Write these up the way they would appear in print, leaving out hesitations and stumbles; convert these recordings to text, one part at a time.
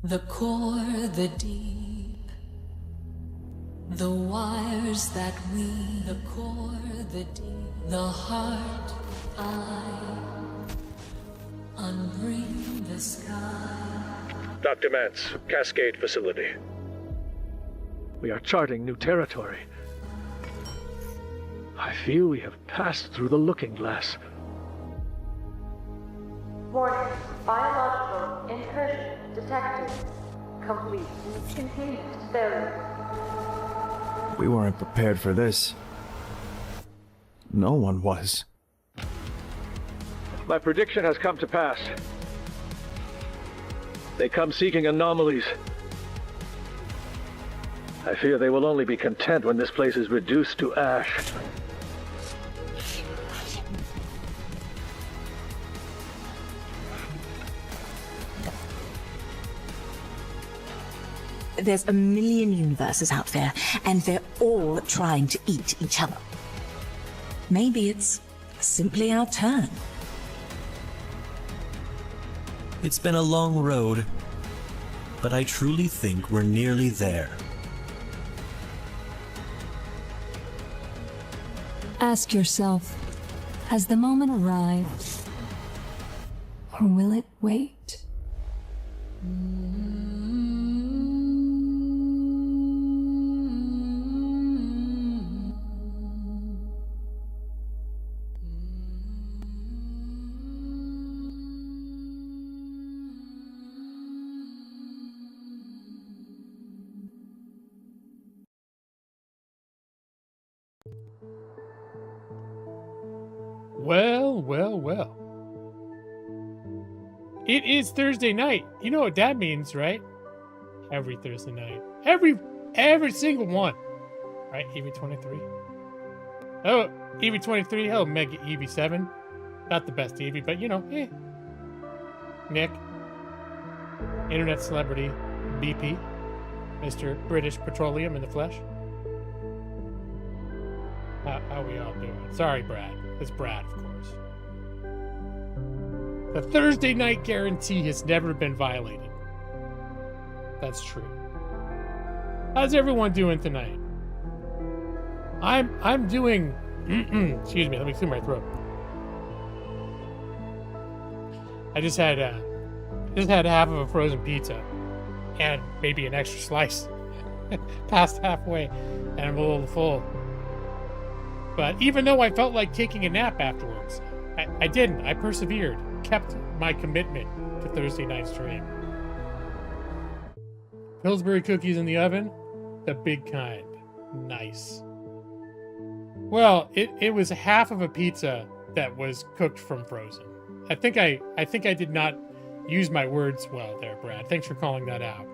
The core, the deep, the wires that weave. The core, the deep, the heart, eye, unbring the sky. Dr. Mance, Cascade Facility. We are charting new territory. I feel we have passed through the looking glass. Warning, biological incursion detected. Complete. Containment failure. We weren't prepared for this. No one was. My prediction has come to pass. They come seeking anomalies. I fear they will only be content when this place is reduced to ash. There's a million universes out there, and they're all trying to eat each other. Maybe it's simply our turn. It's been a long road, but I truly think we're nearly there. Ask yourself, has the moment arrived? Or will it wait? Well, well, well. It is Thursday night. You know what that means, right? Every Thursday night. Every single one. Right? EV23. Oh, EV23. Oh, Mega EV7. Not the best EV, but you know, Nick. Internet celebrity. BP. Mr. British Petroleum in the flesh. How we all doing? Sorry, Brad. It's Brad, of course. The Thursday night guarantee has never been violated. That's true. How's everyone doing tonight? I'm doing. Excuse me. Let me clear my throat. I just had half of a frozen pizza, and maybe an extra slice. Past halfway, and I'm a little full. But even though I felt like taking a nap afterwards, I didn't. I persevered, kept my commitment to Thursday night stream. Pillsbury cookies in the oven, the big kind. Nice. Well, it was half of a pizza that was cooked from frozen. I think I did not use my words well there, Brad. Thanks for calling that out.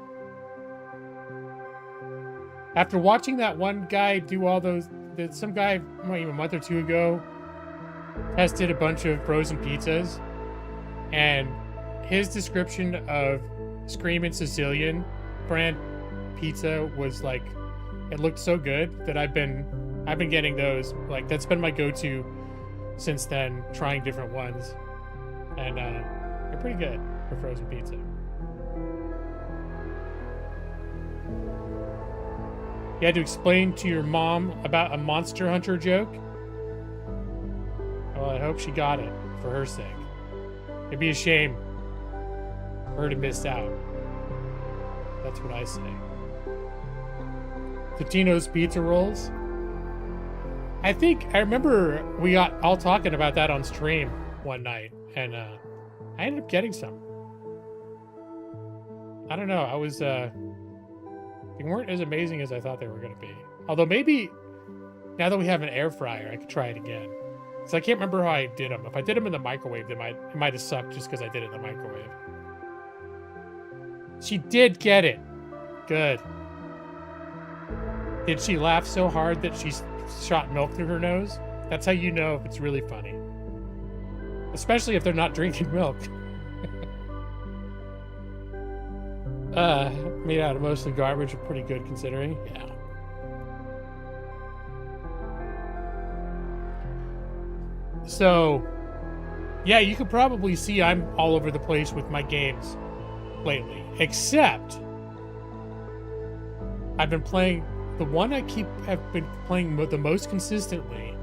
After watching that one guy do all those, some guy maybe a month or two ago tested a bunch of frozen pizzas, and his description of Screamin' Sicilian brand pizza was like, it looked so good that I've been getting those. Like, that's been my go-to since then, trying different ones, and they're pretty good for frozen pizza. You had to explain to your mom about a Monster Hunter joke? Well, I hope she got it, for her sake. It'd be a shame for her to miss out. That's what I say. Totino's Pizza Rolls. I remember we got all talking about that on stream one night, and I ended up getting some. I don't know, they weren't as amazing as I thought they were going to be. Although maybe, now that we have an air fryer, I could try it again. So I can't remember how I did them. If I did them in the microwave, it might have sucked just because I did it in the microwave. She did get it. Good. Did she laugh so hard that she shot milk through her nose? That's how you know if it's really funny. Especially if they're not drinking milk. Made out of mostly garbage, pretty good considering. Yeah. So, yeah, you could probably see I'm all over the place with my games. lately, except I've been playing the one have been playing the most consistently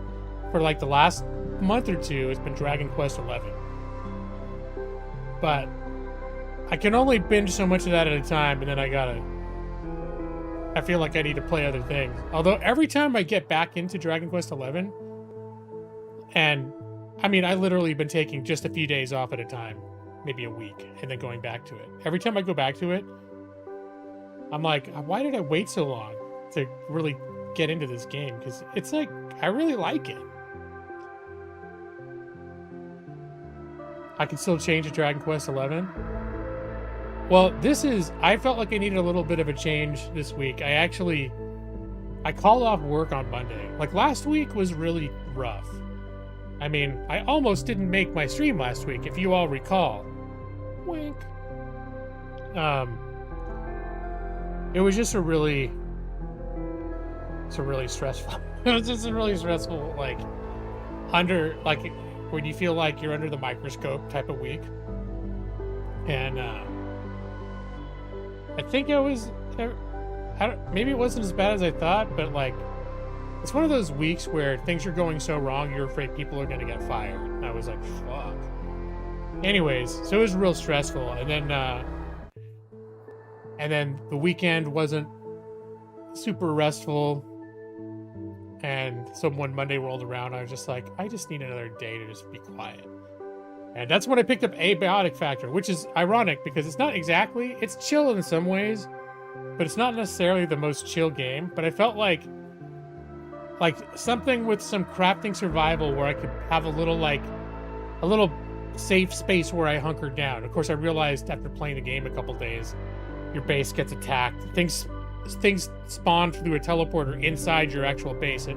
for like the last month or two has been Dragon Quest XI. But I can only binge so much of that at a time, and then I feel like I need to play other things. Although every time I get back into Dragon Quest XI, and I mean, I literally been taking just a few days off at a time, maybe a week, and then going back to it. Every time I go back to it, I'm like, why did I wait so long to really get into this game? Because it's like, I really like it. I can still change to Dragon Quest XI. Well, I felt like I needed a little bit of a change this week. I called off work on Monday. Like, last week was really rough. I mean, I almost didn't make my stream last week, if you all recall. Wink. It was just really stressful. It was just a really stressful, when you feel like you're under the microscope type of week. And, I think maybe it wasn't as bad as I thought, but like, it's one of those weeks where things are going so wrong, you're afraid people are going to get fired. And I was like, fuck. Anyways, so it was real stressful. And then the weekend wasn't super restful. And so when Monday rolled around, I was just like, I just need another day to just be quiet. And that's when I picked up Abiotic Factor, which is ironic because it's chill in some ways, but it's not necessarily the most chill game. But I felt like something with some crafting survival where I could have a little safe space where I hunkered down. Of course, I realized after playing the game a couple days, your base gets attacked. Things spawn through a teleporter inside your actual base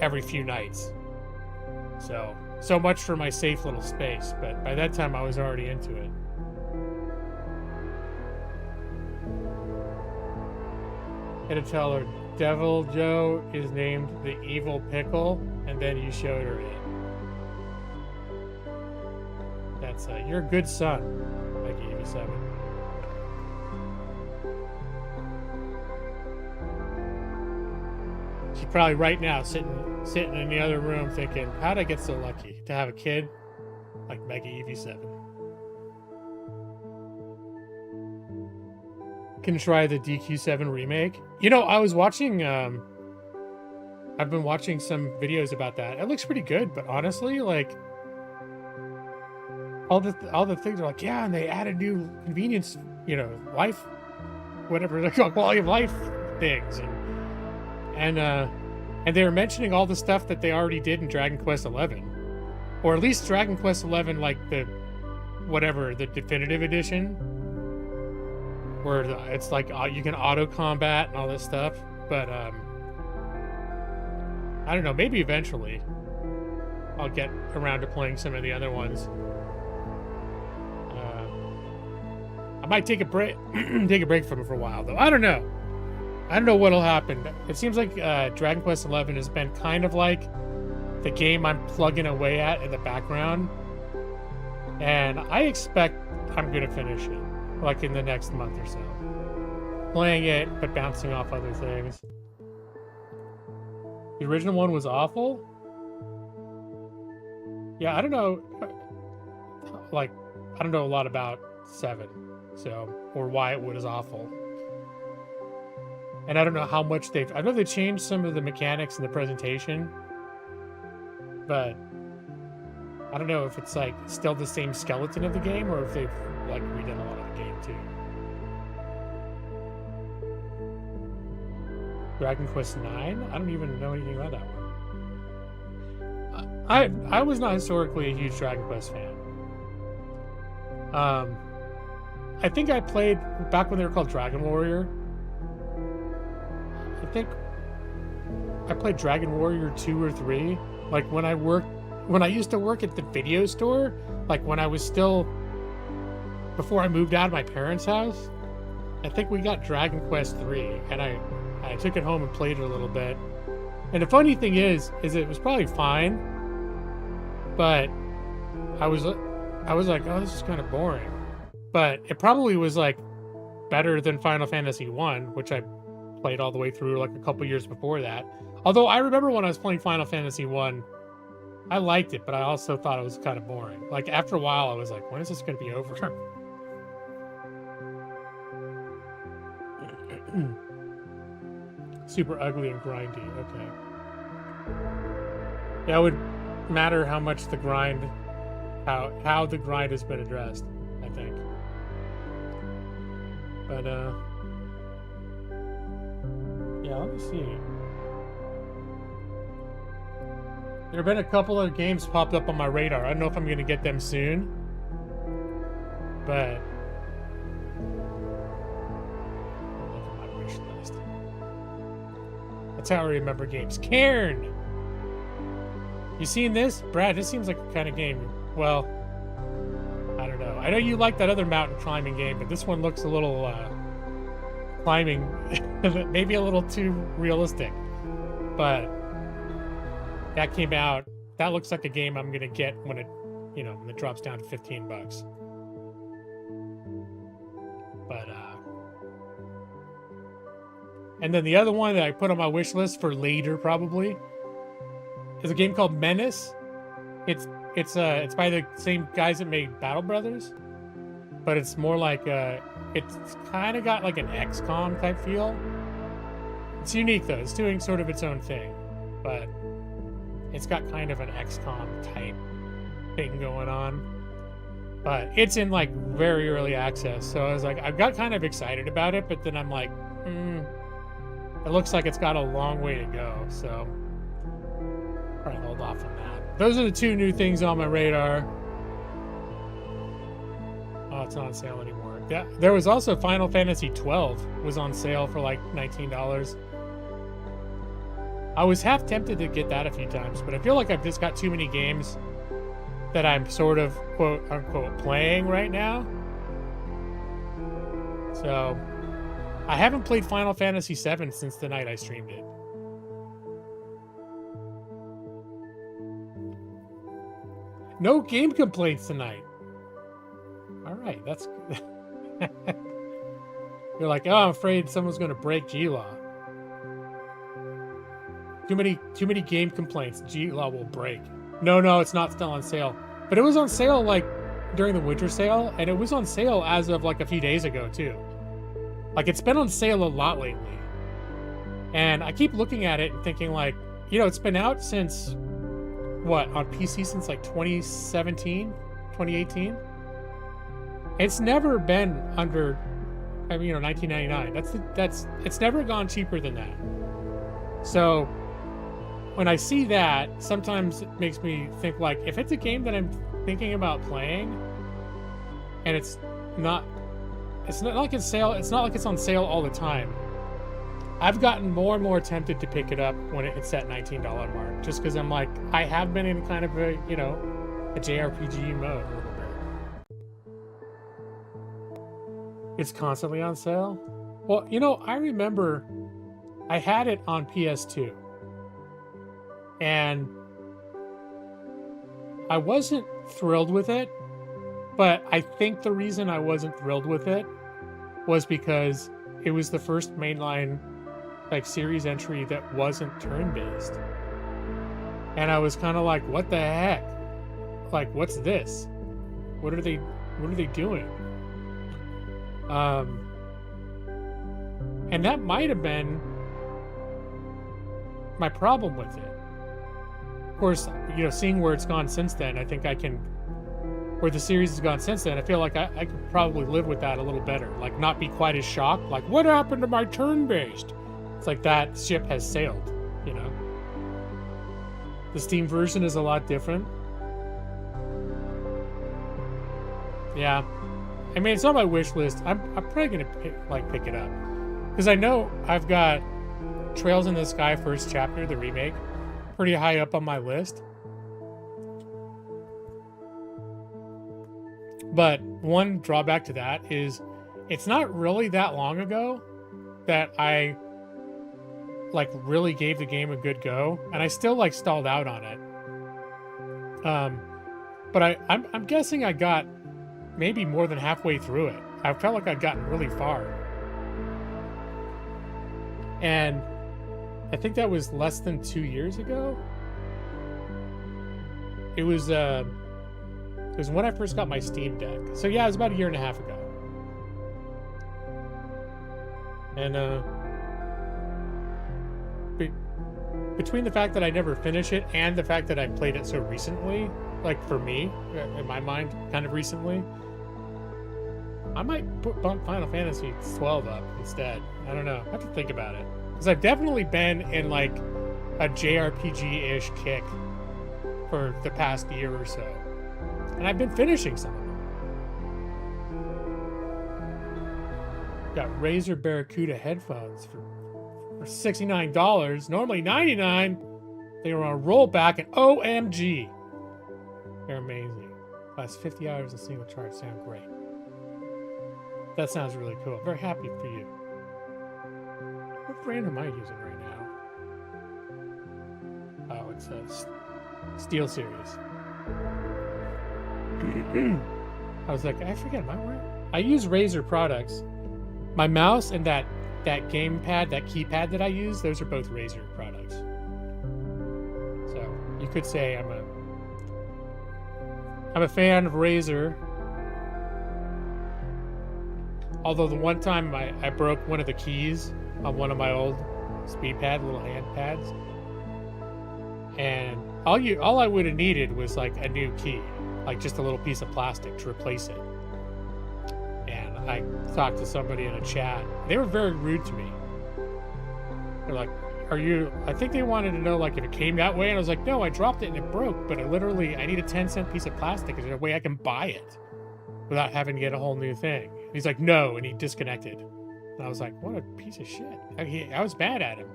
every few nights. So much for my safe little space, but by that time I was already into it. Had to tell her Devil Joe is named the Evil Pickle, and then you showed her it. That's you're a good son, a.k.a. She's probably right now sitting in the other room thinking, how'd I get so lucky to have a kid like Mega EV7? Can try the DQ7 remake. You know, I was watching, I've been watching some videos about that. It looks pretty good, but honestly, like, all the things are like, yeah, and they added new convenience, life, whatever they're called, quality of life things, and they were mentioning all the stuff that they already did in Dragon Quest XI, or at least Dragon Quest XI, like the definitive edition, where it's like you can auto combat and all this stuff. But I don't know. Maybe eventually I'll get around to playing some of the other ones. I might take a break from it for a while, though. I don't know. I don't know what'll happen. It seems like Dragon Quest XI has been kind of like the game I'm plugging away at in the background. And I expect I'm going to finish it, like in the next month or so. Playing it, but bouncing off other things. The original one was awful? Yeah, I don't know. I don't know a lot about 7, or why it was awful. And I don't know how much I know they changed some of the mechanics in the presentation, but I don't know if it's still the same skeleton of the game or if they've redone a lot of the game too. Dragon Quest 9? I don't even know anything about that one. I was not historically a huge Dragon Quest fan. I think I played back when they were called Dragon Warrior. I think I played Dragon Warrior 2 or 3. Like when I used to work at the video store, when I was still, before I moved out of my parents' house, I think we got Dragon Quest 3, and I took it home and played it a little bit. And the funny thing is it was probably fine, but I was like, oh, this is kind of boring. But it probably was like better than Final Fantasy 1, which I played all the way through like a couple years before that. Although I remember when I was playing Final Fantasy 1, I liked it, but I also thought it was kind of boring. Like after a while, I was like, when is this going to be over? Super ugly and grindy. Okay. Yeah, it would matter how much the grind, how the grind has been addressed, I think. But yeah, let me see. There have been a couple of games popped up on my radar. I don't know if I'm going to get them soon, but look at my wish list. That's how I remember games. Cairn! You seen this? Brad, this seems like a kind of game. Well, I don't know. I know you like that other mountain climbing game, but this one looks a little climbing, maybe a little too realistic. But that came out. That looks like a game I'm gonna get when it, when it drops down to $15. But and then the other one that I put on my wish list for later probably is a game called Menace. It's by the same guys that made Battle Brothers, but it's more like it's kind of got like an XCOM type feel. It's unique though. It's doing sort of its own thing, but it's got kind of an XCOM type thing going on. But it's in like very early access, so I was like, I got kind of excited about it, but then I'm like, it looks like it's got a long way to go, so probably hold off on that. Those are the two new things on my radar. Oh, it's not on sale anymore. Yeah, there was also Final Fantasy 12 was on sale for like $19. I was half tempted to get that a few times, but I feel like I've just got too many games that I'm sort of quote unquote playing right now. So I haven't played Final Fantasy VII since the night I streamed it. No game complaints tonight. All right, that's good. You're like, oh, I'm afraid someone's going to break G-Law. Too many game complaints. G-Law will break. No, it's not still on sale. But it was on sale like during the winter sale, and it was on sale as of like a few days ago too. Like it's been on sale a lot lately. And I keep looking at it and thinking like, it's been out since what, on PC since like 2017, 2018? It's never been under $19.99. It's never gone cheaper than that. So when I see that, sometimes it makes me think like, if it's a game that I'm thinking about playing and it's not like it's sale, it's not like it's on sale all the time. I've gotten more and more tempted to pick it up when it's at $19 mark, just because I'm like, I have been in kind of a, a JRPG mode a little bit. It's constantly on sale. Well, I remember I had it on PS2, and I wasn't thrilled with it, but I think the reason I wasn't thrilled with it was because it was the first mainline series entry that wasn't turn-based. And I was kind of like, what the heck? Like, what's this? What are they doing? And that might have been my problem with it. Of course, seeing where it's gone since then, I think where the series has gone since then, I feel like I could probably live with that a little better. Like, not be quite as shocked. Like, what happened to my turn-based? It's like that ship has sailed, The Steam version is a lot different. Yeah. I mean, it's on my wish list. I'm probably going to pick it up. Because I know I've got Trails in the Sky First Chapter, the remake, pretty high up on my list. But one drawback to that is it's not really that long ago that I really gave the game a good go, and I still stalled out on it. But I'm guessing I got maybe more than halfway through it. I felt like I'd gotten really far. And I think that was less than 2 years ago. It was when I first got my Steam Deck. So yeah, it was about 1.5 years ago. And between the fact that I never finished it and the fact that I played it so recently, like for me, in my mind, kind of recently, I might bump Final Fantasy 12 up instead. I don't know. I have to think about it. Because I've definitely been in like a JRPG-ish kick for the past year or so. And I've been finishing some of them. Got Razer Barracuda headphones for $69. Normally $99. They were on a rollback, and OMG. They're amazing. Last 50 hours in single charge sound great. That sounds really cool. Very happy for you. What brand am I using right now? Oh, it's a Steel Series. I was like, I forget, am I wearing? I use Razer products. My mouse and that gamepad, that keypad that I use, those are both Razer products. So you could say I'm a fan of Razer. Although the one time I broke one of the keys on one of my old SpeedPad, little hand pads, and all I would have needed was like a new key, like just a little piece of plastic to replace it. And I talked to somebody in a chat. They were very rude to me. They're like, I think they wanted to know like if it came that way, and I was like, no, I dropped it and it broke, but I need a 10-cent piece of plastic. Is there a way I can buy it without having to get a whole new thing? And he's like, no, and he disconnected. And I was like, what a piece of shit. I was mad at him.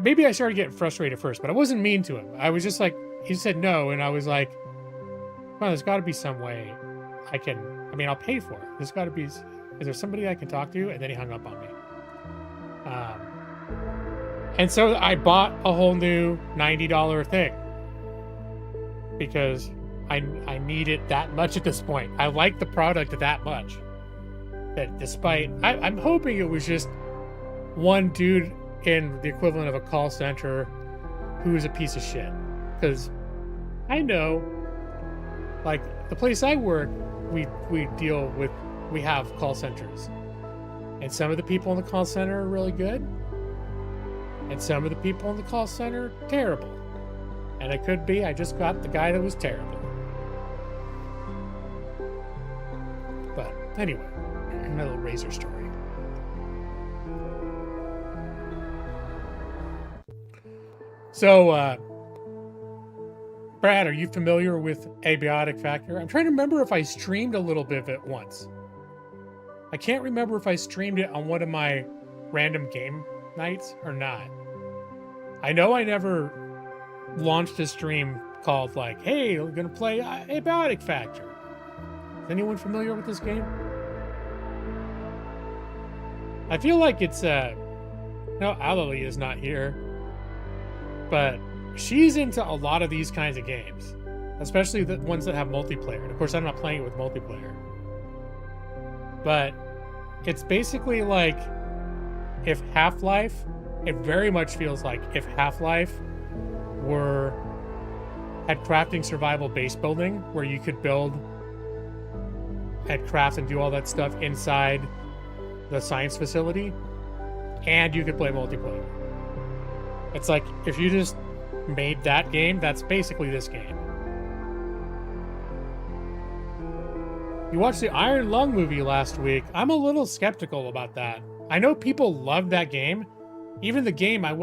Maybe I started getting frustrated first, but I wasn't mean to him. I was just like, he said no, and I was like, well, there's got to be some way I'll pay for it. There's got to be, is there somebody I can talk to? And then he hung up on me. And so I bought a whole new $90 thing because I need it that much at this point. I like the product that much. That despite, I'm hoping it was just one dude in the equivalent of a call center who is a piece of shit. Because I know, like, the place I work, we have call centers. And some of the people in the call center are really good. And some of the people in the call center, terrible. And it could be I just got the guy that was terrible. But anyway, my little Razer story. So, Brad, are you familiar with Abiotic Factor? I'm trying to remember if I streamed a little bit of it once. I can't remember if I streamed it on one of my random game nights or not. I know I never launched a stream called like, hey, we're going to play Abiotic Factor. Is anyone familiar with this game? I feel like it's, no, Alali is not here, but she's into a lot of these kinds of games, especially the ones that have multiplayer. And of course, I'm not playing it with multiplayer. But it's basically like if Half-Life, it very much feels like if Half-Life had crafting, survival, base building, where you could build and craft and do all that stuff inside the science facility, and you could play multiplayer. It's like if you just made that game, that's basically this game. You watched the Iron Lung movie last week. I'm a little skeptical about that. I know people loved that game. Even the game, I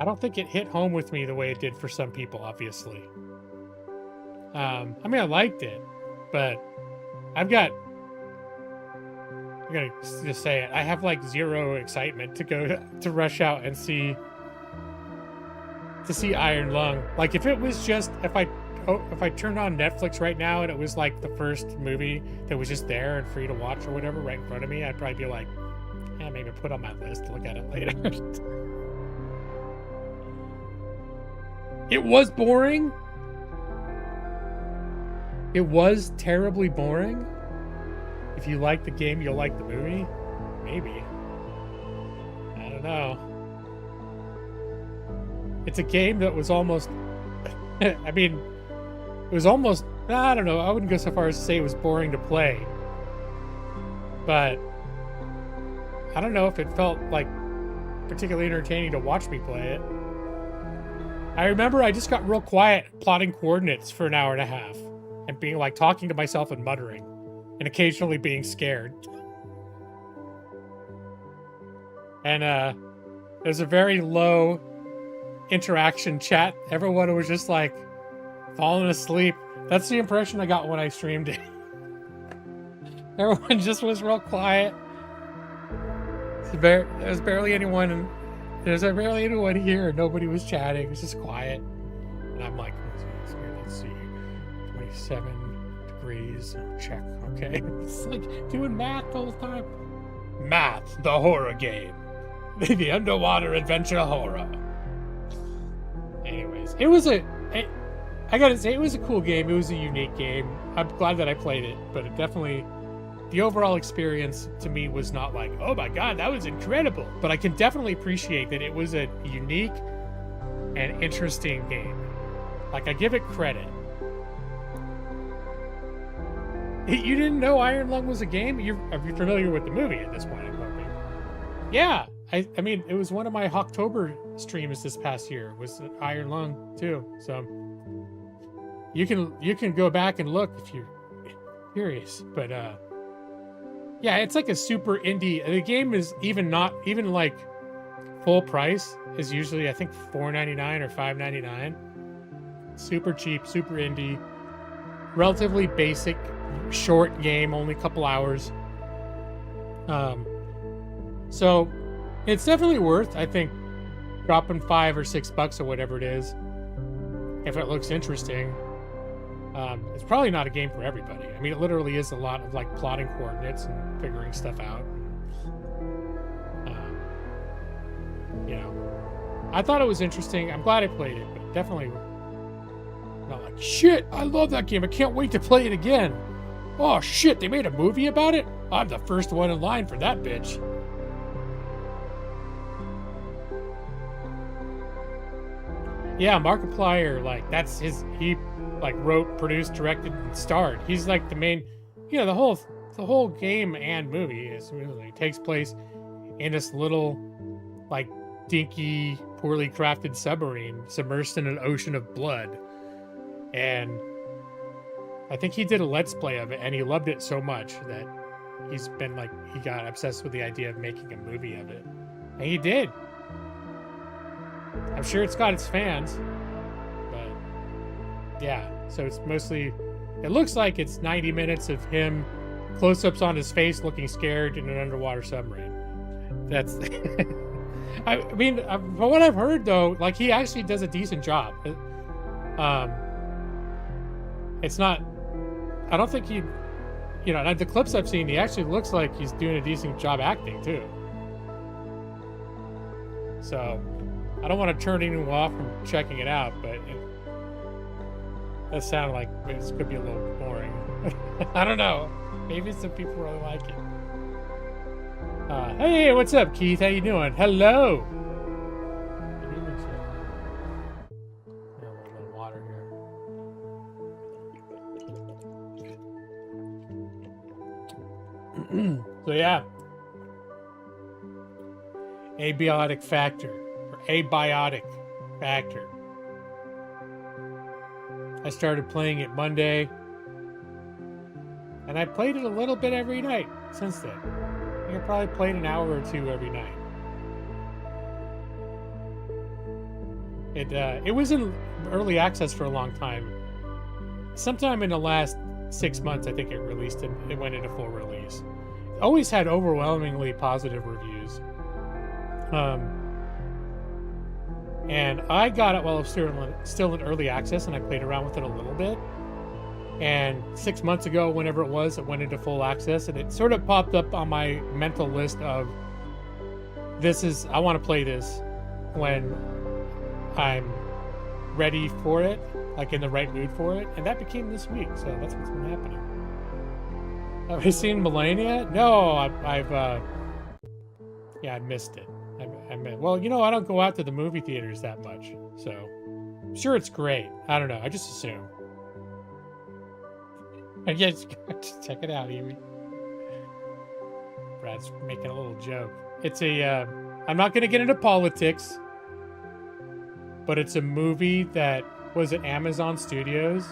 don't think it hit home with me the way it did for some people, obviously. I liked it, but I'm gonna just say it. I have like zero excitement to go to rush out and see Iron Lung. Like if it was just, if I turned on Netflix right now and it was like the first movie that was just there and free to watch or whatever right in front of me, I'd probably be like, maybe put on my list to look at it later. It was boring. It was terribly boring. If you like the game, you'll like the movie. Maybe. I don't know. It's a game that was almost... I mean, it was almost... I don't know. I wouldn't go so far as to say it was boring to play. But I don't know if it felt like particularly entertaining to watch me play it. I remember I just got real quiet plotting coordinates for an hour and a half and being like talking to myself and muttering and occasionally being scared. And there's a very low interaction chat. Everyone was just like falling asleep. That's the impression I got when I streamed it. Everyone just was real quiet. There's barely anyone here. Nobody was chatting. It was just quiet. And I'm like, let's see, 27 degrees. Check. Okay. It's like doing math all the time. Math, the horror game. The underwater adventure horror. Anyways, I gotta say, it was a cool game. It was a unique game. I'm glad that I played it, but it definitely, the overall experience to me was not like, oh my god, that was incredible. But I can definitely appreciate that it was a unique and interesting game. Like, I give it credit. You didn't know Iron Lung was a game? Are you familiar with the movie at this point, I'm hoping? Yeah. I mean, it was one of my October streams this past year, was Iron Lung too. So you can go back and look if you're curious. But yeah, it's like a super indie. The game is even like full price is usually I think $4.99 or $5.99. Super cheap, super indie, relatively basic, short game, only a couple hours. So it's definitely worth, I think, dropping $5 or $6 or whatever it is. If it looks interesting. It's probably not a game for everybody. I mean, it literally is a lot of like plotting coordinates and figuring stuff out. You know, I thought it was interesting. I'm glad I played it, but definitely not like, shit, I love that game. I can't wait to play it again. Oh shit, they made a movie about it? I'm the first one in line for that bitch. Yeah, Markiplier, like, that's he like wrote, produced, directed, and starred. He's like the main, you know, the whole game and movie takes place in this little, like, dinky, poorly crafted submarine submersed in an ocean of blood. And I think he did a Let's Play of it, and he loved it so much that he's been like, he got obsessed with the idea of making a movie of it. And he did. I'm sure it's got its fans, but yeah, so it's mostly, it looks like it's 90 minutes of him, close-ups on his face looking scared in an underwater submarine. That's, I mean, from what I've heard though, like, he actually does a decent job. It's not, I don't think he, you know, the clips I've seen, he actually looks like he's doing a decent job acting too. So I don't want to turn anyone off from checking it out, but that sounded like this could be a little boring. I don't know. Maybe some people really like it. Hey, what's up, Keith? How you doing? Hello. Good evening, sir. Yeah, a little water here. So yeah, Abiotic Factor. Abiotic Factor. I started playing it Monday, and I played it a little bit every night since then. I think I probably played an hour or two every night. It was in early access for a long time. Sometime in the last 6 months, I think it released, and it went into full release. It always had overwhelmingly positive reviews. And I got it while it was still in early access, and I played around with it a little bit. And 6 months ago, whenever it went into full access, and it sort of popped up on my mental list of, I want to play this when I'm ready for it, like in the right mood for it, and that became this week. So that's what's been happening. Have you seen Melania? No, yeah, I missed it. Well, you know, I don't go out to the movie theaters that much, so I'm sure it's great. I don't know. I just assume. And yeah, just check it out, Evie. Brad's making a little joke. It's a. I'm not going to get into politics, but it's a movie that was at Amazon Studios,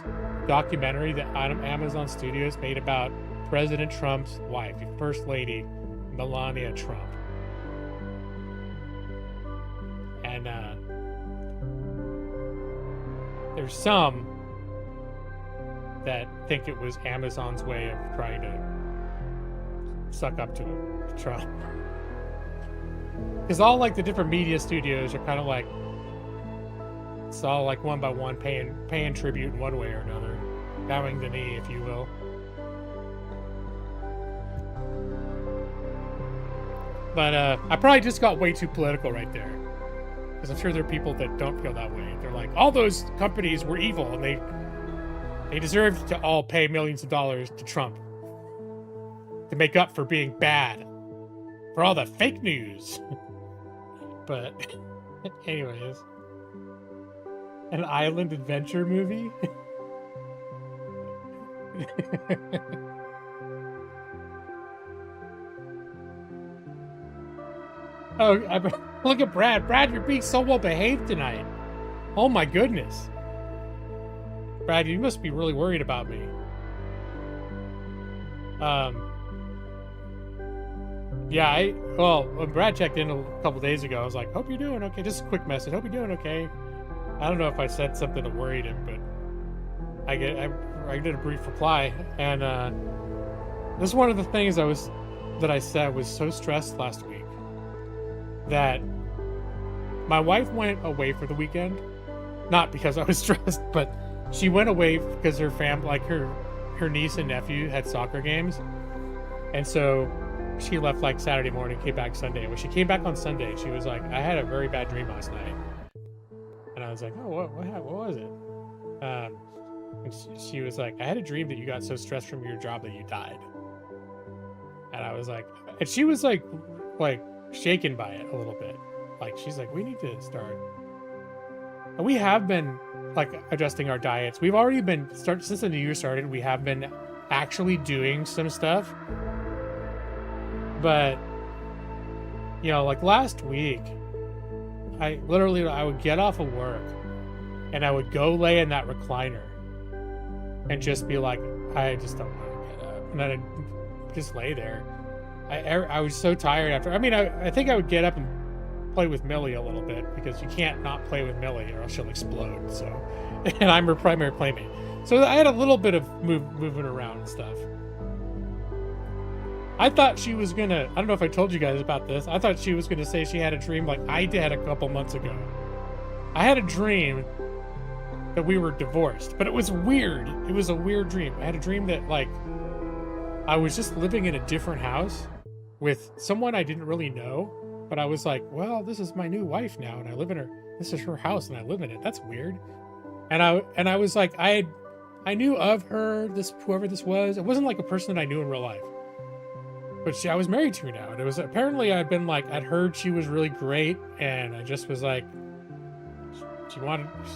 documentary that Amazon Studios made about President Trump's wife, First Lady Melania Trump. And there's some that think it was Amazon's way of trying to suck up to Trump. Because all like the different media studios are kind of like, it's all like one by one paying tribute in one way or another, bowing the knee, if you will. But I probably just got way too political right there. Because I'm sure there are people that don't feel that way. They're like, all those companies were evil and they deserve to all pay millions of dollars to Trump to make up for being bad, for all the fake news. But anyways, an island adventure movie. Oh, look at Brad. Brad, you're being so well behaved tonight. Oh my goodness. Brad, you must be really worried about me. Yeah, well, when Brad checked in a couple days ago, I was like, hope you're doing okay. Just a quick message. Hope you're doing okay. I don't know if I said something that worried him, but I did a brief reply. And this is one of the things that I said was so stressed last week that my wife went away for the weekend. Not because I was stressed, but she went away because her family, like her niece and nephew had soccer games. And so she left like Saturday morning, came back Sunday. When she came back on Sunday, she was like, I had a very bad dream last night. And I was like, oh, what was it? And she was like, I had a dream that you got so stressed from your job that you died. And I was like, and she was like shaken by it a little bit. Like, she's like, we need to start. And we have been like adjusting our diets. We've already been since the new year started. We have been actually doing some stuff. But, you know, like last week, I would get off of work and I would go lay in that recliner and just be like, I just don't want to get up. And then I'd just lay there. I was so tired after. I mean, I think I would get up and play with Millie a little bit because you can't not play with Millie or else she'll explode. So, and I'm her primary playmate. So I had a little bit of moving around and stuff. I thought she was gonna, I don't know if I told you guys about this. I thought she was gonna say she had a dream like I did a couple months ago. I had a dream that we were divorced, but it was weird. It was a weird dream. I had a dream that like I was just living in a different house with someone I didn't really know, but I was like, well, this is my new wife now, and I live in this is her house and I live in it. That's weird. And I was like, I knew of her, whoever this was. It wasn't like a person that I knew in real life. But I was married to her now, and it was apparently I'd heard she was really great, and I just was like,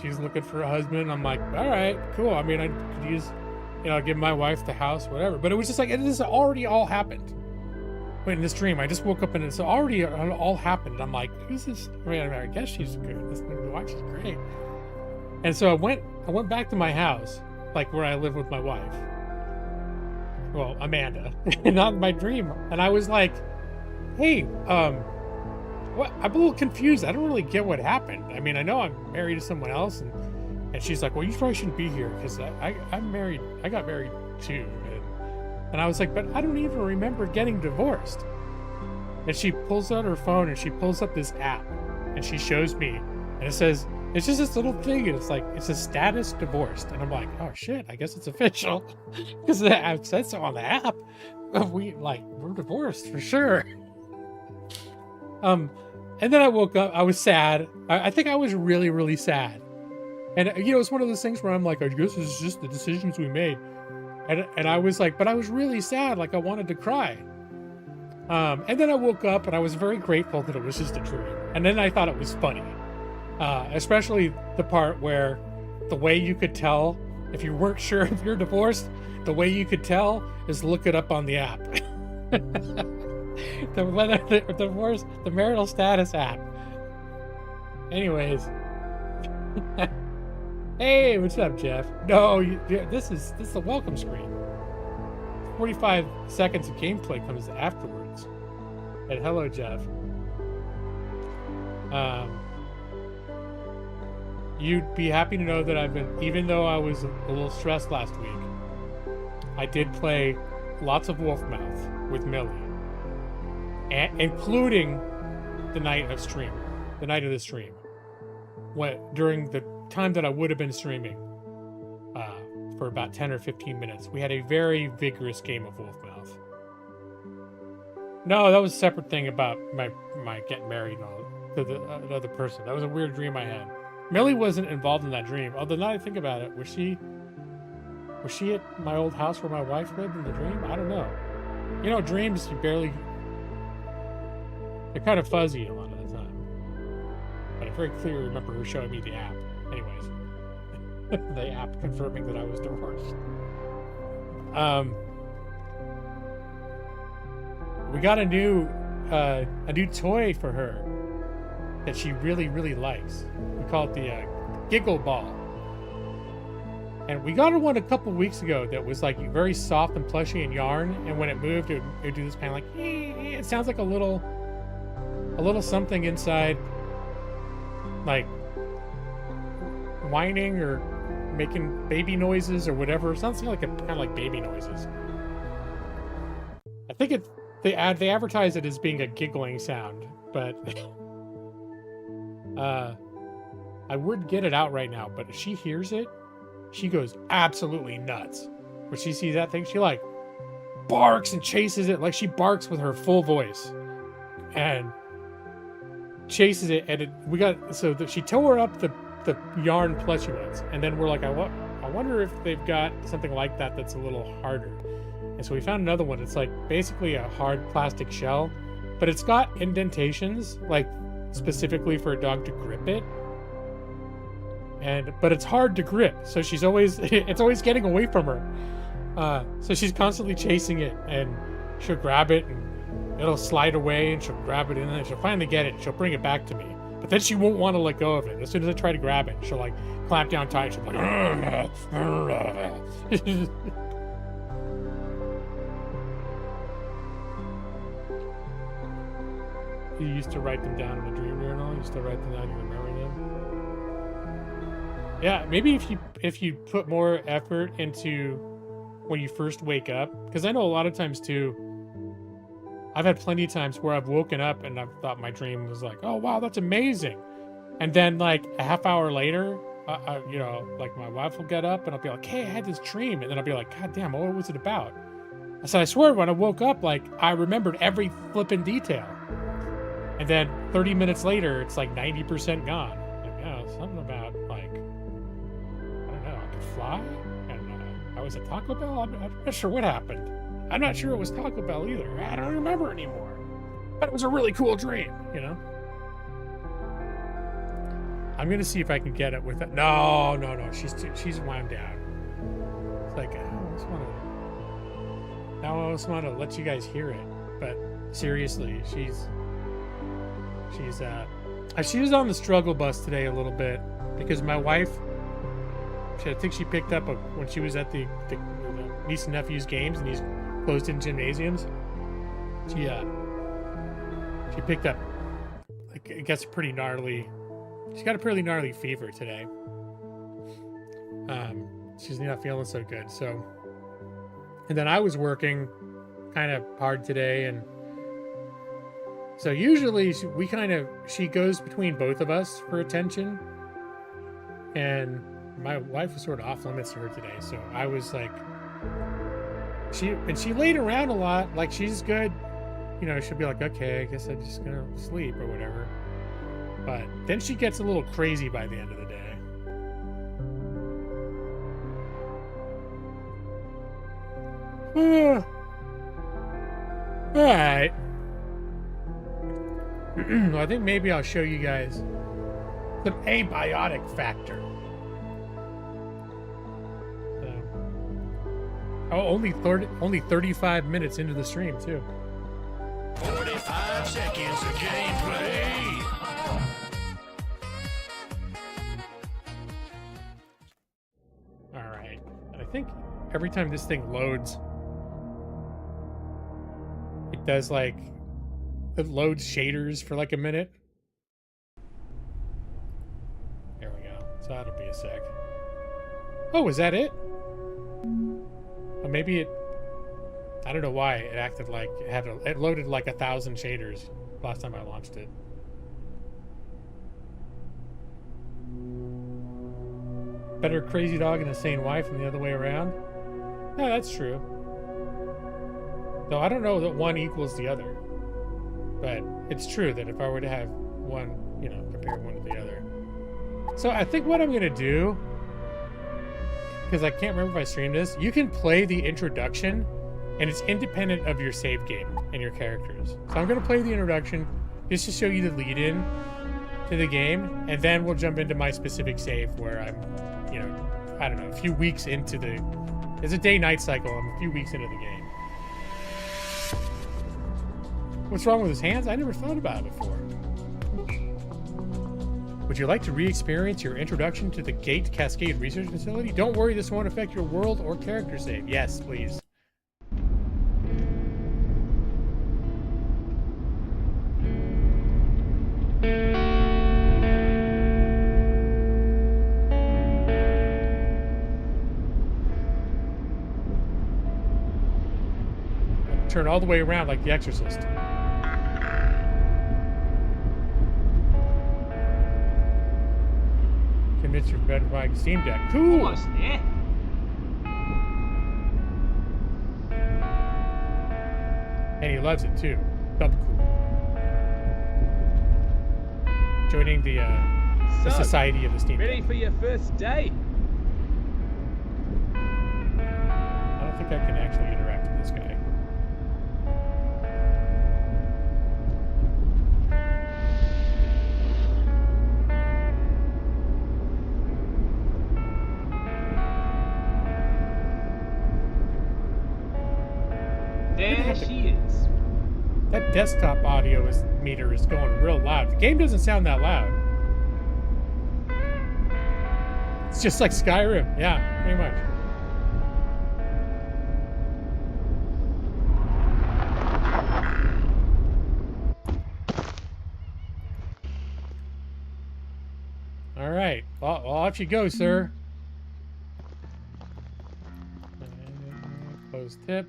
she's looking for a husband. I'm like, all right, cool. I mean, I could use, give my wife the house, whatever. But it was just like, it has already all happened. Wait, in this dream, I just woke up and it's already all happened. I'm like, who's this? I guess she's good. This new wife, she's great. And so I went back to my house, like where I live with my wife. Well, Amanda, not my dream. And I was like, hey, what? I'm a little confused. I don't really get what happened. I mean, I know I'm married to someone else. And she's like, well, you probably shouldn't be here because I'm married. I got married too. And I was like, but I don't even remember getting divorced. And she pulls out her phone and she pulls up this app and she shows me and it says, it's just this little thing, and it's like, it's a status divorced. And I'm like, oh shit, I guess it's official. Because it said so on the app. We're divorced for sure. And then I woke up, I was sad. I think I was really, really sad. And it's one of those things where I'm like, I guess it's just the decisions we made. And I was like, but I was really sad, like I wanted to cry. And then I woke up and I was very grateful that it was just a dream. And then I thought it was funny. Especially the part where the way you could tell if you weren't sure if you're divorced, the way you could tell is look it up on the app. the divorce, the marital status app. Anyways. Hey, what's up, Jeff? No, this is the welcome screen. 45 seconds of gameplay comes afterwards. And hello, Jeff. You'd be happy to know that even though I was a little stressed last week, I did play lots of Wolfmouth with Millie, including the night of the stream. During the time that I would have been streaming, for about 10 or 15 minutes, we had a very vigorous game of Wolfmouth. No, that was a separate thing about my getting married and all to another person. That was a weird dream I had. Millie wasn't involved in that dream. Although now I think about it, was she at my old house where my wife lived in the dream? I don't know. Dreams they're kind of fuzzy a lot of the time. But I very clearly remember her showing me the app. Anyways, the app confirming that I was divorced. We got a new toy for her that she really, really likes. We call it the Giggle Ball. And we got her one a couple weeks ago that was like very soft and plushy and yarn. And when it moved, it would do this kind of like, it sounds like a little something inside, like whining or making baby noises or whatever. It sounds like kind of like baby noises. I think they advertise it as being a giggling sound, but I would get it out right now, but if she hears it, she goes absolutely nuts. When she sees that thing, she like barks and chases it. Like she barks with her full voice and chases it. And she tore up the yarn plushy ones. And then we're like, I wonder if they've got something like that that's a little harder. And so we found another one. It's like basically a hard plastic shell, but it's got indentations like specifically for a dog to grip it. But it's hard to grip, so it's always getting away from her. So she's constantly chasing it, and she'll grab it, and it'll slide away, and she'll grab it, and then she'll finally get it, and she'll bring it back to me. But then she won't want to let go of it. As soon as I try to grab it, she'll like clamp down tight. She'll be like, You used to write them down in a dream journal. You used to write them down. You remember them. Yeah, maybe if you put more effort into when you first wake up, because I know a lot of times too, I've had plenty of times where I've woken up and I've thought my dream was like, oh wow, that's amazing, and then like a half hour later, like my wife will get up and I'll be like, hey, I had this dream, and then I'll be like, god damn, what was it about? I said, I swear, when I woke up, like I remembered every flippin' detail, and then 30 minutes later, it's like 90% gone. Like, something about like, fly, and I was at Taco Bell. I'm not sure what happened. I'm not sure it was Taco Bell either. I don't remember anymore. But it was a really cool dream, I'm gonna see if I can get it with it. No. She's wound down. It's like I just want to let you guys hear it. But seriously, she was on the struggle bus today a little bit because my wife. I think she picked up when she was at the niece and nephew's games and these closed-in gymnasiums. She picked up, like, I guess, pretty gnarly. She's got a pretty gnarly fever today. She's not feeling so good. So, and then I was working kind of hard today, and so usually she goes between both of us for attention, and my wife was sort of off limits to her today, so I was like, she laid around a lot, like she's good, she'll be like, okay, I guess I'm just gonna sleep or whatever, but then she gets a little crazy by the end of the day. Alright. Well, I think maybe I'll show you guys the abiotic factor. Oh, only 35 minutes into the stream, too. 45 seconds of gameplay. Alright. And I think every time this thing loads, it does like, it loads shaders for like a minute. There we go. So that'll be a sec. Oh, is that it? Or maybe it, I don't know why it acted like it had it loaded like 1,000 shaders last time I launched it. Better crazy dog and a sane wife than the other way around? Yeah, that's true. Though I don't know that one equals the other. But it's true that if I were to have one, you know, compare one to the other. So I think what I'm going to do, because I can't remember if I streamed this, you can play the introduction and it's independent of your save game and your characters. So I'm going to play the introduction just to show you the lead in to the game, and then we'll jump into my specific save where I'm, you know, I don't know, a few weeks into the, it's a day-night cycle, I'm a few weeks into the game. What's wrong with his hands? I never thought about it before. Would you like to re-experience your introduction to the Gate Cascade Research Facility? Don't worry, this won't affect your world or character save. Yes, please. Turn all the way around like The Exorcist. Convince your better buy Steam Deck. Cool. Almost there. And he loves it too. Double cool. Joining the Society of the Steam Ready Deck. for your first day? I don't think I can actually interact with this guy. There she is. That desktop audio meter is going real loud. The game doesn't sound that loud. It's just like Skyrim. Yeah, pretty much. All right. Well, off you go, sir. Close tip.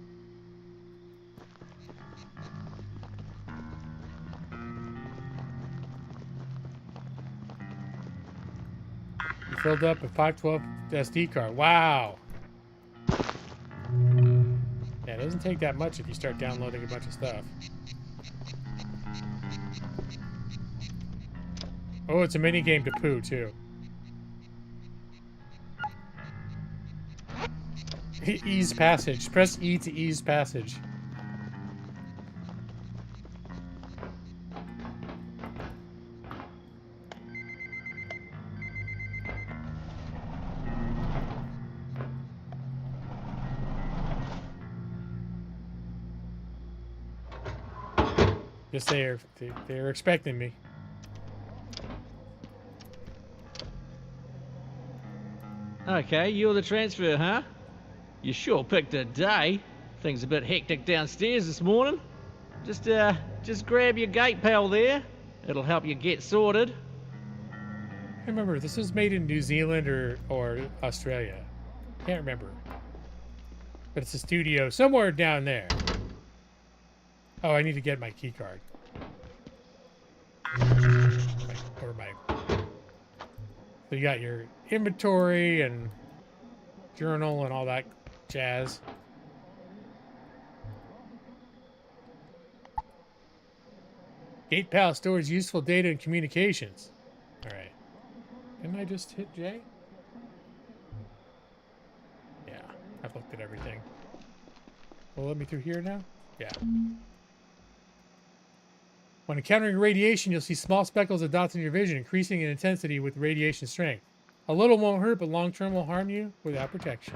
You filled up a 512 SD card. Wow. Yeah, it doesn't take that much if you start downloading a bunch of stuff. Oh, it's a mini game to poo too. Ease passage. Press E to ease passage. Just they're expecting me. Okay, you're the transfer, huh? You sure picked a day. Things a bit hectic downstairs this morning. Just grab your gate pal there. It'll help you get sorted. I remember, this was made in New Zealand or Australia. Can't remember. But it's a studio somewhere down there. Oh, I need to get my key card. So you got your inventory and journal and all that jazz. GatePal stores useful data and communications. All right. Didn't I just hit J? Yeah, I've looked at everything. Will it let me through here now? Yeah. When encountering radiation, you'll see small speckles of dots in your vision, increasing in intensity with radiation strength. A little won't hurt, but long term will harm you without protection.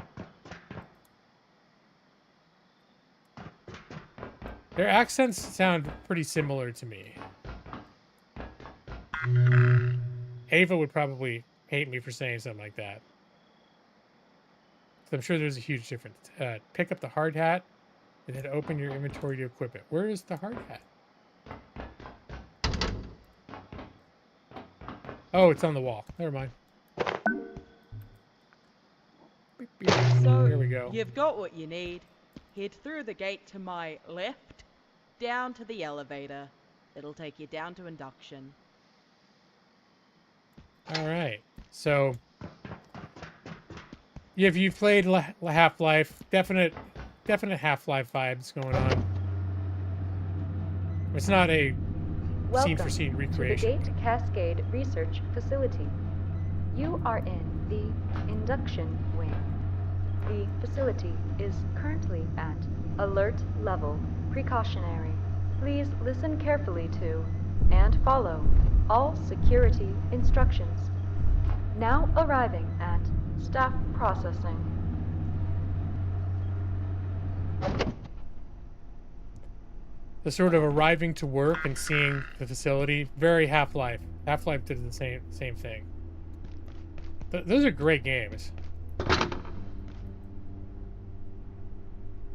Their accents sound pretty similar to me. Ava would probably hate me for saying something like that. I'm sure there's a huge difference. Pick up the hard hat and then open your inventory to equip it. Where is the hard hat? Oh, it's on the wall. Never mind. So, there we go. You've got what you need. Head through the gate to my left, down to the elevator. It'll take you down to induction. All right. So, if you've played Half-Life, definite Half-Life vibes going on. It's not a scene-for-scene recreation. To the Gate Cascade Research Facility. You are in the induction wing. The facility is currently at alert level precautionary. Please listen carefully to and follow all security instructions. Now arriving at staff processing. The sort of arriving to work and seeing the facility, very Half-Life. Half-Life did the same thing. Those are great games.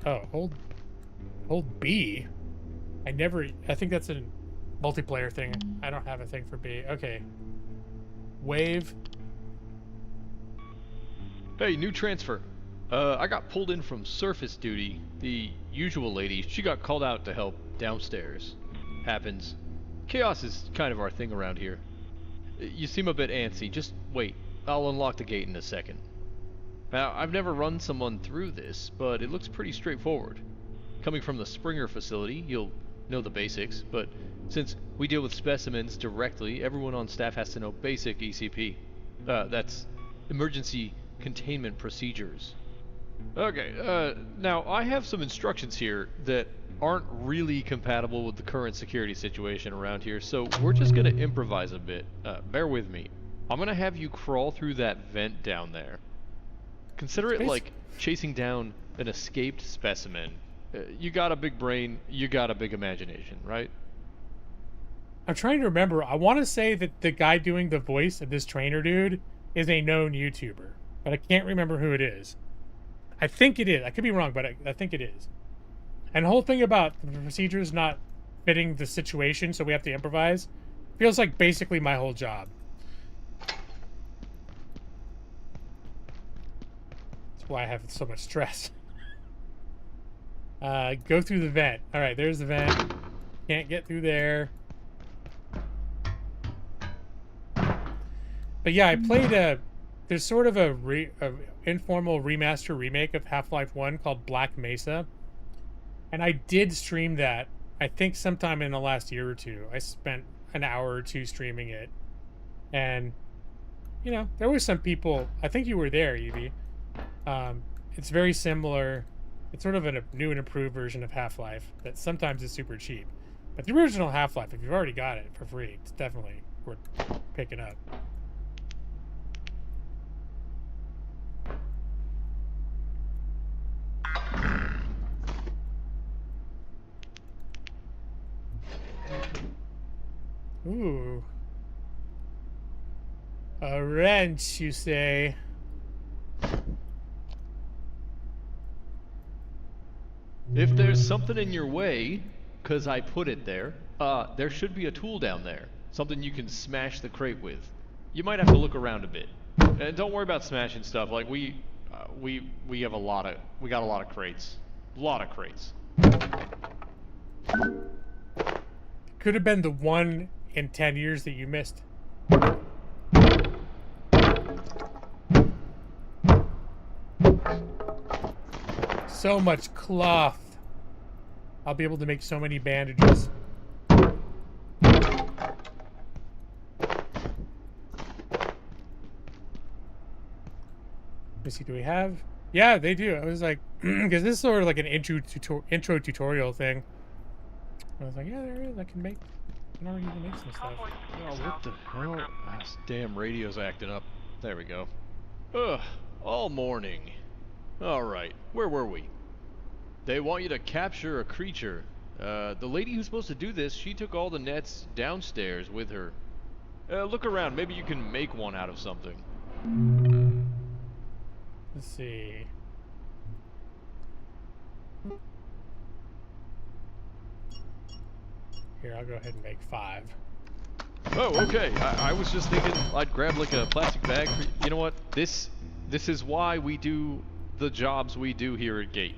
Oh, hold B. I think that's a multiplayer thing. I don't have a thing for B. Okay. Wave. Hey, new transfer. I got pulled in from surface duty. The usual lady, she got called out to help downstairs. Happens. Chaos is kind of our thing around here. You seem a bit antsy. Just wait. I'll unlock the gate in a second. Now, I've never run someone through this, but it looks pretty straightforward. Coming from the Springer facility, you'll know the basics, but since we deal with specimens directly, everyone on staff has to know basic ECP. That's Emergency Containment Procedures. Okay, now I have some instructions here that aren't really compatible with the current security situation around here, so we're just gonna improvise a bit. Bear with me. I'm gonna have you crawl through that vent down there. Consider it like chasing down an escaped specimen. You got a big brain, you got a big imagination, right? I'm trying to remember. I want to say that the guy doing the voice of this trainer dude is a known YouTuber, but I can't remember who it is. I think it is. I could be wrong, but I think it is. And the whole thing about the procedures not fitting the situation, so we have to improvise, feels like basically my whole job. That's why I have so much stress. Go through the vent. All right, there's the vent. Can't get through there. But yeah, I played there's sort of a informal remaster remake of Half-Life 1 called Black Mesa. And I did stream that, I think sometime in the last year or two. I spent an hour or two streaming it. And, you know, there were some people, I think you were there, Evie. It's very similar. It's sort of a new and improved version of Half-Life that sometimes is super cheap. But the original Half-Life, if you've already got it for free, it's definitely worth picking up. Ooh. A wrench, you say? If there's something in your way, 'cause I put it there, there should be a tool down there. Something you can smash the crate with. You might have to look around a bit. And don't worry about smashing stuff. Like we got a lot of crates. A lot of crates. Could have been the 1 in 10 years that you missed. So much cloth. I'll be able to make so many bandages. Let me see, do we have Yeah, they do. I was like, because this is sort of like an intro tutorial thing. I was like, yeah, there is. I can already make some stuff. Oh, what the hell? This damn radio's acting up. There we go. Ugh, all morning. Alright, where were we? They want you to capture a creature. The lady who's supposed to do this, she took all the nets downstairs with her. Look around, maybe you can make one out of something. Let's see. Here, I'll go ahead and make 5. Oh, okay. I was just thinking I'd grab like a plastic bag for you know what? This is why we do the jobs we do here at Gate.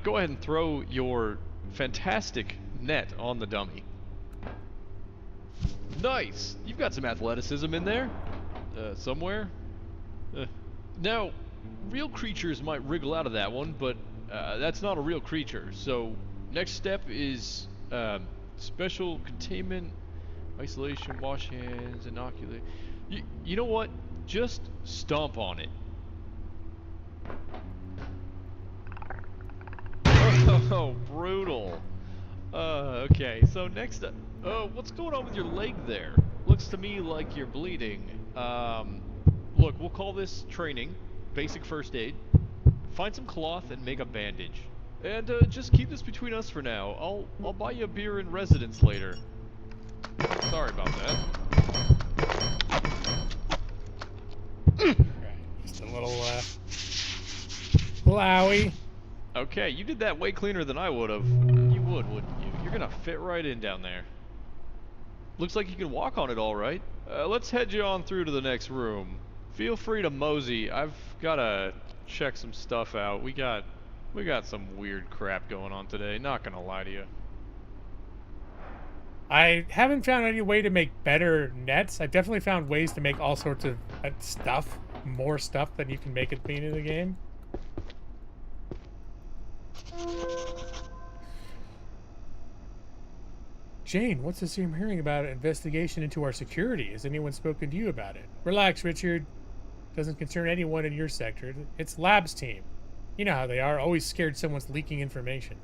Go ahead and throw your fantastic net on the dummy. Nice! You've got some athleticism in there. Somewhere. Now, real creatures might wriggle out of that one, but that's not a real creature. So, next step is special containment, isolation, wash hands, inoculate. You know what? Just stomp on it. Oh, brutal. Okay, so next up, what's going on with your leg there? Looks to me like you're bleeding. Look, we'll call this training, basic first aid. Find some cloth and make a bandage. And, just keep this between us for now. I'll buy you a beer in residence later. Sorry about that. Right, just a little owie. Okay, you did that way cleaner than I would have. You would, wouldn't you? You're gonna fit right in down there. Looks like you can walk on it all right. Let's head you on through to the next room. Feel free to mosey. I've gotta check some stuff out. We got some weird crap going on today, not gonna lie to you. I haven't found any way to make better nets. I've definitely found ways to make all sorts of stuff, more stuff than you can make at the beginning of the game. Jane, what's this I'm hearing about an investigation into our security? Has anyone spoken to you about it? Relax, Richard. Doesn't concern anyone in your sector. It's Lab's team. You know how they are, always scared someone's leaking information.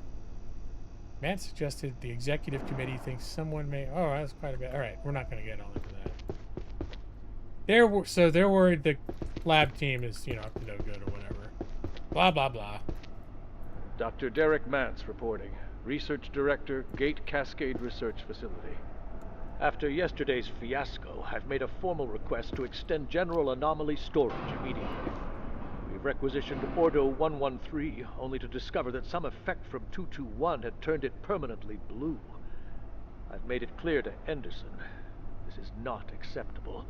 Matt suggested the executive committee thinks someone may... Oh, that's quite a bit. Alright, we're not going to get all into that. So they're worried the lab team is, you know, up to no good or whatever. Blah, blah, blah. Dr. Derek Mance reporting. Research Director, Gate Cascade Research Facility. After yesterday's fiasco, I've made a formal request to extend general anomaly storage immediately. We've requisitioned Ordo 113, only to discover that some effect from 221 had turned it permanently blue. I've made it clear to Henderson. This is not acceptable.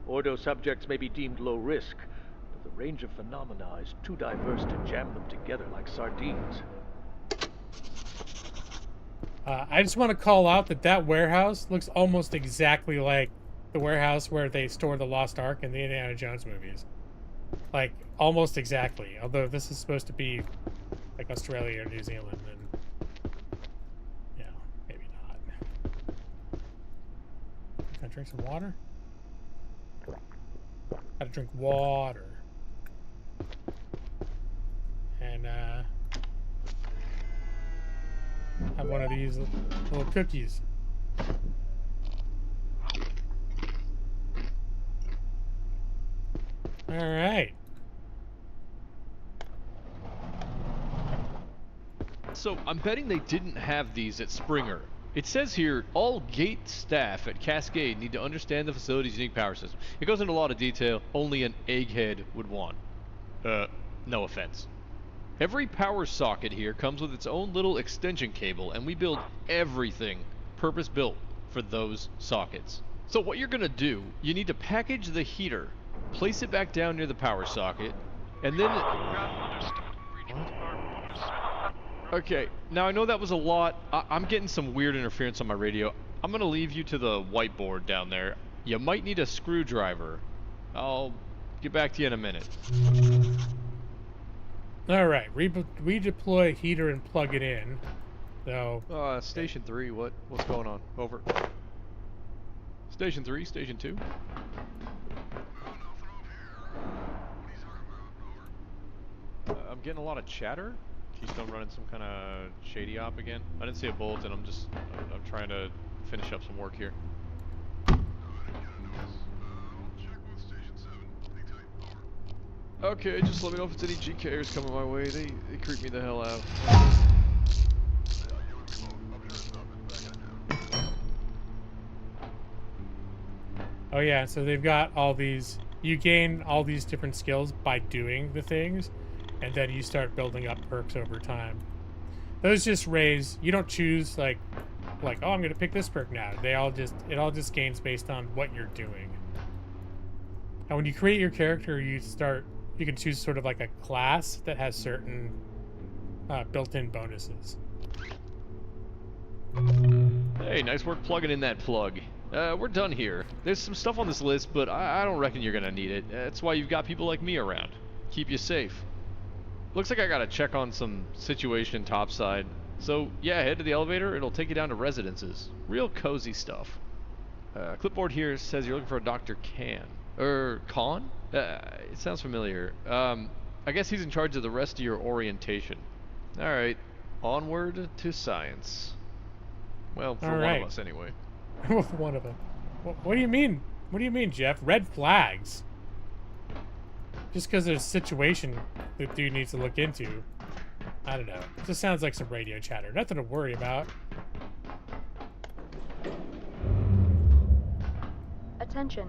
Ordo subjects may be deemed low risk, but the range of phenomena is too diverse to jam them together like sardines. I just want to call out that warehouse looks almost exactly like the warehouse where they store the Lost Ark in the Indiana Jones movies. Like, almost exactly. Although this is supposed to be like Australia or New Zealand, and you know, maybe not. Can I drink some water? Gotta drink water. And have one of these little cookies. All right. So, I'm betting they didn't have these at Springer. It says here, all Gate staff at Cascade need to understand the facility's unique power system. It goes into a lot of detail only an egghead would want. No offense. Every power socket here comes with its own little extension cable, and we build everything purpose-built for those sockets. So what you're gonna do, you need to package the heater, place it back down near the power socket, and then... Okay, now I know that was a lot. I'm getting some weird interference on my radio. I'm gonna leave you to the whiteboard down there. You might need a screwdriver. I'll get back to you in a minute. Alright, redeploy heater and plug it in. So... Station 3, what's going on? Over. Station 3, Station 2. I'm getting a lot of chatter. Keystone running some kind of shady op again. I didn't see a bolt, and I'm trying to finish up some work here. Okay, just let me know if it's any GKers coming my way. They creep me the hell out. Oh yeah, so they've got all these, you gain all these different skills by doing the things, and then you start building up perks over time. Those just raise, you don't choose like, oh, I'm gonna pick this perk now. It all just gains based on what you're doing. And when you create your character, you can choose sort of like a class that has certain built-in bonuses. Hey, nice work plugging in that plug. We're done here. There's some stuff on this list, but I don't reckon you're gonna need it. That's why you've got people like me around. Keep you safe. Looks like I gotta check on some situation topside. So, yeah, head to the elevator. It'll take you down to residences. Real cozy stuff. Clipboard here says you're looking for a Dr. Khan? It sounds familiar. I guess he's in charge of the rest of your orientation. Alright, onward to science. Well, for one of us anyway. One of them. What do you mean? What do you mean, Jeff? Red flags? Just because there's a situation that dude needs to look into. I don't know. It just sounds like some radio chatter. Nothing to worry about. Attention.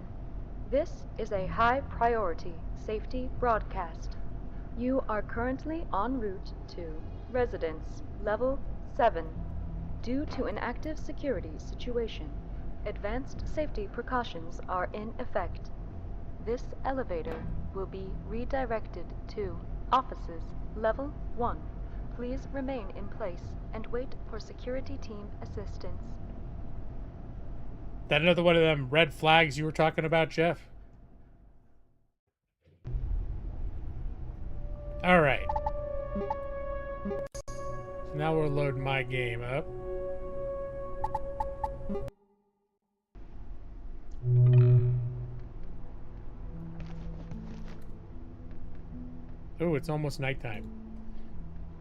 This is a high priority safety broadcast. You are currently en route to Residence Level 7. Due to an active security situation, advanced safety precautions are in effect. This elevator will be redirected to Offices Level 1. Please remain in place and wait for security team assistance. That another one of them red flags you were talking about, Jeff? Alright. So now we're loading my game up. Oh, it's almost nighttime.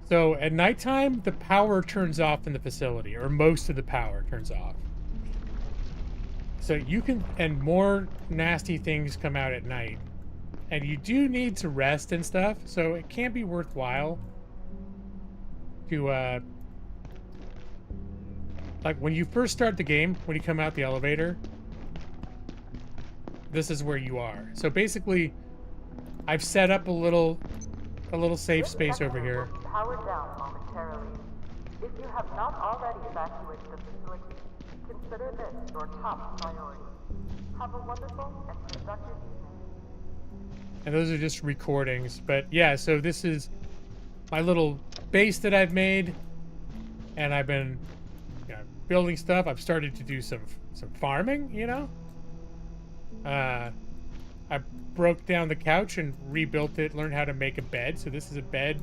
So at nighttime, the power turns off in the facility, or most of the power turns off. So you can, and more nasty things come out at night. And you do need to rest and stuff, so it can be worthwhile to, like when you first start the game, when you come out the elevator, this is where you are. So basically, I've set up a little safe space over here. Powered down momentarily. If you have not already evacuated the facility, consider this your top priority. Have a wonderful and productive evening. And those are just recordings, but yeah, so this is my little base that I've made, and I've been, you know, building stuff. I've started to do some farming, you know. I broke down the couch and rebuilt it, learned how to make a bed. So this is a bed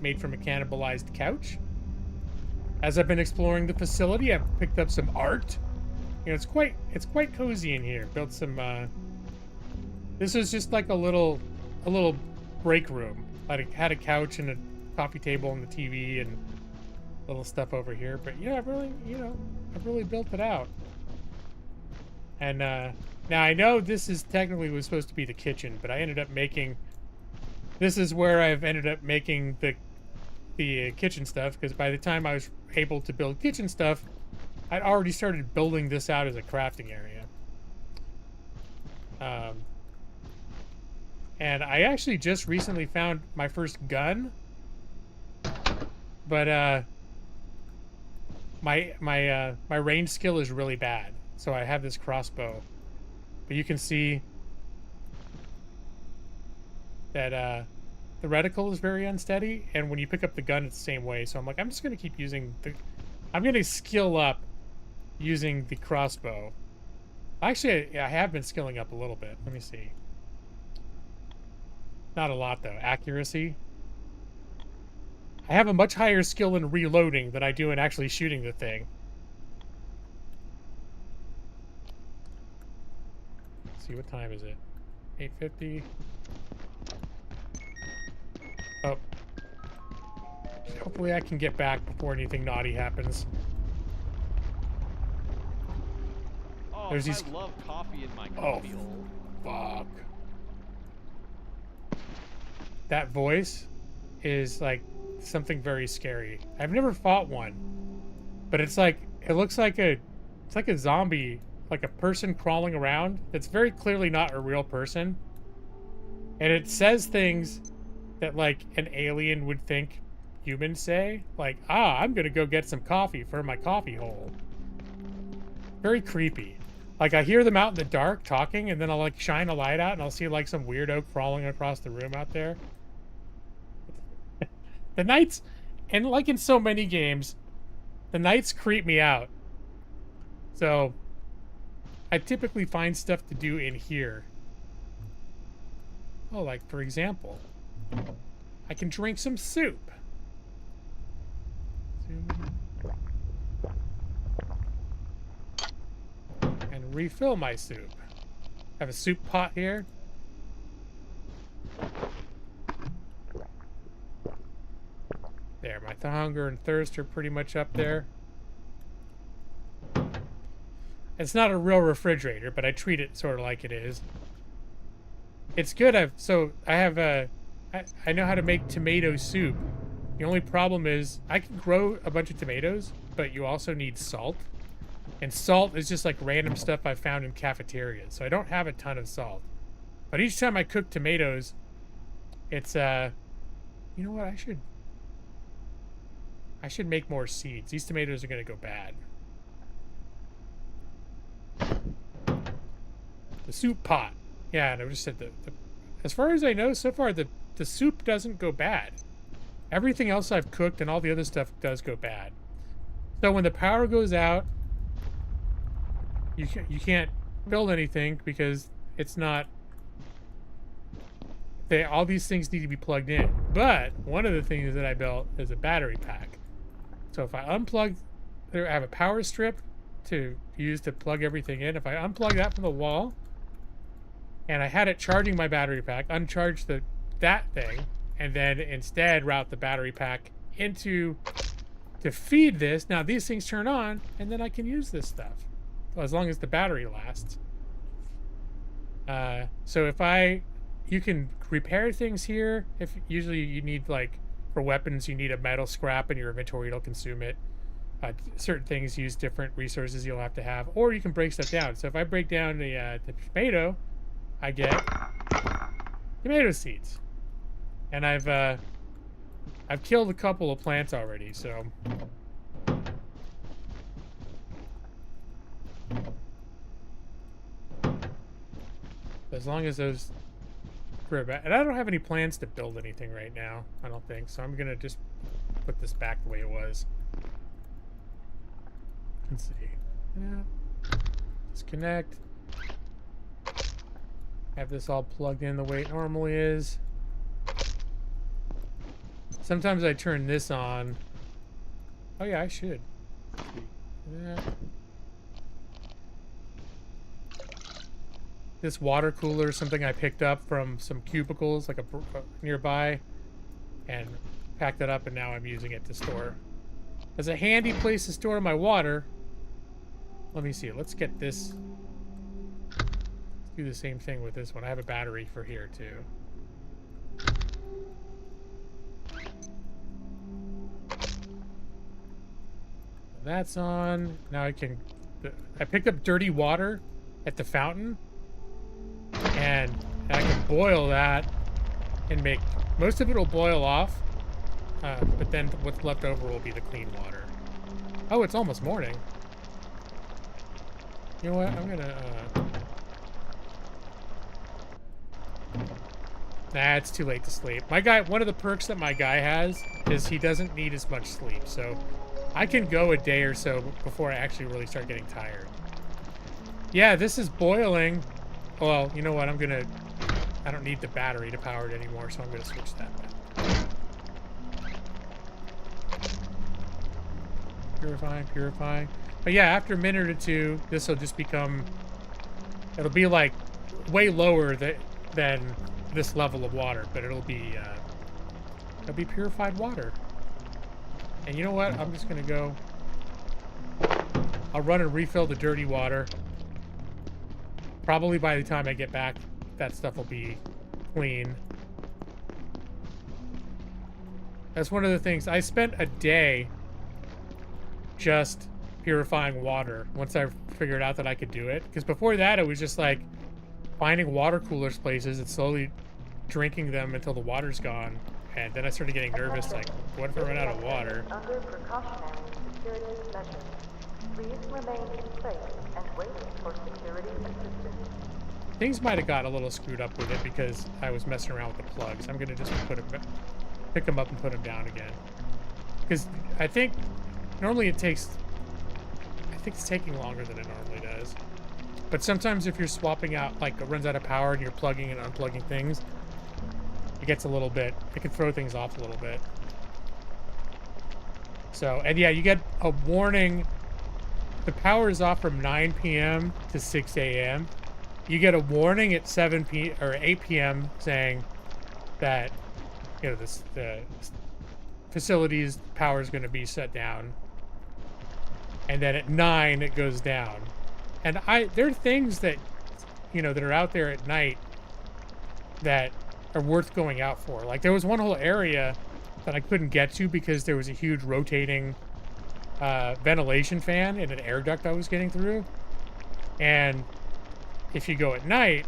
made from a cannibalized couch. As I've been exploring the facility, I've picked up some art. You know, it's quite cozy in here. Built some, this is just like a little break room. I had a couch and a coffee table and the TV and little stuff over here. But yeah, I've really built it out. And now I know this is technically was supposed to be the kitchen, but I ended up making, this is where I've ended up making the kitchen stuff, because by the time I was able to build kitchen stuff, I'd already started building this out as a crafting area. And I actually just recently found my first gun, but my range skill is really bad. So I have this crossbow, but you can see that the reticle is very unsteady, and when you pick up the gun, it's the same way. So I'm like, I'm just gonna keep using I'm gonna skill up using the crossbow. Actually, I have been skilling up a little bit. Let me see. Not a lot though. Accuracy. I have a much higher skill in reloading than I do in actually shooting the thing. Let's see, what time is it? 8:50. Oh, Hopefully I can get back before anything naughty happens. Oh, There's these... I love coffee in my coffee hole. Fuck. That voice is like something very scary. I've never fought one, but it's like, it looks like it's like a zombie, like a person crawling around that's very clearly not a real person. And it says things that like an alien would think humans say, like, I'm gonna go get some coffee for my coffee hole. Very creepy. Like, I hear them out in the dark talking, and then I'll like shine a light out and I'll see like some weirdo crawling across the room out there. The nights, and like in so many games, the nights creep me out. So I typically find stuff to do in here. Oh, like for example, I can drink some soup. And refill my soup. Have a soup pot here. There, my hunger and thirst are pretty much up there. It's not a real refrigerator, but I treat it sort of like it is. It's good. I know how to make tomato soup. The only problem is I can grow a bunch of tomatoes, but you also need salt. And salt is just like random stuff I found in cafeterias. So I don't have a ton of salt. But each time I cook tomatoes, it's, you know what? I should make more seeds. These tomatoes are going to go bad. The soup pot. Yeah, and I just said as far as I know, so far, the soup doesn't go bad. Everything else I've cooked and all the other stuff does go bad. So when the power goes out, you can't build anything because it's not... all these things need to be plugged in. But one of the things that I built is a battery pack. So if I unplug... I have a power strip to use to plug everything in. If I unplug that from the wall, and I had it charging my battery pack, uncharge that thing, and then instead route the battery pack into to feed this. Now these things turn on, and then I can use this stuff. Well, as long as the battery lasts. So if you can repair things here. If usually you need, like, for weapons, you need a metal scrap in your inventory, it'll consume it. Certain things use different resources you'll have to have, or you can break stuff down. So if I break down the tomato, I get tomato seeds, and I've killed a couple of plants already. So as long as those, and I don't have any plans to build anything right now. I don't think so. I'm gonna just put this back the way it was. Let's see. Yeah. Disconnect. Have this all plugged in the way it normally is. Sometimes I turn this on. Oh yeah, I should. Yeah. This water cooler is something I picked up from some cubicles, like a nearby, and packed it up, and now I'm using it to store. As a handy place to store my water. Let me see. Let's get this. Let's do the same thing with this one. I have a battery for here too. That's on. Now I can. I picked up dirty water at the fountain, and I can boil that and make. Most of it will boil off, but then what's left over will be the clean water. Oh, it's almost morning. You know what? I'm gonna. Nah, it's too late to sleep. My guy. One of the perks that my guy has is he doesn't need as much sleep, so I can go a day or so before I actually really start getting tired. Yeah, this is boiling. Well, you know what? I don't need the battery to power it anymore, so I'm gonna switch that back. Purifying. But yeah, after a minute or two, this will just become... It'll be like way lower than this level of water, but it'll be purified water. And you know what? I'm just gonna go. I'll run and refill the dirty water. Probably by the time I get back, that stuff will be clean. That's one of the things. I spent a day just purifying water once I figured out that I could do it. Because before that, it was just like finding water coolers places and slowly drinking them until the water's gone. And then I started getting nervous, like, what if I run out of water? Under precautionary security measures, please remain in place and wait for security assistance. Things might have got a little screwed up with it because I was messing around with the plugs. I'm gonna just pick them up and put them down again. Because I think normally it takes, I think it's taking longer than it normally does. But sometimes if you're swapping out, like it runs out of power and you're plugging and unplugging things, it gets a little bit, it can throw things off a little bit. So, and yeah, you get a warning. The power is off from 9 p.m. to 6 a.m. You get a warning at 7 p.m. or 8 p.m. saying that, you know, the facility's power is going to be shut down. And then at 9 it goes down. And there are things that, you know, that are out there at night that are worth going out for. Like there was one whole area that I couldn't get to because there was a huge rotating ventilation fan in an air duct I was getting through. And if you go at night,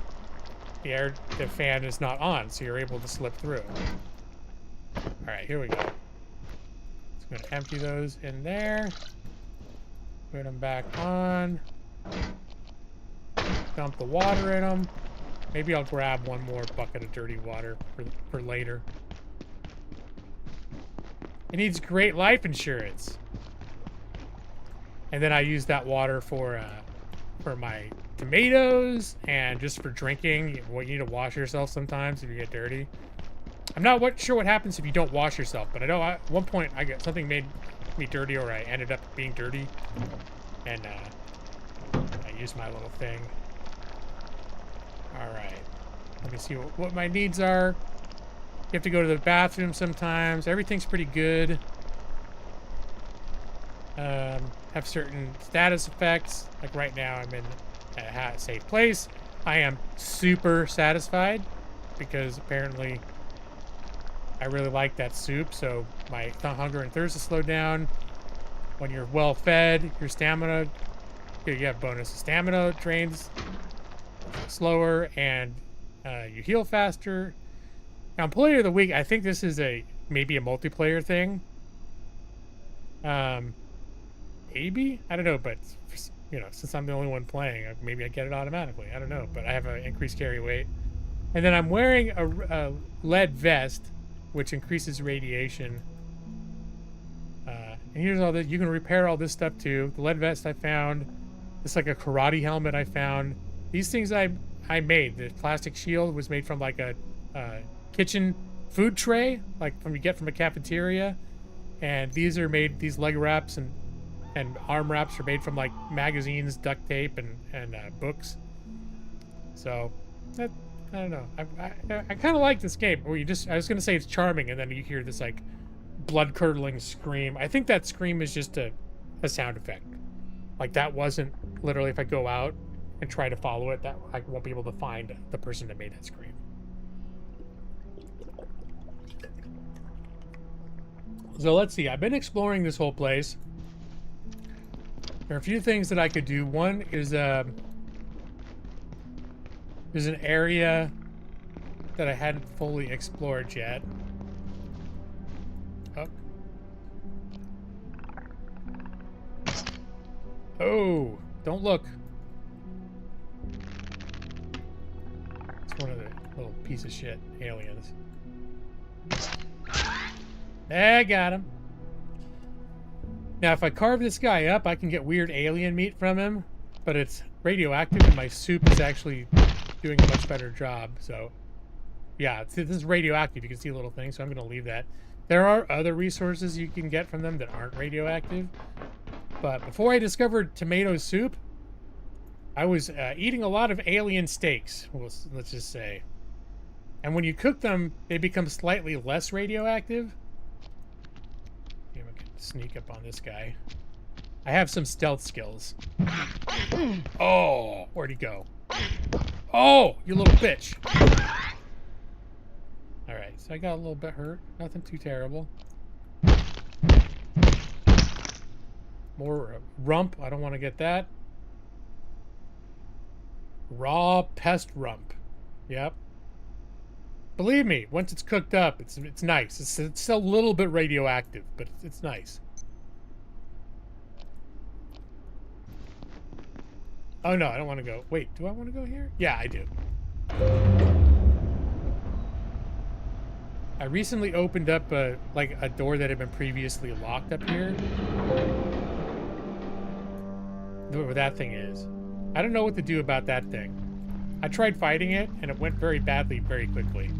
the fan is not on, so you're able to slip through. All right, here we go. Just gonna empty those in there. Put them back on. Dump the water in them. Maybe I'll grab one more bucket of dirty water for later. It needs great life insurance. And then I use that water for my tomatoes and just for drinking. You need to wash yourself sometimes if you get dirty. I'm not sure what happens if you don't wash yourself, but I know at one point I got something made me dirty, or I ended up being dirty, and I used my little thing. All right, let me see what my needs are. You have to go to the bathroom sometimes. Everything's pretty good. Have certain status effects. Like right now, I'm in a safe place. I am super satisfied because apparently I really like that soup, so my hunger and thirst is slowed down. When you're well fed, your stamina, you have bonus stamina drains slower, and you heal faster. Now, Employee of the Week, I think this is maybe a multiplayer thing. Maybe? I don't know, but you know, since I'm the only one playing, maybe I get it automatically. I don't know, but I have an increased carry weight. And then I'm wearing a lead vest, which increases radiation. And here's all this. You can repair all this stuff too. The lead vest I found. It's like a karate helmet I found. These things I made. The plastic shield was made from like a kitchen food tray, like you get from a cafeteria. And these are made, these leg wraps and arm wraps are made from like magazines, duct tape, and books. So, I don't know. I kind of like this game. Where I was gonna say it's charming, and then you hear this like blood-curdling scream. I think that scream is just a sound effect. Like that wasn't literally. If I go out and try to follow it, that I won't be able to find the person that made that scream. So let's see. I've been exploring this whole place. There are a few things that I could do. One is there's an area that I hadn't fully explored yet. Oh, don't look. It's one of the little piece of shit aliens. I got him. Now, if I carve this guy up, I can get weird alien meat from him, but it's radioactive, and my soup is actually doing a much better job. So, yeah, this is radioactive. You can see a little thing, so I'm going to leave that. There are other resources you can get from them that aren't radioactive. But before I discovered tomato soup, I was eating a lot of alien steaks, let's just say. And when you cook them, they become slightly less radioactive. sneak up on this guy. I have some stealth skills. Oh, where'd he go? Oh, you little bitch. Alright, so I got a little bit hurt. Nothing too terrible. More rump. I don't want to get that. Raw pest rump. Yep. Believe me, once it's cooked up, it's nice. It's still a little bit radioactive, but it's nice. Oh no, I don't want to go. Wait, do I want to go here? Yeah, I do. I recently opened up a door that had been previously locked up here. Where that thing is. I don't know what to do about that thing. I tried fighting it, and it went very badly very quickly.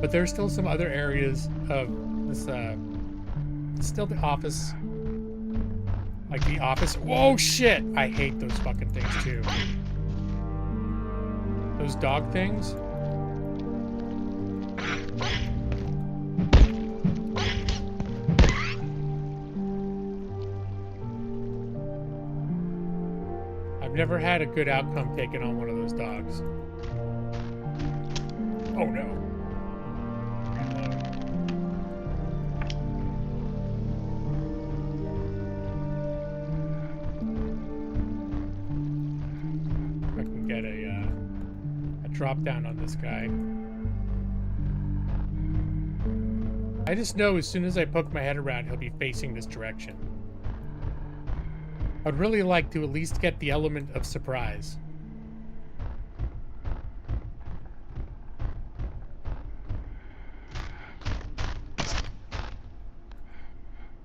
But there's still some other areas of this, still the office. Like the office. Whoa, shit! I hate those fucking things, too. Those dog things. I've never had a good outcome taking on one of those dogs. Oh no. If I can get a drop down on this guy. I just know as soon as I poke my head around, he'll be facing this direction. I'd really like to at least get the element of surprise.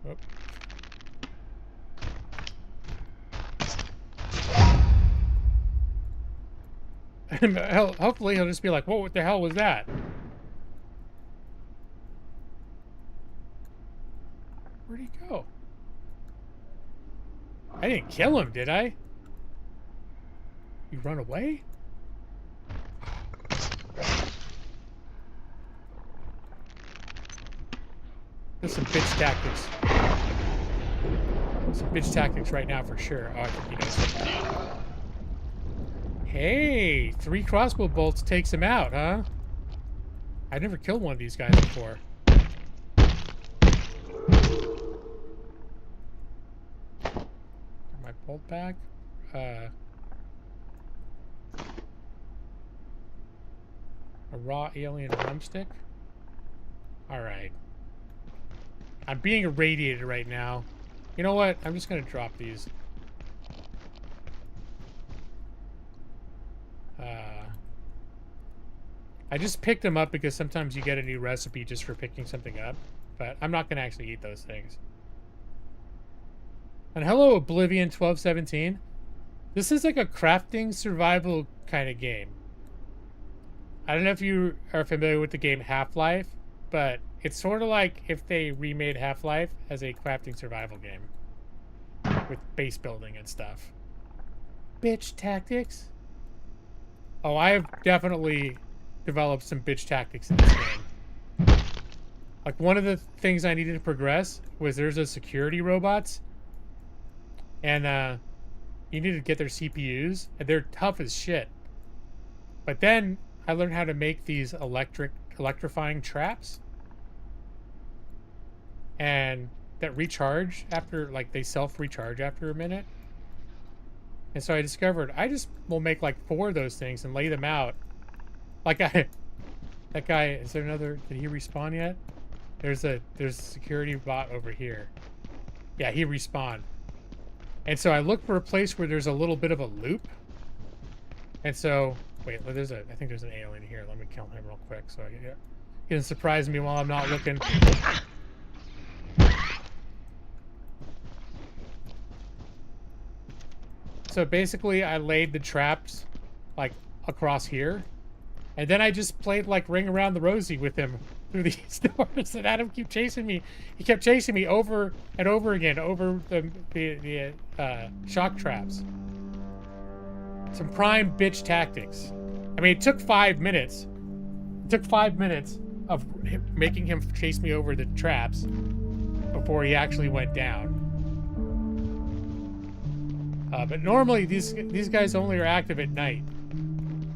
Oh. Hopefully he'll just be like, what the hell was that? Where'd he go? I didn't kill him, did I? You run away? There's some bitch tactics. Some bitch tactics right now for sure. Oh, I think he knows. Hey, 3 crossbow bolts takes him out, huh? I never killed one of these guys before. My bolt back. A raw alien drumstick. All right. I'm being irradiated right now. You know what? I'm just gonna drop these. I just picked them up because sometimes you get a new recipe just for picking something up, but I'm not gonna actually eat those things. And hello, Oblivion 1217. This is like a crafting survival kind of game. I don't know if you are familiar with the game Half-Life, but it's sort of like if they remade Half-Life as a crafting survival game with base building and stuff. Bitch tactics. Oh, I have definitely developed some bitch tactics in this game. Like, one of the things I needed to progress was there's a security robots, and you need to get their CPUs, and they're tough as shit. But then I learned how to make these electrifying traps, and that recharge after, like, they self-recharge after a minute. And so I discovered I just will make like 4 of those things and lay them out. Like that guy, is there another, did he respawn yet? There's a security bot over here. Yeah, he respawned. And so I look for a place where there's a little bit of a loop. And so, wait, I think there's an alien here. Let me kill him real quick so he doesn't surprise me while I'm not looking. So basically I laid the traps like across here. And then I just played like Ring Around the Rosie with him through these doors, and Adam kept chasing me. He kept chasing me over and over again over the shock traps. Some prime bitch tactics. I mean, it took 5 minutes. It took 5 minutes of making him chase me over the traps. before he actually went down. But normally these guys only are active at night.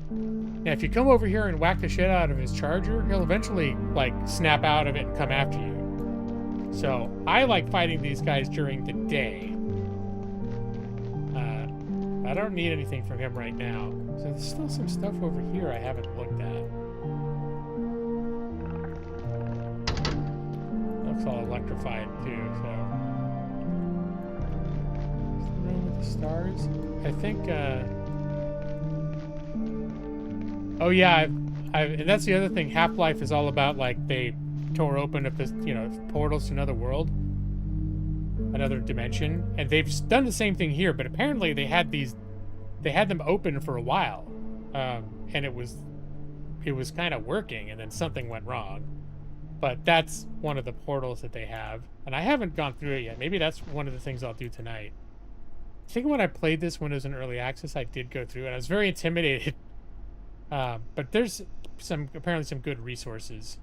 Now, if you come over here and whack the shit out of his charger, he'll eventually, like, snap out of it and come after you. So, I like fighting these guys during the day. I don't need anything from him right now. So, there's still some stuff over here I haven't looked at. Looks all electrified, too, so... Is the room with the stars? I think, oh yeah, and that's the other thing. Half-Life is all about, like, they tore open up this, portals to another world, another dimension, and they've done the same thing here. But apparently they had them open for a while, and it was kind of working, and then something went wrong. But that's one of the portals that they have, and I haven't gone through it yet. Maybe that's one of the things I'll do tonight. I think when I played this when it was in early access, I did go through it. I was very intimidated. But there's apparently some good resources.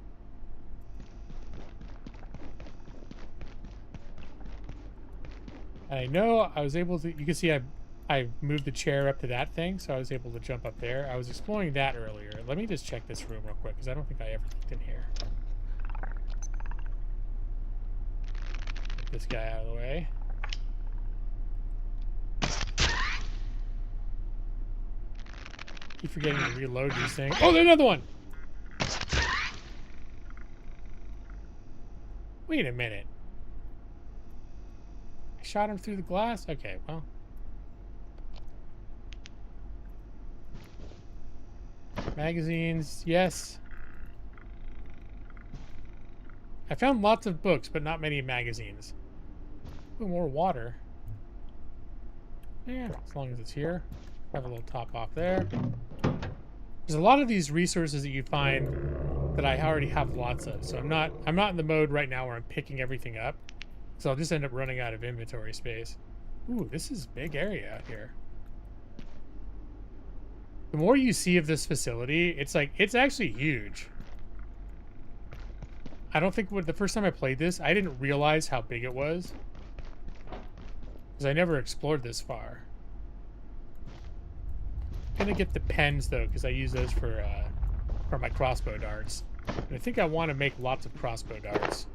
And I know I was able to, you can see I moved the chair up to that thing, so I was able to jump up there. I was exploring that earlier. Let me just check this room real quick, because I don't think I ever looked in here. Get this guy out of the way. Keep forgetting to reload these things. Oh, there's another one! Wait a minute. I shot him through the glass? Okay, well. Magazines, yes. I found lots of books, but not many magazines. Ooh, more water. Yeah, as long as it's here. Have a little top off there. There's a lot of these resources that you find that I already have lots of, so I'm not in the mode right now where I'm picking everything up, so I'll just end up running out of inventory space. Ooh, this is a big area out here. The more you see of this facility, it's actually huge. I don't think the first time I played this, I didn't realize how big it was, because I never explored this far. I'm gonna get the pens though, because I use those for my crossbow darts. And I think I want to make lots of crossbow darts.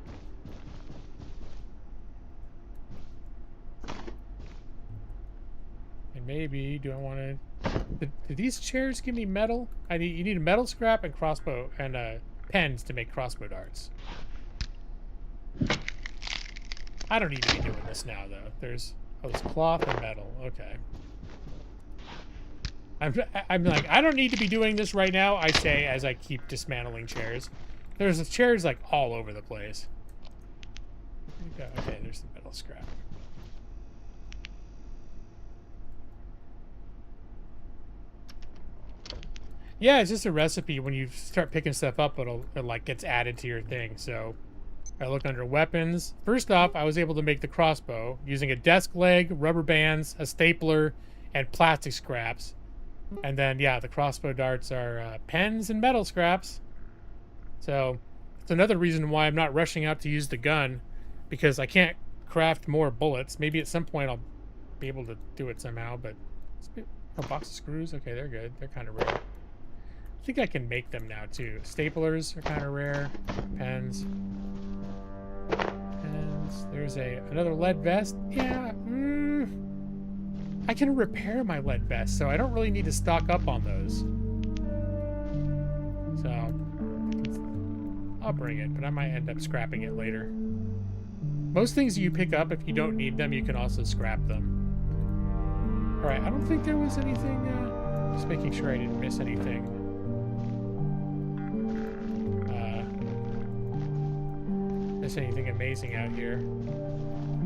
And maybe do I want to? Do these chairs give me metal? You need a metal scrap and crossbow and pens to make crossbow darts. I don't need to be doing this now though. There's cloth and metal. Okay. I'm like, I don't need to be doing this right now, I say as I keep dismantling chairs. There's chairs like all over the place. Okay, there's the metal scrap. Yeah, it's just a recipe. When you start picking stuff up, it like gets added to your thing. So I look under weapons. First off, I was able to make the crossbow using a desk leg, rubber bands, a stapler, and plastic scraps. And then, yeah, the crossbow darts are pens and metal scraps. So it's another reason why I'm not rushing out to use the gun, because I can't craft more bullets. Maybe at some point I'll be able to do it somehow, but a box of screws. Okay, they're good. They're kind of rare. I think I can make them now too. Staplers are kind of rare. Pens. There's another lead vest. Yeah. I can repair my lead vest, so I don't really need to stock up on those. So I'll bring it, but I might end up scrapping it later. Most things you pick up, if you don't need them, you can also scrap them. All right, I don't think there was anything. Just making sure I didn't miss anything. Miss anything amazing out here?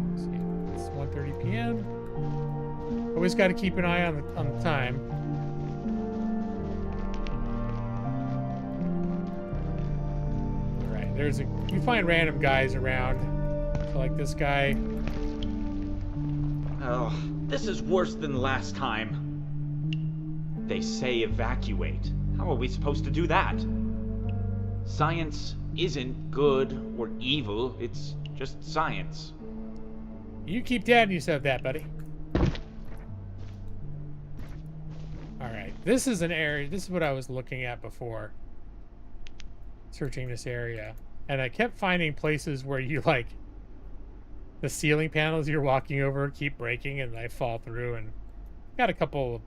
Let's see. It's 1:30 p.m. Always got to keep an eye on the time. All right, you find random guys around, so like this guy. Oh, this is worse than last time. They say evacuate. How are we supposed to do that? Science isn't good or evil. It's Just science. You keep telling yourself that, buddy. Alright, this is an area, this is what I was looking at before. Searching this area. And I kept finding places where you, like, the ceiling panels you're walking over keep breaking and I fall through, and got a couple of,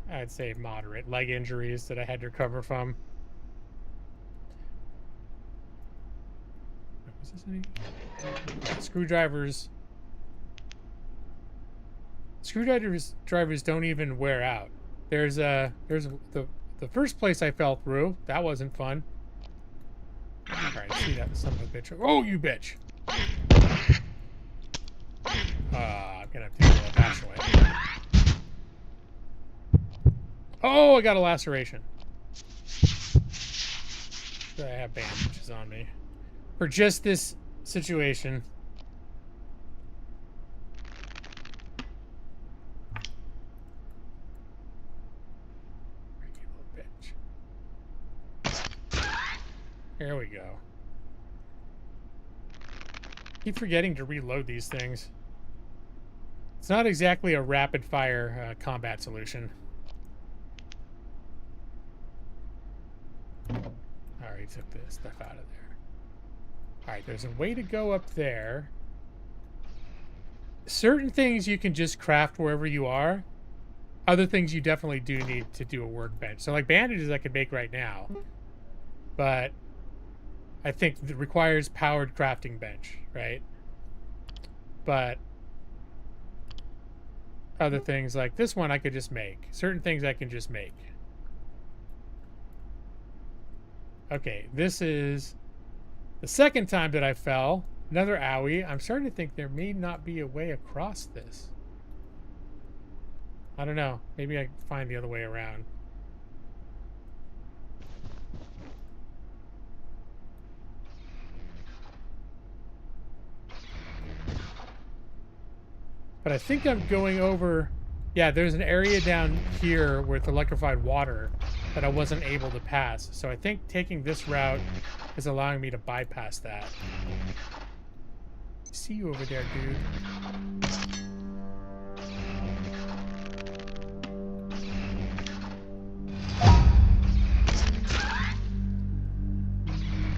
I'd say, moderate leg injuries that I had to recover from. Was this any? Yeah, screwdrivers don't even wear out. There's the first place I fell through. That wasn't fun. Alright, see that son of a bitch. Oh, you bitch! I'm gonna have to go bash away. Oh, I got a laceration. I have bandages on me. For just this situation. You little bitch. There we go. Keep forgetting to reload these things. It's not exactly a rapid-fire combat solution. Alright, took the stuff out of there. Alright, there's a way to go up there. Certain things you can just craft wherever you are. Other things you definitely do need to do a workbench. So, like, bandages I could make right now. But I think it requires powered crafting bench, right? But other things like this one I could just make. Certain things I can just make. Okay, this is the second time that I fell. Another owie. I'm starting to think there may not be a way across this. I don't know. Maybe I can find the other way around. But I think I'm going over... Yeah, there's an area down here with electrified water that I wasn't able to pass. So I think taking this route is allowing me to bypass that. See you over there, dude.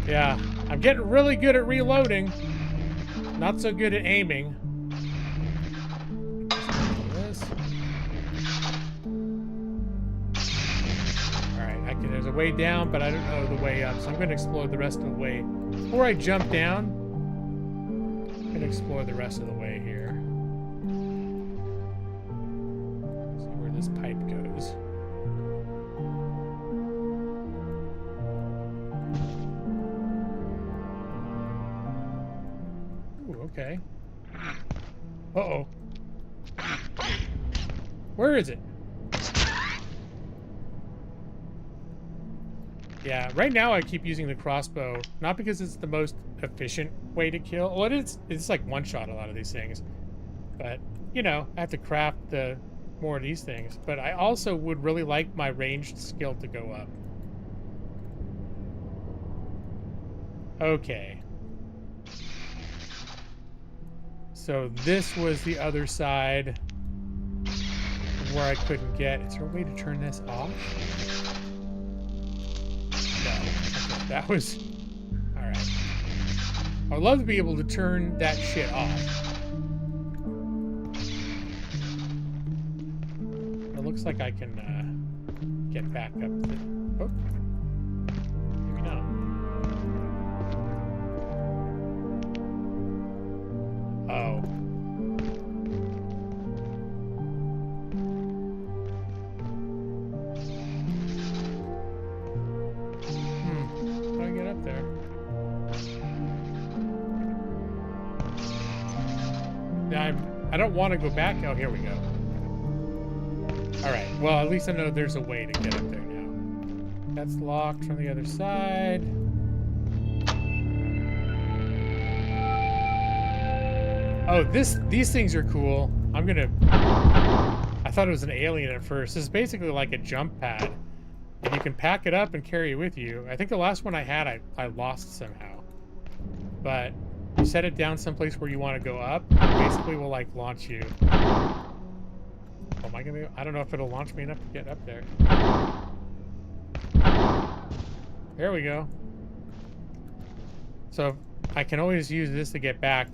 Yeah, I'm getting really good at reloading. Not so good at aiming. There's a way down, but I don't know the way up, so I'm going to explore the rest of the way. Before I jump down, I'm going to explore the rest of the way here. See where this pipe goes. Ooh, okay. Uh-oh. Where is it? Yeah, right now I keep using the crossbow, not because it's the most efficient way to kill. Well, it's like one-shot a lot of these things. But, you know, I have to craft more of these things. But I also would really like my ranged skill to go up. Okay. So this was the other side where I couldn't get. Is there a way to turn this off? No. Okay, that was... Alright. I'd love to be able to turn that shit off. It looks like I can get back up to... Oh. Maybe not. Oh. How do I get up there? Now I don't want to go back. Oh, here we go. Alright, well, at least I know there's a way to get up there now. That's locked from the other side. Oh, these things are cool. I thought it was an alien at first. This is basically like a jump pad. And you can pack it up and carry it with you. I think the last one I had, I lost somehow. But you set it down someplace where you want to go up, it basically will like launch you. Oh, am I gonna? I don't know if it'll launch me enough to get up there. There we go. So I can always use this to get back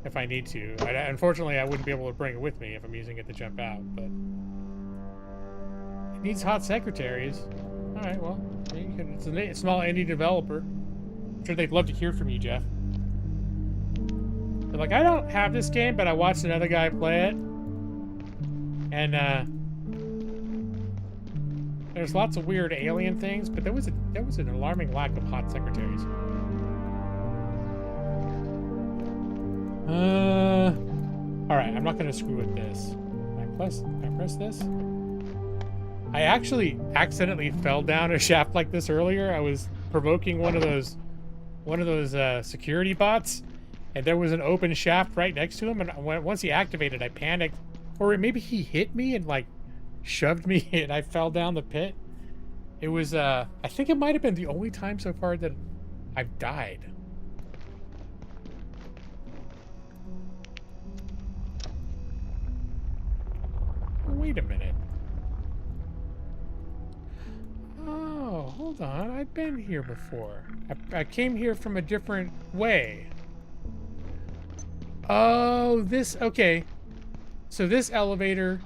if I need to. Unfortunately, I wouldn't be able to bring it with me if I'm using it to jump out, but it needs hot secretaries. All right, well, it's a small indie developer. I'm sure they'd love to hear from you, Jeff. They're like, I don't have this game, but I watched another guy play it, and there's lots of weird alien things, but there was an alarming lack of hot secretaries. All right, I'm not gonna screw with this. Can I press this? I actually accidentally fell down a shaft like this earlier. I was provoking one of those security bots, and there was an open shaft right next to him. And once he activated, I panicked, or maybe he hit me and like shoved me, and I fell down the pit. It was I think it might have been the only time so far that I've died. Wait a minute. Oh, hold on. I've been here before. I came here from a different way. Oh, this... Okay. So this elevator...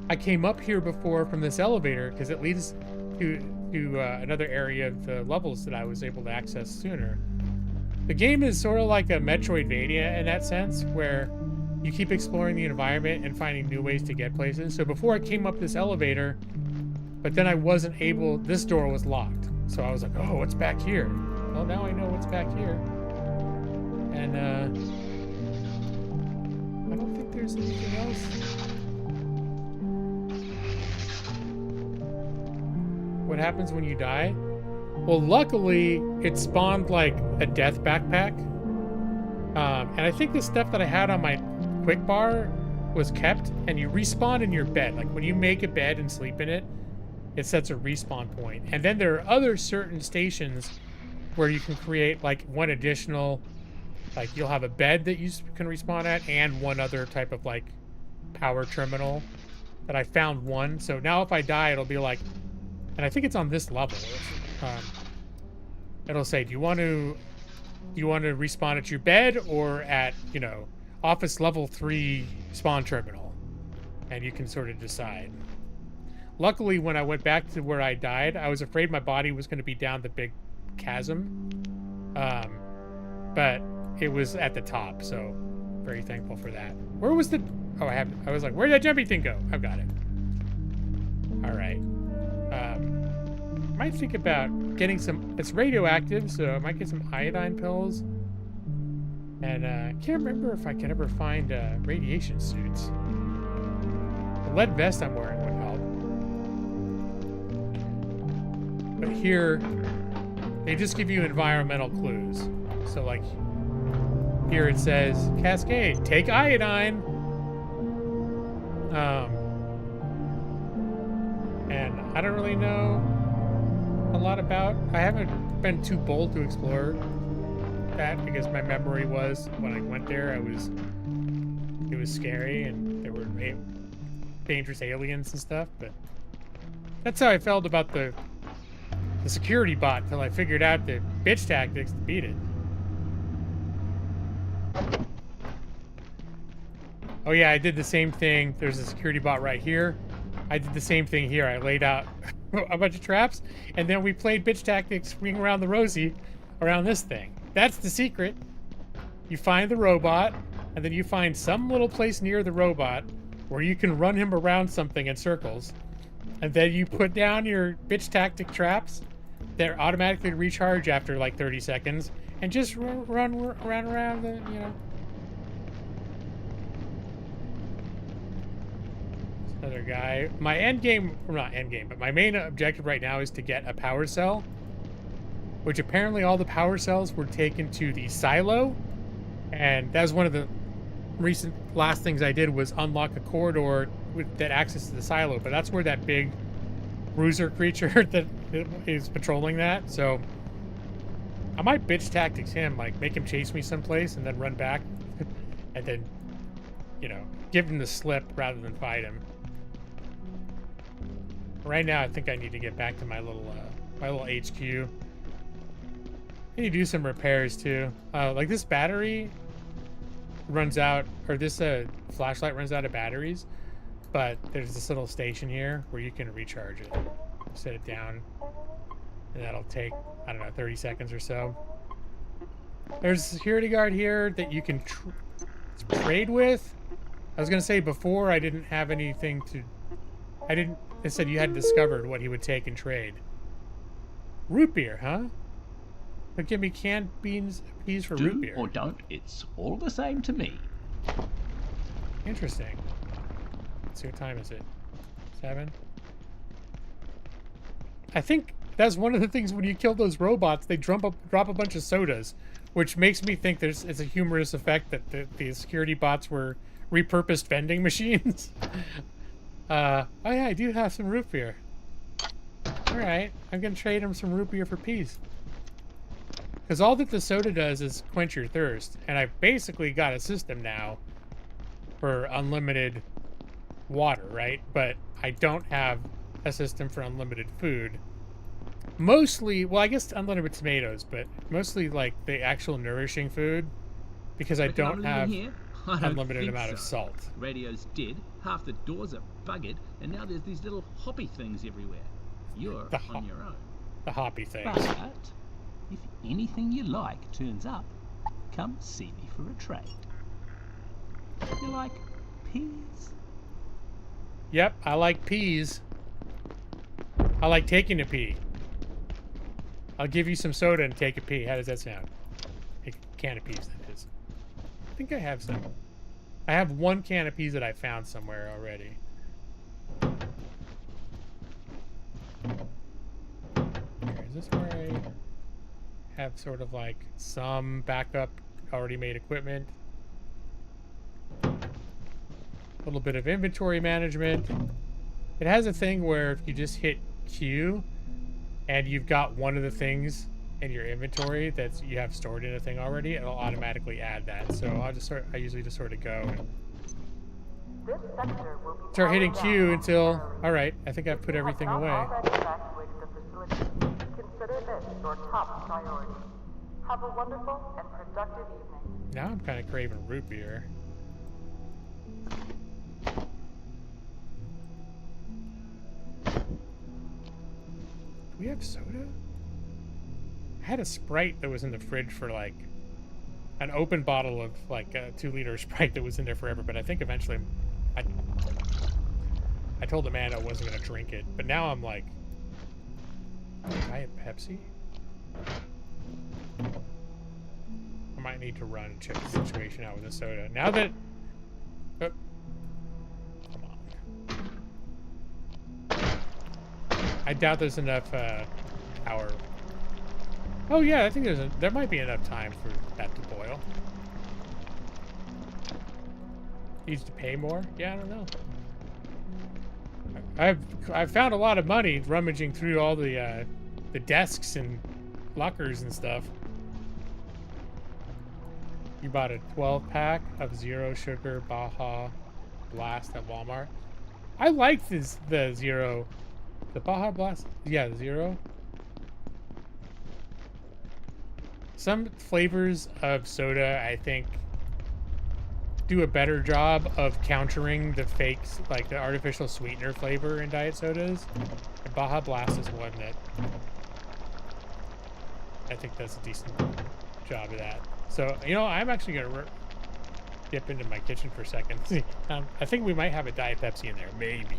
I came up here before from this elevator because it leads to another area of the levels that I was able to access sooner. The game is sort of like a Metroidvania in that sense, where you keep exploring the environment and finding new ways to get places. So before I came up this elevator, but then I wasn't able, this door was locked. So I was like, oh, what's back here? Well, now I know what's back here. And I don't think there's anything else. What happens when you die? Well, luckily, it spawned like a death backpack. And I think the stuff that I had on my quick bar was kept, and you respawn in your bed. Like when you make a bed and sleep in it, it sets a respawn point. And then there are other certain stations where you can create like one additional, like you'll have a bed that you can respawn at and one other type of like power terminal that I found one. So now if I die, it'll be like, and I think it's on this level. It'll say, do you want to respawn at your bed or at, you know, office level 3 spawn terminal? And you can sort of decide. Luckily, when I went back to where I died, I was afraid my body was going to be down the big chasm. But it was at the top, so very thankful for that. Where was the... Oh, I was like, where'd that jumpy thing go? I've got it. All right. Might think about getting some... It's radioactive, so I might get some iodine pills. And I can't remember if I can ever find radiation suits. The lead vest I'm wearing would help. But here, they just give you environmental clues. So like, here it says, Cascade, take iodine. And I don't really know a lot about, I haven't been too bold to explore that because my memory was, when I went there, it was scary and there were dangerous aliens and stuff, but that's how I felt about the security bot until I figured out the bitch tactics to beat it. Oh yeah, I did the same thing. There's a security bot right here. I did the same thing here. I laid out a bunch of traps, and then we played bitch tactics, ring around the rosy around this thing. That's the secret. You find the robot, and then you find some little place near the robot where you can run him around something in circles, and then you put down your bitch tactic traps that automatically recharge after like 30 seconds, and just run around the, you know. Another guy. My end game, or not end game, but my main objective right now is to get a power cell, which apparently all the power cells were taken to the silo, and that was one of the last things I did was unlock a corridor that access to the silo, but that's where that big bruiser creature that is patrolling that, so I might bitch tactics him, like make him chase me someplace and then run back, and then, you know, give him the slip rather than fight him. Right now, I think I need to get back to my little HQ. I need to do some repairs too. Like this battery runs out, or this flashlight runs out of batteries, but there's this little station here where you can recharge it. Set it down, and that'll take, I don't know, 30 seconds or so. There's a security guard here that you can trade with. I was gonna say before I didn't have anything to. It said you had discovered what he would take and trade. Root beer, huh? But give me canned peas for root beer. Or don't, it's all the same to me. Interesting. Let's see, what time is it? 7? I think that's one of the things when you kill those robots, they drop a bunch of sodas, which makes me think it's a humorous effect that the security bots were repurposed vending machines. Oh yeah, I do have some root beer. Alright, I'm gonna trade him some root beer for peas. Because all that the soda does is quench your thirst, and I've basically got a system now for unlimited water, right? But I don't have a system for unlimited food. Mostly, well, I guess unlimited tomatoes, but mostly like the actual nourishing food, because I don't have unlimited amount of salt. Radio's dead, half the doors are buggered, and now there's these little hoppy things everywhere. You're on your own. The hoppy things. But if anything you like turns up, come see me for a trade. You like peas? Yep, I like peas. I like taking a pee. I'll give you some soda and take a pee. How does that sound? A can of peas, that is. I think I have some. I have one can of peas that I found somewhere already. Is this where I have sort of like some backup already made equipment? A little bit of inventory management. It has a thing where if you just hit Q and you've got one of the things in your inventory that you have stored in a thing already, it'll automatically add that. So I usually just sort of go and start hitting Q until, all right, I think I've put everything away. Consider this your top priority. Have a wonderful and productive evening. Now I'm kind of craving root beer. Do we have soda? I had a Sprite that was in the fridge for like an open bottle of like a 2-liter Sprite that was in there forever, but I think eventually I told the man I wasn't gonna drink it, but now I'm like, Diet Pepsi? I might need to run and check the situation out with the soda. Now that come on. I doubt there's enough power. Oh yeah, I think there might be enough time for that to boil. Needs to pay more? Yeah, I don't know. I've found a lot of money rummaging through all the desks and lockers and stuff. You bought a 12-pack of Zero Sugar Baja Blast at Walmart. I like the Zero, the Baja Blast. Yeah, the Zero. Some flavors of soda, I think, do a better job of countering the fakes, like the artificial sweetener flavor in diet sodas. And Baja Blast is one that I think does a decent job of that. So, you know, I'm actually going to dip into my kitchen for a second. I think we might have a Diet Pepsi in there, maybe.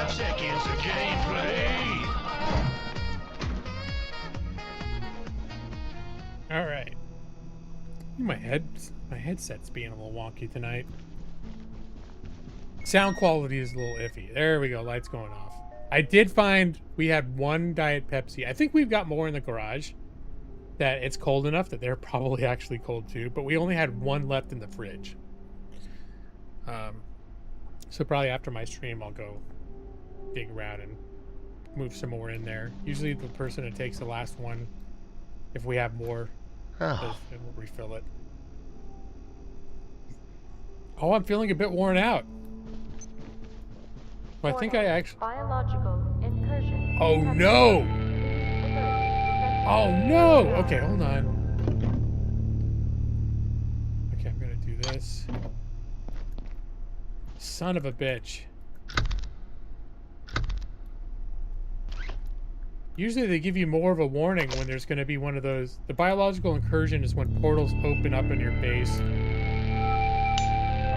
seconds of gameplay. All right. My headset's being a little wonky tonight. Sound quality is a little iffy. There we go. Lights going off. I did find we had one Diet Pepsi. I think we've got more in the garage. That it's cold enough that they're probably actually cold too. But we only had one left in the fridge. So probably after my stream, I'll go dig around and move some more in there. Usually the person that takes the last one, if we have more, we'll refill it. Oh, I'm feeling a bit worn out. Well, I think I actually... Biological incursion. Oh, no! Oh, no! Okay, hold on. Okay, I'm gonna do this. Son of a bitch. Usually they give you more of a warning when there's going to be one of those. The biological incursion is when portals open up in your base.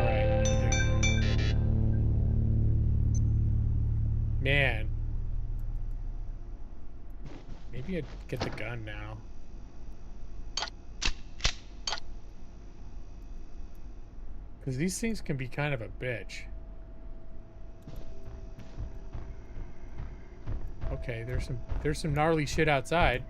Alright. Man. Maybe I'd get the gun now. Because these things can be kind of a bitch. Okay, there's some gnarly shit outside.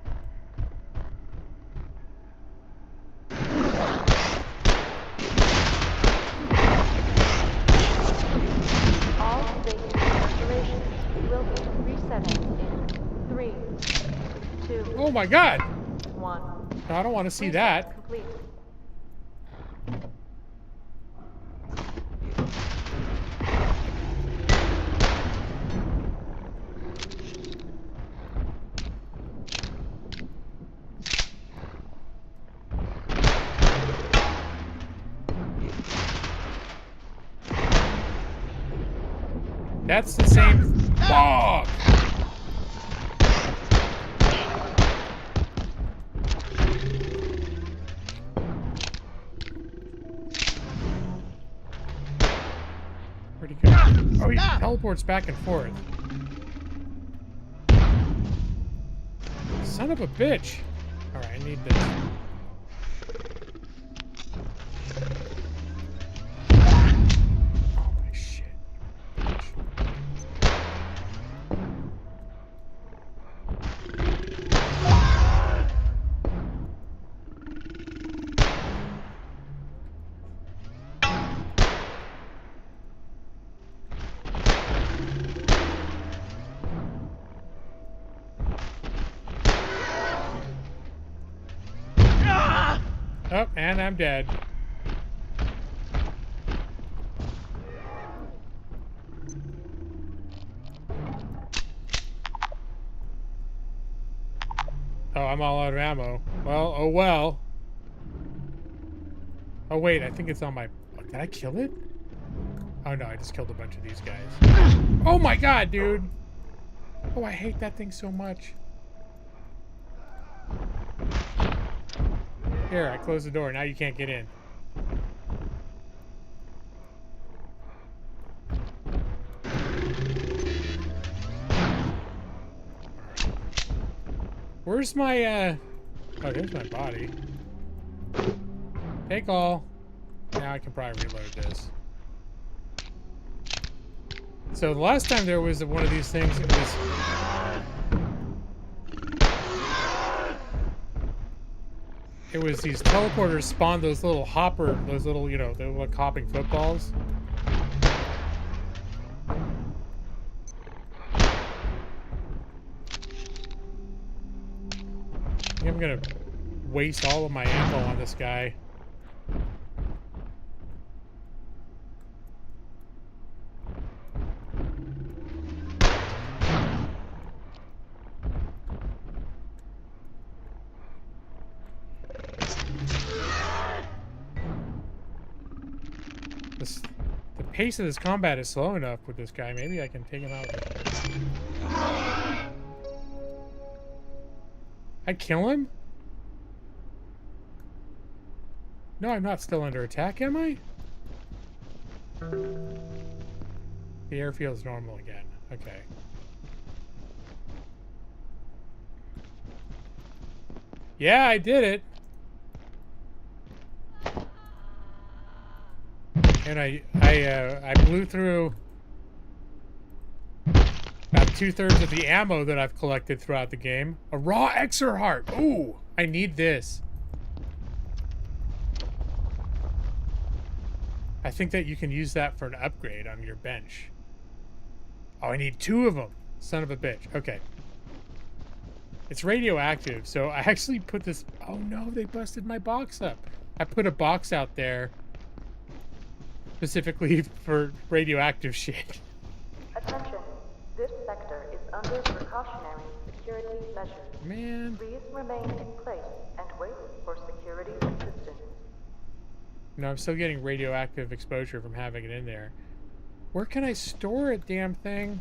All basic installations will be resetting in 3, 2. Oh my god! 1. No, I don't want to see that. Complete. That's the same fog. Pretty good. Oh, he teleports back and forth. Son of a bitch. Alright, I need this. Oh, and I'm dead. Oh, I'm all out of ammo. Well, oh well. Oh wait, I think it's on my... Oh, did I kill it? Oh no, I just killed a bunch of these guys. Oh my god, dude! Oh, I hate that thing so much. Here, I closed the door. Now you can't get in. Where's my, Oh, there's my body. Take all. Now I can probably reload this. So the last time there was one of these things, it was... It was these teleporters spawned those little hopper, those little, you know, they look like hopping footballs. I think I'm gonna waste all of my ammo on this guy. The pace of this combat is slow enough with this guy. Maybe I can take him out with it. I'd kill him? No, I'm not still under attack, am I? The air feels normal again. Okay. Yeah, I did it. And I blew through about 2/3 of the ammo that I've collected throughout the game. A raw Exer heart. Ooh, I need this. I think that you can use that for an upgrade on your bench. Oh, I need 2 of them. Son of a bitch. Okay. It's radioactive, so I actually put this... Oh no, they busted my box up. I put a box out there specifically for radioactive shit. Attention. This sector is under precautionary security measures. Man. Please remain in place and wait for security assistance. No, I'm still getting radioactive exposure from having it in there. Where can I store it, damn thing?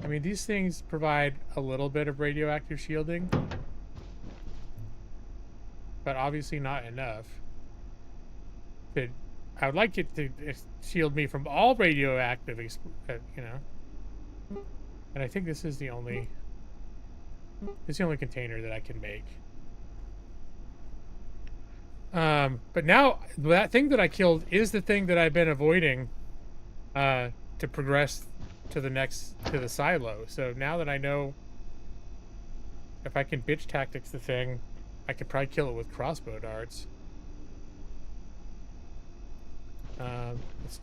I mean, these things provide a little bit of radioactive shielding, but obviously not enough. I would like it to shield me from all radioactive, you know. And I think this is the only container that I can make. But now that thing that I killed is the thing that I've been avoiding to progress to the silo. So now that I know if I can bitch tactics the thing, I could probably kill it with crossbow darts. Let's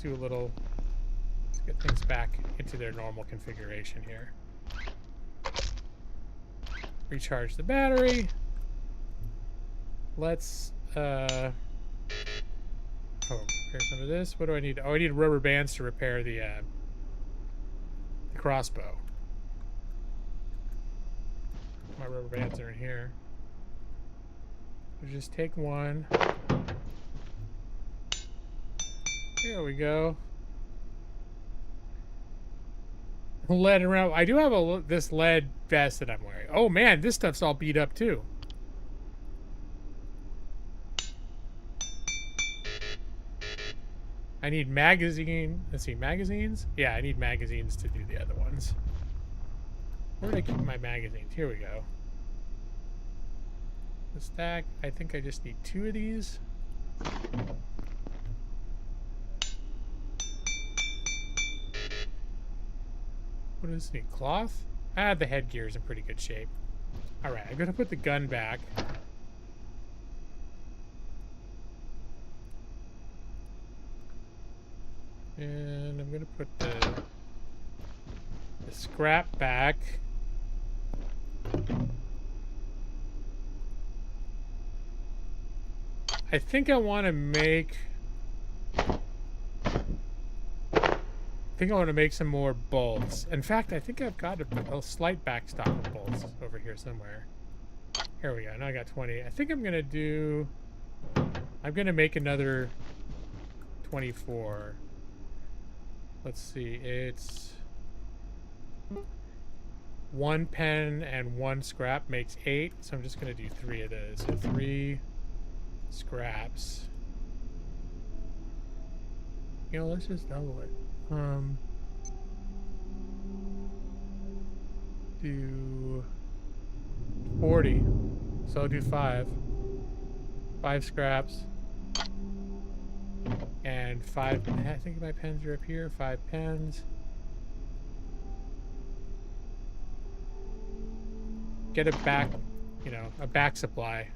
get things back into their normal configuration here. Recharge the battery. Let's repair some of this. What do I need? Oh, I need rubber bands to repair the crossbow. My rubber bands are in here. So just take one. Here we go. Lead around. I do have this lead vest that I'm wearing. Oh man, this stuff's all beat up too. I need let's see, magazines? Yeah, I need magazines to do the other ones. Where did I keep my magazines? Here we go. The stack, I think I just need 2 of these. What does this need? Cloth? Ah, the headgear's in pretty good shape. Alright, I'm gonna put the gun back. And I'm gonna put the scrap back. I think I want to make... some more bolts. In fact, I think I've got a slight backstock of bolts over here somewhere. Here we go. Now I got 20. I think I'm gonna make another 24. Let's see. It's 1 pen and 1 scrap makes 8. So I'm just gonna do 3 of those. So 3 scraps. You know, let's just double it. Do 40. So I'll do 5 scraps and 5. I think my pens are up here. 5 pens. Get a back, you know, a back supply.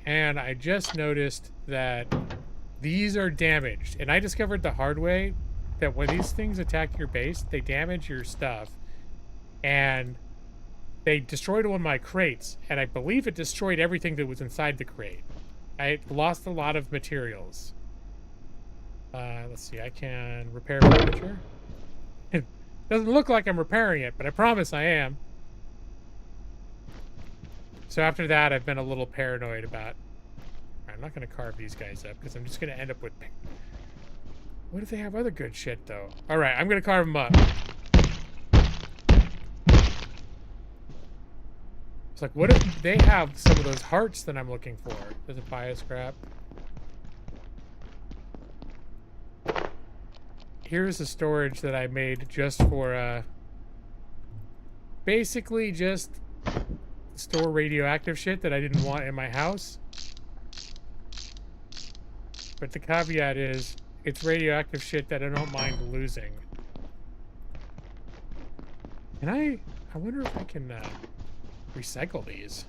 And I just noticed that these are damaged. And I discovered the hard way that when these things attack your base, they damage your stuff. And they destroyed one of my crates. And I believe it destroyed everything that was inside the crate. I lost a lot of materials. Let's see, I can repair furniture. It doesn't look like I'm repairing it, but I promise I am. So after that, I've been a little paranoid about... I'm not going to carve these guys up, because I'm just going to end up with... What if they have other good shit, though? Alright, I'm going to carve them up. It's like, what if they have some of those hearts that I'm looking for? There's a bioscrap. Here's the storage that I made just for, basically just store radioactive shit that I didn't want in my house. But the caveat is, it's radioactive shit that I don't mind losing. Can I wonder if I can, recycle these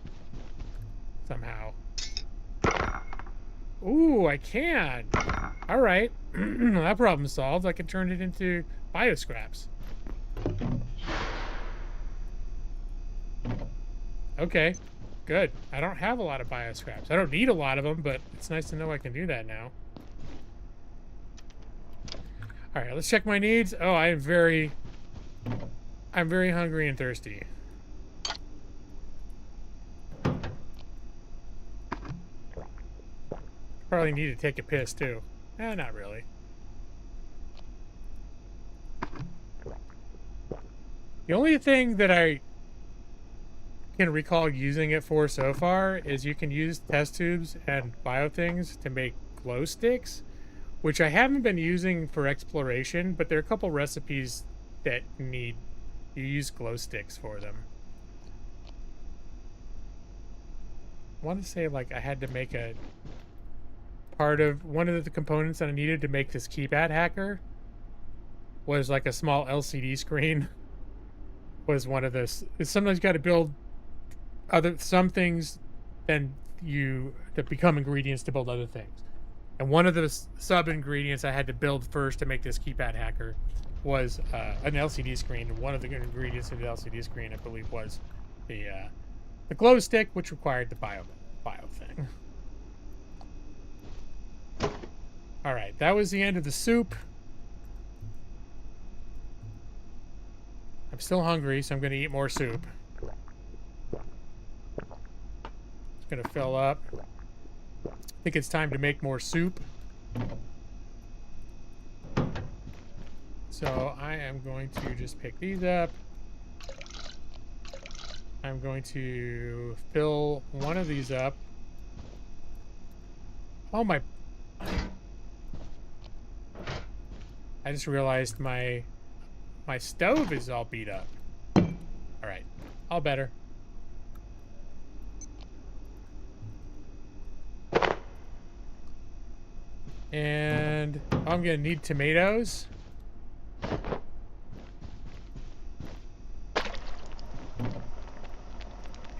somehow. Ooh, I can. All right. That problem solved. I can turn it into bioscraps. Okay, good. I don't have a lot of bioscraps. I don't need a lot of them, but it's nice to know I can do that now. All right, let's check my needs. Oh, I'm very hungry and thirsty. Probably need to take a piss too. Not really. The only thing that I can recall using it for so far is you can use test tubes and bio things to make glow sticks, which I haven't been using for exploration, but there are a couple recipes that you use glow sticks for them. I want to say like I had to make a part of one of the components that I needed to make this keypad hacker was like a small LCD screen. Was one of this. Sometimes you got to build some things, then that become ingredients to build other things. And one of the sub ingredients I had to build first to make this keypad hacker was an LCD screen. And one of the ingredients in the LCD screen, I believe, was the glow stick, which required the bio thing. All right, that was the end of the soup. I'm still hungry, so I'm going to eat more soup. It's going to fill up. I think it's time to make more soup. So I am going to just pick these up. I'm going to fill one of these up. Oh my... I just realized my stove is all beat up. All right, all better. And I'm gonna need tomatoes.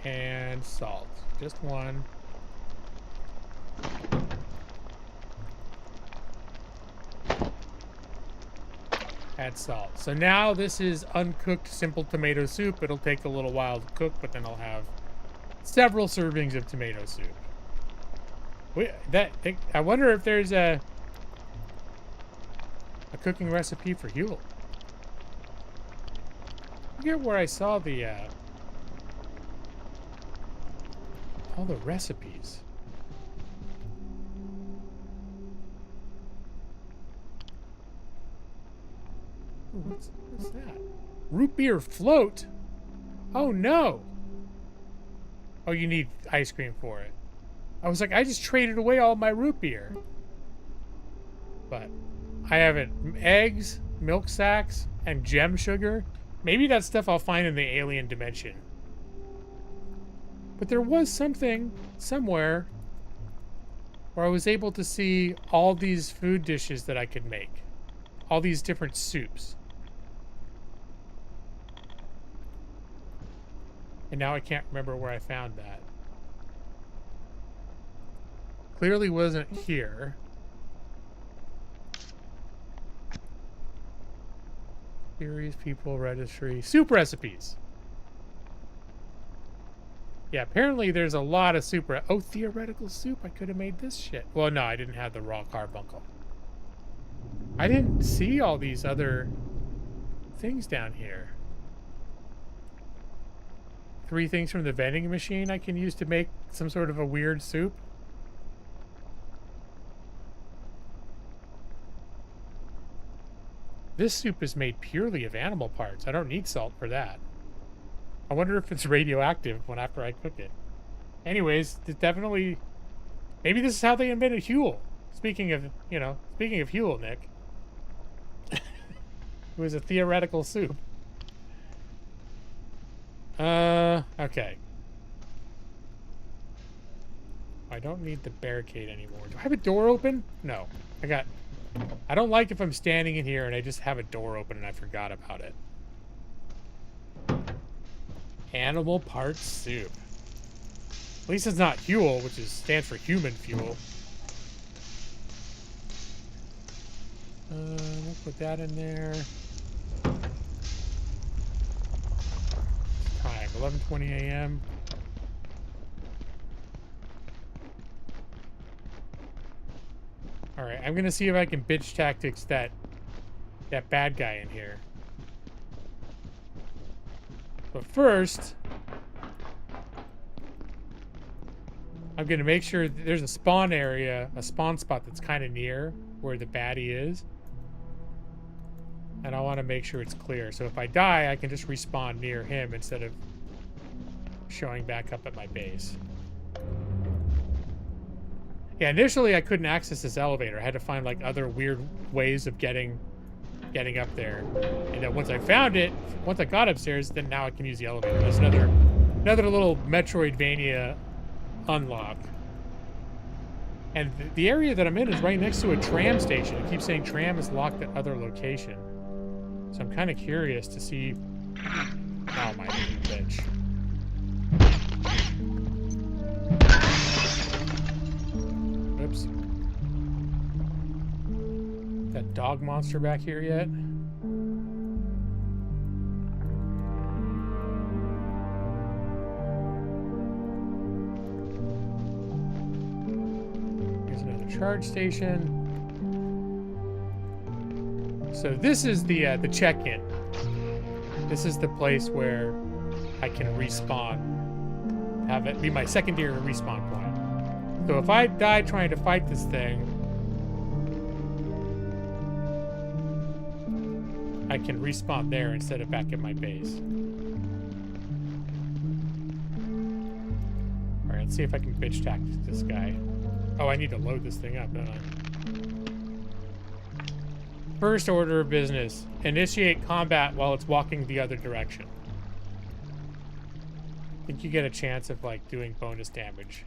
And salt, just one. Add salt. So now this is uncooked simple tomato soup. It'll take a little while to cook, but then I'll have several servings of tomato soup. I wonder if there's a cooking recipe for Huel. I forget where I saw the all the recipes. Ooh, what's that? Root beer float? Oh no! Oh, you need ice cream for it. I was like, I just traded away all my root beer. But I have it. Eggs, milk sacks, and gem sugar. Maybe that's stuff I'll find in the alien dimension. But there was something somewhere where I was able to see all these food dishes that I could make. All these different soups. And now I can't remember where I found that. Clearly wasn't here. Theories, people, registry, soup recipes. Yeah, apparently there's a lot of soup. Oh, theoretical soup. I could have made this shit. Well, no, I didn't have the raw carbuncle. I didn't see all these other things down here. 3 things from the vending machine I can use to make some sort of a weird soup. This soup is made purely of animal parts. I don't need salt for that. I wonder if it's radioactive when after I cook it. Anyways, it's definitely... Maybe this is how they invented Huel. Speaking of Huel, Nick. It was a theoretical soup. Okay. I don't need the barricade anymore. Do I have a door open? No. I don't like if I'm standing in here and I just have a door open and I forgot about it. Animal parts soup. At least it's not Huel, which stands for human fuel. We'll put that in there. Time, 11:20 a.m. Alright, I'm gonna see if I can bitch tactics that bad guy in here. But first, I'm gonna make sure there's a spawn area, a spawn spot that's kind of near where the baddie is. And I want to make sure it's clear. So if I die, I can just respawn near him instead of showing back up at my base. Yeah, initially I couldn't access this elevator. I had to find like other weird ways of getting up there. And then once I found it, once I got upstairs, then now I can use the elevator. There's another little Metroidvania unlock. And the area that I'm in is right next to a tram station. It keeps saying tram is locked at other location. So I'm kind of curious to see... Oh my bitch. Oops. That dog monster back here yet? Here's another charge station. So this is the check-in. This is the place where I can respawn. Have it be my secondary respawn point. So if I die trying to fight this thing, I can respawn there instead of back at my base. Alright, let's see if I can bitch tactic this guy. Oh, I need to load this thing up, don't I? First order of business, initiate combat while it's walking the other direction. I think you get a chance of like doing bonus damage.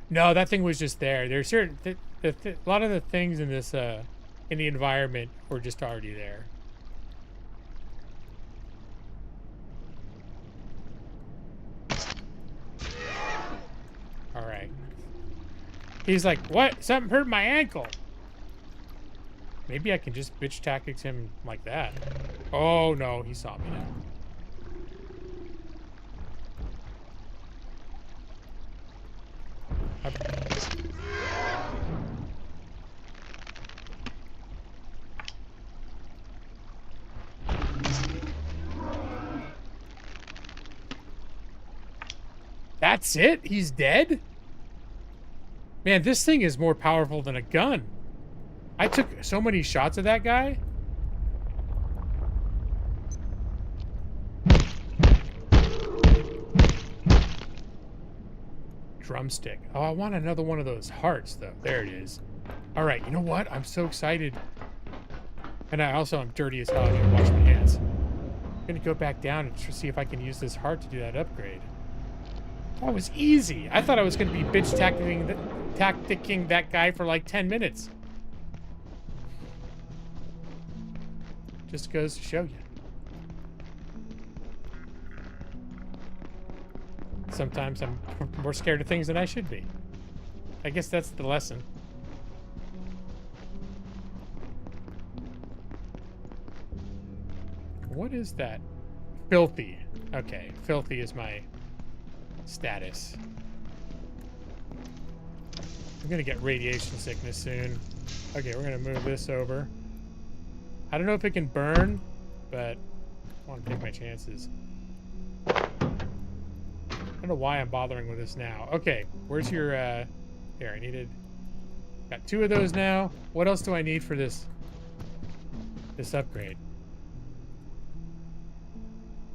No, that thing was just there. There's certain a lot of the things in this in the environment were just already there. All right. He's like, what? Something hurt my ankle. Maybe I can just bitch tactics him like that. Oh no, he saw me now. That's it? He's dead? Man, this thing is more powerful than a gun. I took so many shots of that guy. Drumstick. Oh, I want another one of those hearts, though. There it is. All right, you know what? I'm so excited. And I'm dirty as hell. I need to wash my hands. I'm going to go back down and see if I can use this heart to do that upgrade. That was easy. I thought I was going to be bitch tacticking that guy for like 10 minutes. Just goes to show you. Sometimes I'm more scared of things than I should be. I guess that's the lesson. What is that? Filthy. Okay, filthy is my status. I'm gonna get radiation sickness soon. Okay, we're gonna move this over. I don't know if it can burn, but I want to take my chances. I don't know why I'm bothering with this now. Okay, where's your, here, got 2 of those now. What else do I need for this this upgrade.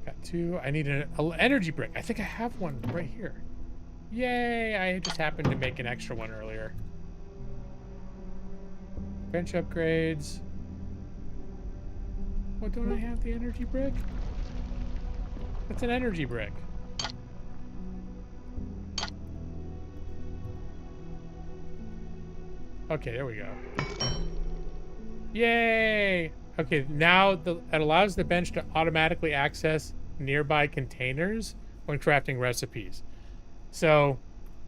Got 2. I need an energy brick. I think I have one right here. Yay! I just happened to make an extra one earlier. Bench upgrades. What, don't I have the energy brick? That's an energy brick. Okay, there we go. Yay! Okay, now it allows the bench to automatically access nearby containers when crafting recipes. So,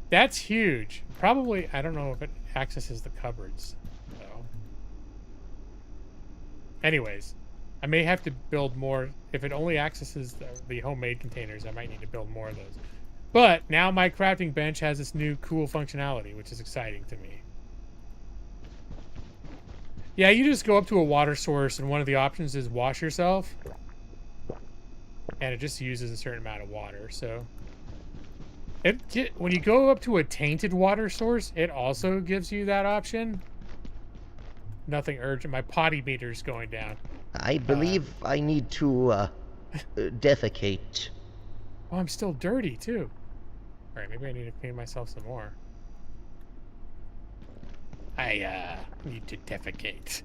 that's huge. Probably, I don't know if it accesses the cupboards, though. Anyways, I may have to build more. If it only accesses the homemade containers, I might need to build more of those. But now my crafting bench has this new cool functionality, which is exciting to me. Yeah, you just go up to a water source, and one of the options is wash yourself. And it just uses a certain amount of water, so... when you go up to a tainted water source, it also gives you that option. Nothing urgent. My potty meter's going down. I believe I need to, defecate. Oh, I'm still dirty, too. Alright, maybe I need to clean myself some more. I, need to defecate.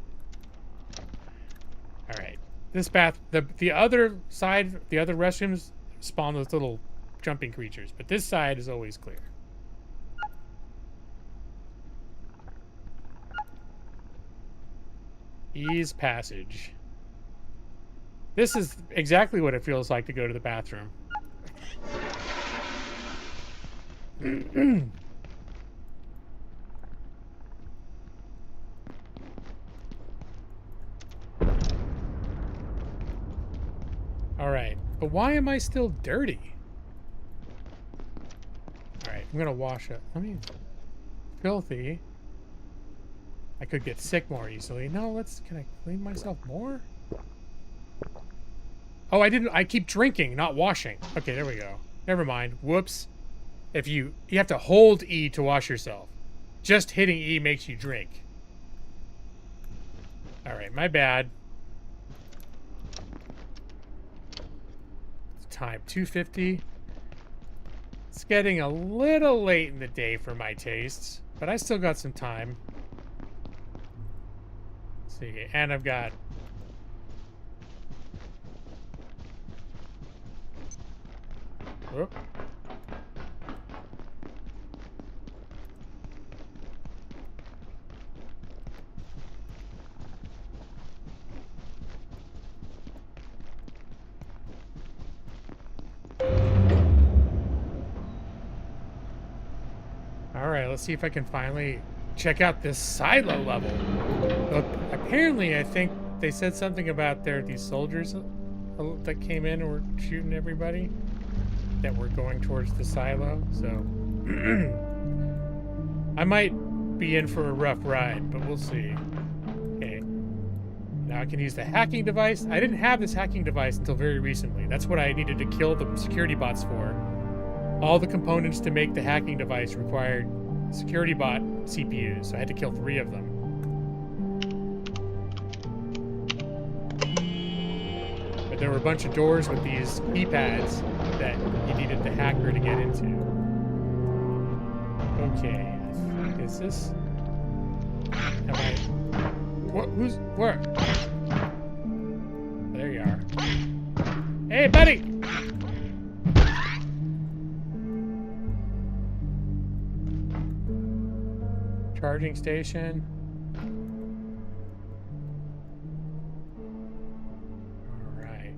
Alright. This bath, the other side, the other restrooms spawn those little jumping creatures, but this side is always clear. Ease passage. This is exactly what it feels like to go to the bathroom. Alright, but why am I still dirty? Alright, I'm gonna wash it. Let me... Filthy. I could get sick more easily. No, can I clean myself more? Oh, I didn't... I keep drinking, not washing. Okay, there we go. Never mind. Whoops. If you have to hold E to wash yourself. Just hitting E makes you drink. Alright, my bad. Time 2:50. It's getting a little late in the day for my tastes, but I still got some time. Let's see, and I've got whoop. Alright, let's see if I can finally check out this silo level. Look, apparently, I think they said something about these soldiers that came in and were shooting everybody that were going towards the silo, so I might be in for a rough ride, but we'll see. Okay. Now I can use the hacking device. I didn't have this hacking device until very recently. That's what I needed to kill the security bots for. All the components to make the hacking device required security bot CPUs, so I had to kill 3 of them. But there were a bunch of doors with these keypads that you needed the hacker to get into. Okay, is this... Am I... What? Who's... Where? There you are. Hey, buddy! Charging station. Alright.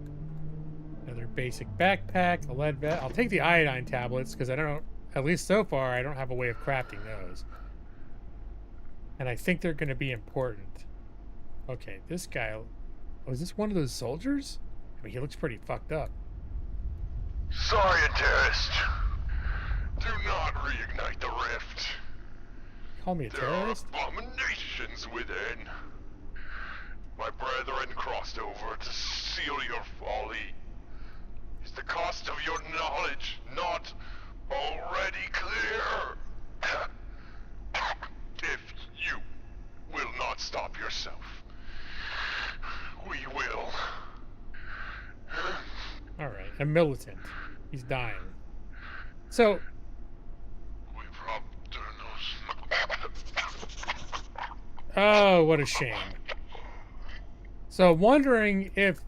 Another basic backpack, a lead vest. I'll take the iodine tablets, because I don't, at least so far, I don't have a way of crafting those. And I think they're going to be important. Okay, this guy... Oh, is this one of those soldiers? I mean, he looks pretty fucked up. Scientist! Do not reignite the rift. Call me a terrorist? There are abominations within. My brethren crossed over to seal your folly. Is the cost of your knowledge not already clear? If you will not stop yourself, A militant. He's dying. So... Oh, what a shame. So, wondering if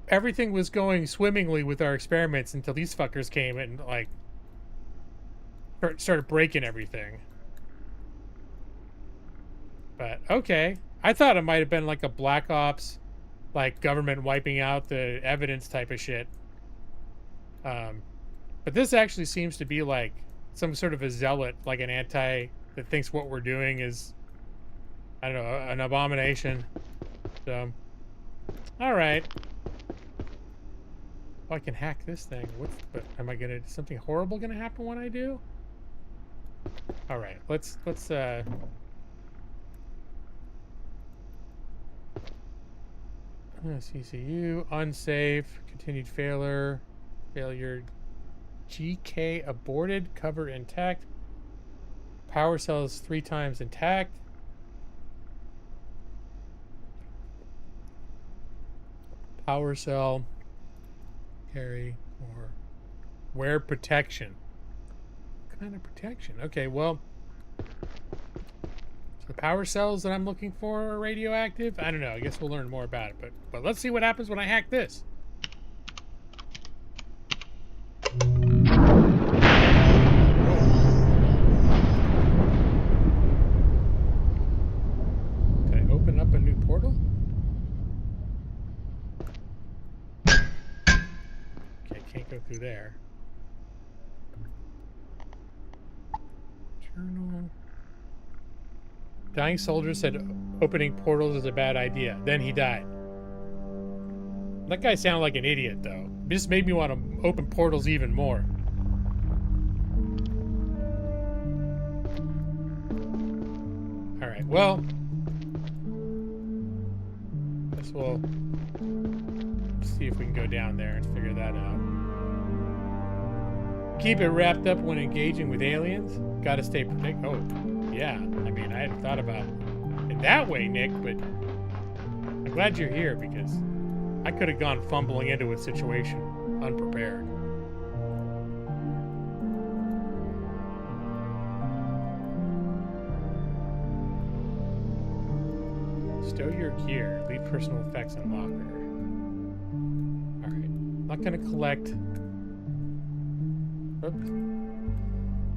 everything was going swimmingly with our experiments until these fuckers came and, like, started breaking everything. But, okay. I thought it might have been like a Black Ops, like, government wiping out the evidence type of shit. But this actually seems to be like some sort of a zealot, like an anti that thinks what we're doing is, I don't know, an abomination. So, all right. Oh, I can hack this thing. But am I gonna, something horrible gonna happen when I do? All right, let's CCU, unsafe, continued failure, GK aborted, cover intact, power cells 3 times intact. Power cell, carry, or wear protection. What kind of protection? Okay, well, so the power cells that I'm looking for are radioactive? I don't know. I guess we'll learn more about it. But let's see what happens when I hack this. Did I open up a new portal? Okay, can't go through there. Journal. Dying soldier said opening portals is a bad idea. Then he died. That guy sounded like an idiot, though. It just made me want to open portals even more. Alright, well. Guess we'll see if we can go down there and figure that out. Keep it wrapped up when engaging with aliens. Gotta stay protected. Oh, yeah. I mean, I hadn't thought about it that way, Nick, but I'm glad you're here because I could have gone fumbling into a situation unprepared. Stow your gear. Leave personal effects in locker. Alright. I'm not going to collect... Oops.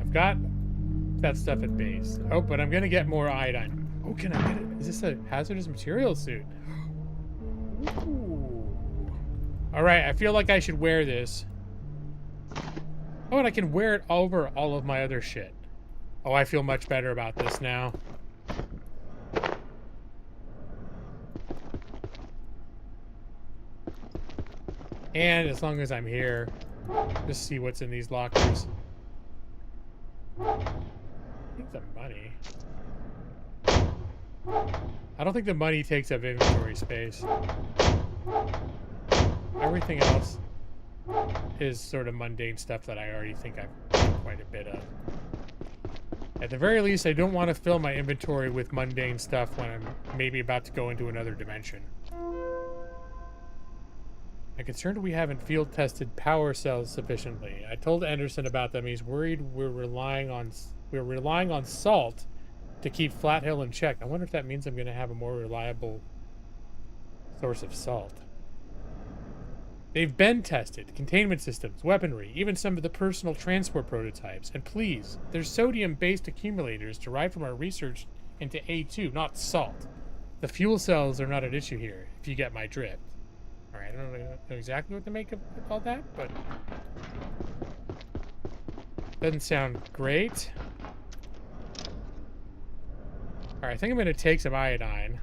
I've got that stuff at base. Oh, but I'm going to get more iodine. Oh, can I get it? Is this a hazardous material suit? Ooh. Alright, I feel like I should wear this. Oh, and I can wear it over all of my other shit. Oh, I feel much better about this now. And as long as I'm here, just see what's in these lockers. I think the money. I don't think the money takes up inventory space. Everything else is sort of mundane stuff that I already think I've done quite a bit of. At the very least, I don't want to fill my inventory with mundane stuff when I'm maybe about to go into another dimension. I'm concerned we haven't field tested power cells sufficiently. I told Anderson about them. He's worried we're relying on salt to keep Flathill in check. I wonder if that means I'm going to have a more reliable source of salt. They've been tested. Containment systems, weaponry, even some of the personal transport prototypes. And please, they're sodium-based accumulators derived from our research into A2, not salt. The fuel cells are not an issue here, if you get my drift. Alright, I don't know exactly what to make of all that, but... doesn't sound great. Alright, I think I'm going to take some iodine.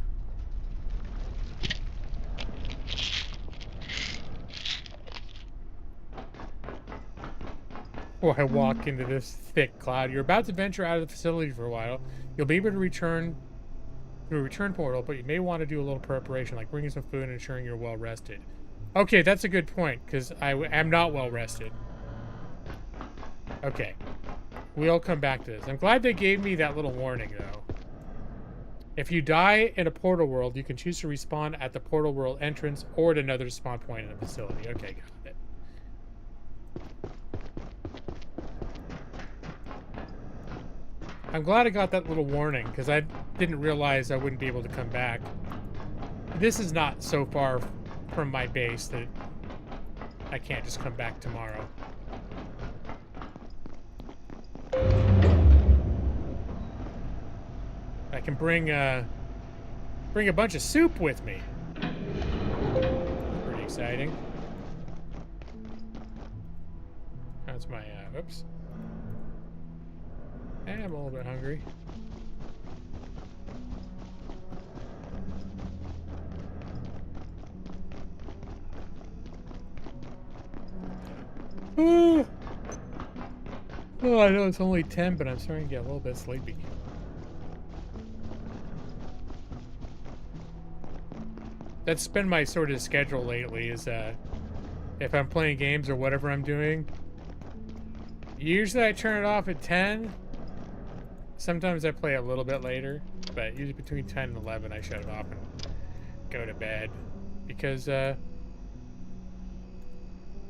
Before I walk into this thick cloud. You're about to venture out of the facility for a while. You'll be able to return through a return portal, but you may want to do a little preparation, like bringing some food and ensuring you're well rested. Okay, that's a good point, because I am not well rested. Okay. We'll come back to this. I'm glad they gave me that little warning, though. If you die in a portal world, you can choose to respawn at the portal world entrance or at another spawn point in the facility. Okay, got it. I'm glad I got that little warning, because I didn't realize I wouldn't be able to come back. This is not so far from my base that I can't just come back tomorrow. I can bring a bunch of soup with me. Pretty exciting. That's my, oops. And I'm a little bit hungry. Oh, I know it's only 10, but I'm starting to get a little bit sleepy. That's been my sort of schedule lately, is if I'm playing games or whatever I'm doing, usually I turn it off at 10. Sometimes I play a little bit later, but usually between 10 and 11 I shut it off and go to bed. Because I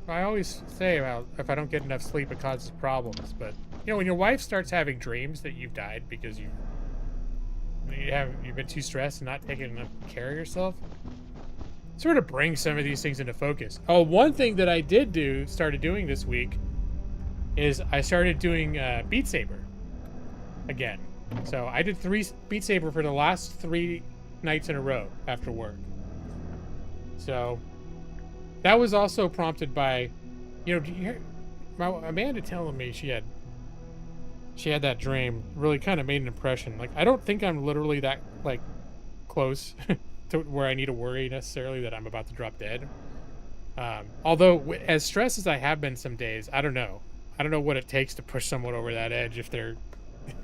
always say about if I don't get enough sleep it causes problems, but you know, when your wife starts having dreams that you've died because you've been too stressed and not taking enough care of yourself, it sort of brings some of these things into focus. Oh, one thing that I started doing this week is I started doing Beat Saber again. So I did 3 Beat Saber for the last 3 nights in a row after work. So that was also prompted by, you know, Amanda telling me she had that dream really kind of made an impression. Like, I don't think I'm literally that, like, close to where I need to worry necessarily that I'm about to drop dead. Although, as stressed as I have been some days, I don't know. I don't know what it takes to push someone over that edge if they're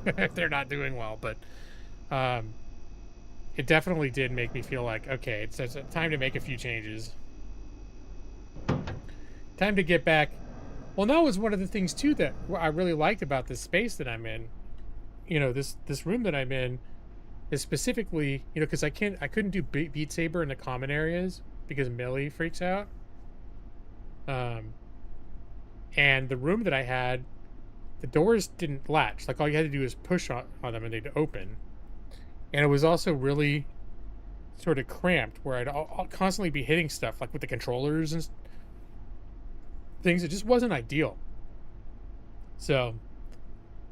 if they're not doing well. But it definitely did make me feel like, okay, it's time to make a few changes. Time to get back. Well, that was one of the things too that I really liked about this space that I'm in. You know, this room that I'm in is specifically, you know, because I couldn't do Beat Saber in the common areas because Millie freaks out. And the room that I had, the doors didn't latch. Like, all you had to do was push on them and they'd open. And it was also really sort of cramped, where I'll constantly be hitting stuff, like with the controllers and things. It just wasn't ideal. So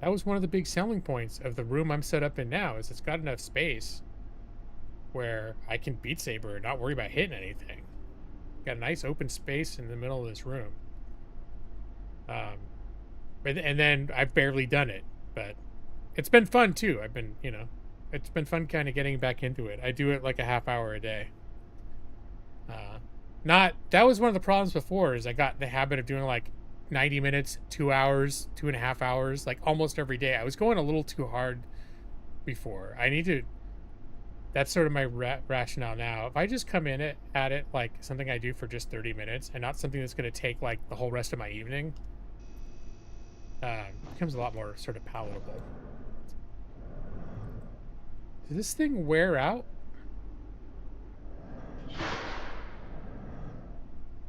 that was one of the big selling points of the room I'm set up in now, is it's got enough space where I can Beat Saber and not worry about hitting anything. Got a nice open space in the middle of this room. And then I've barely done it, but it's been fun too. I've been, you know, it's been fun kind of getting back into it. I do it like a half hour a day. That was one of the problems before, is I got the habit of doing like 90 minutes, 2 hours, 2.5 hours, like almost every day. I was going a little too hard before. That's sort of my rationale now. If I just come in at it like something I do for just 30 minutes and not something that's going to take like the whole rest of my evening, it becomes a lot more sort of palatable. Does this thing wear out?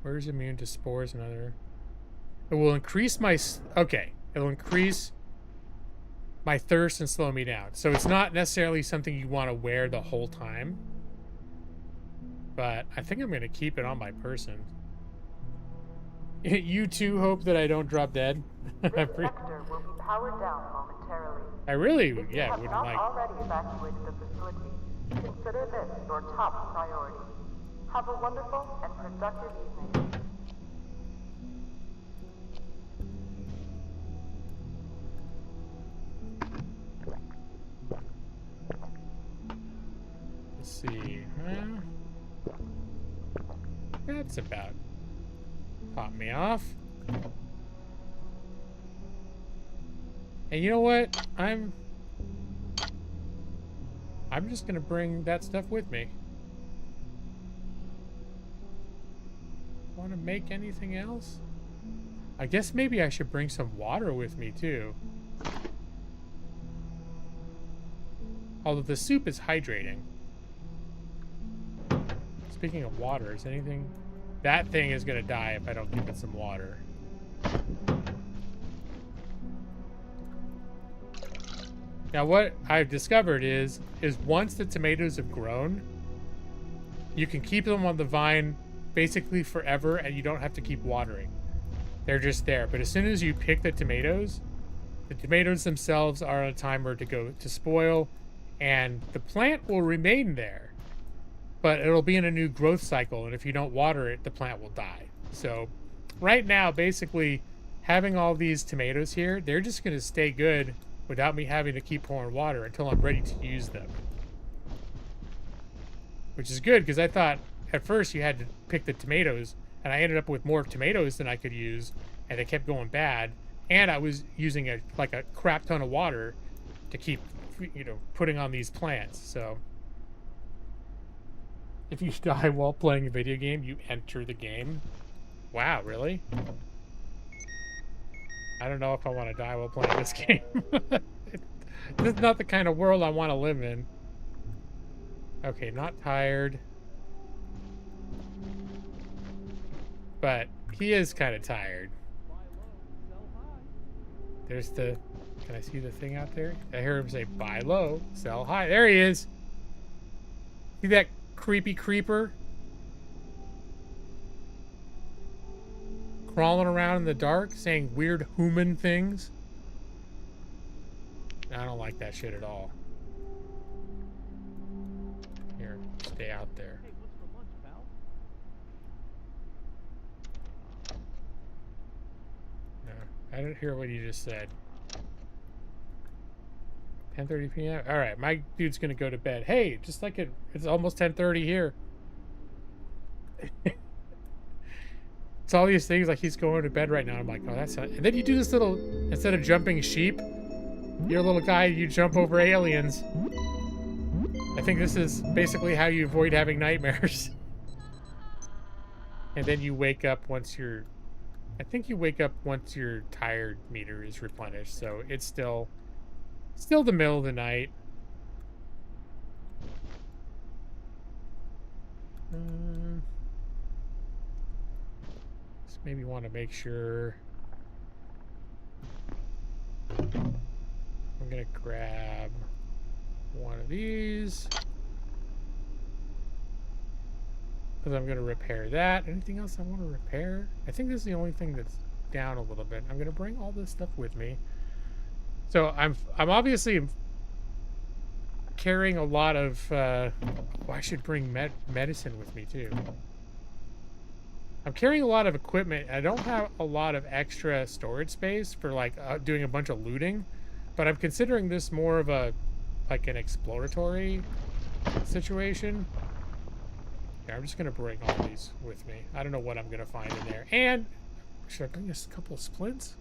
Where's immune to spores and other... It will increase my... Okay. It'll increase my thirst and slow me down. So it's not necessarily something you want to wear the whole time. But I think I'm going to keep it on my person. You too hope that I don't drop dead? This sector will be powered down momentarily. I really, If you have not already evacuated the facility, consider this your top priority. Have a wonderful and productive evening. Let's see. That's about popped me off. And you know what? I'm just gonna bring that stuff with me. Want to make anything else? I guess maybe I should bring some water with me too. Although the soup is hydrating. Speaking of water, is anything... That thing is gonna die if I don't give it some water. Now what I've discovered is once the tomatoes have grown, you can keep them on the vine basically forever and you don't have to keep watering. They're just there. But as soon as you pick the tomatoes themselves are on a timer to spoil, and the plant will remain there, but it'll be in a new growth cycle, and if you don't water it, the plant will die. So right now, basically, having all these tomatoes here, they're just going to stay good without me having to keep pouring water until I'm ready to use them. Which is good, because I thought at first you had to pick the tomatoes, and I ended up with more tomatoes than I could use, and they kept going bad, and I was using a crap ton of water to keep, putting on these plants. So if you die while playing a video game, you enter the game. Wow, really? I don't know if I want to die while playing this game. This is not the kind of world I want to live in. Okay, not tired. But he is kind of tired. There's the... Can I see the thing out there? I hear him say, buy low, sell high. There he is. See that creepy creeper? Crawling around in the dark, saying weird human things. I don't like that shit at all. Here, stay out there. Hey, what's for lunch, pal? No, I didn't hear what you just said. 10:30 p.m. All right, my dude's gonna go to bed. Hey, just like it's almost 10:30 here. It's all these things like he's going to bed right now. I'm like, oh, that's not... And then you do this little, instead of jumping sheep, you're a little guy, you jump over aliens. I think this is basically how you avoid having nightmares. And then you wake up once you're... I think you wake up once your tired meter is replenished, so it's still the middle of the night. Just maybe want to make sure. I'm gonna grab one of these because I'm gonna repair that. Anything else I want to repair? I think this is the only thing that's down a little bit. I'm gonna bring all this stuff with me. So I'm obviously carrying a lot of. I should bring medicine with me too. I'm carrying a lot of equipment. I don't have a lot of extra storage space for like doing a bunch of looting, but I'm considering this more of a an exploratory situation. Yeah, I'm just gonna bring all these with me. I don't know what I'm gonna find in there. And should I bring a couple of splints?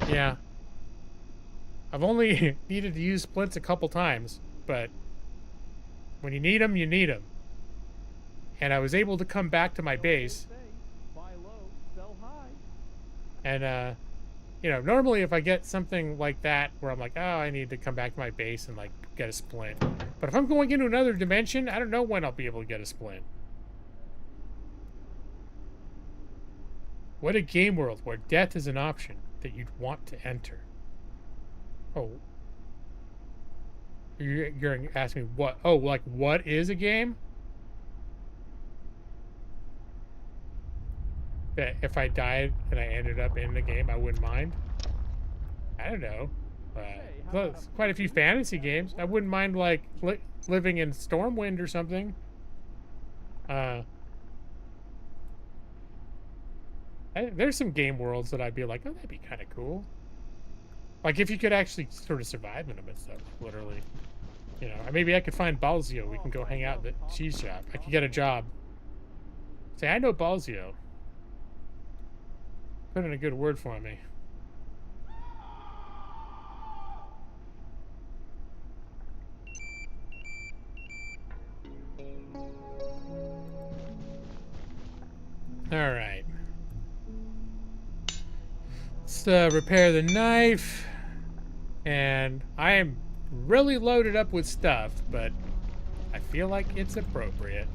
Yeah. I've only needed to use splints a couple times, but when you need them, you need them. And I was able to come back to my base. Buy low, sell high. And, normally if I get something like that where I'm like, oh, I need to come back to my base and, like, get a splint. But if I'm going into another dimension, I don't know when I'll be able to get a splint. What a game world where death is an option that you'd want to enter. Oh. You're going to ask me what? Oh, like, what is a game? That if I died and I ended up in the game, I wouldn't mind? I don't know. There's quite a few fantasy games. I wouldn't mind, like, living in Stormwind or something. There's some game worlds that I'd be like, oh, that'd be kind of cool. Like, if you could actually sort of survive in them and stuff, literally. Maybe I could find Balzio. We can go hang out at the cheese shop. I could get a job. Say, I know Balzio. Put in a good word for me. All right. Let's repair the knife. And I am really loaded up with stuff, but I feel like it's appropriate.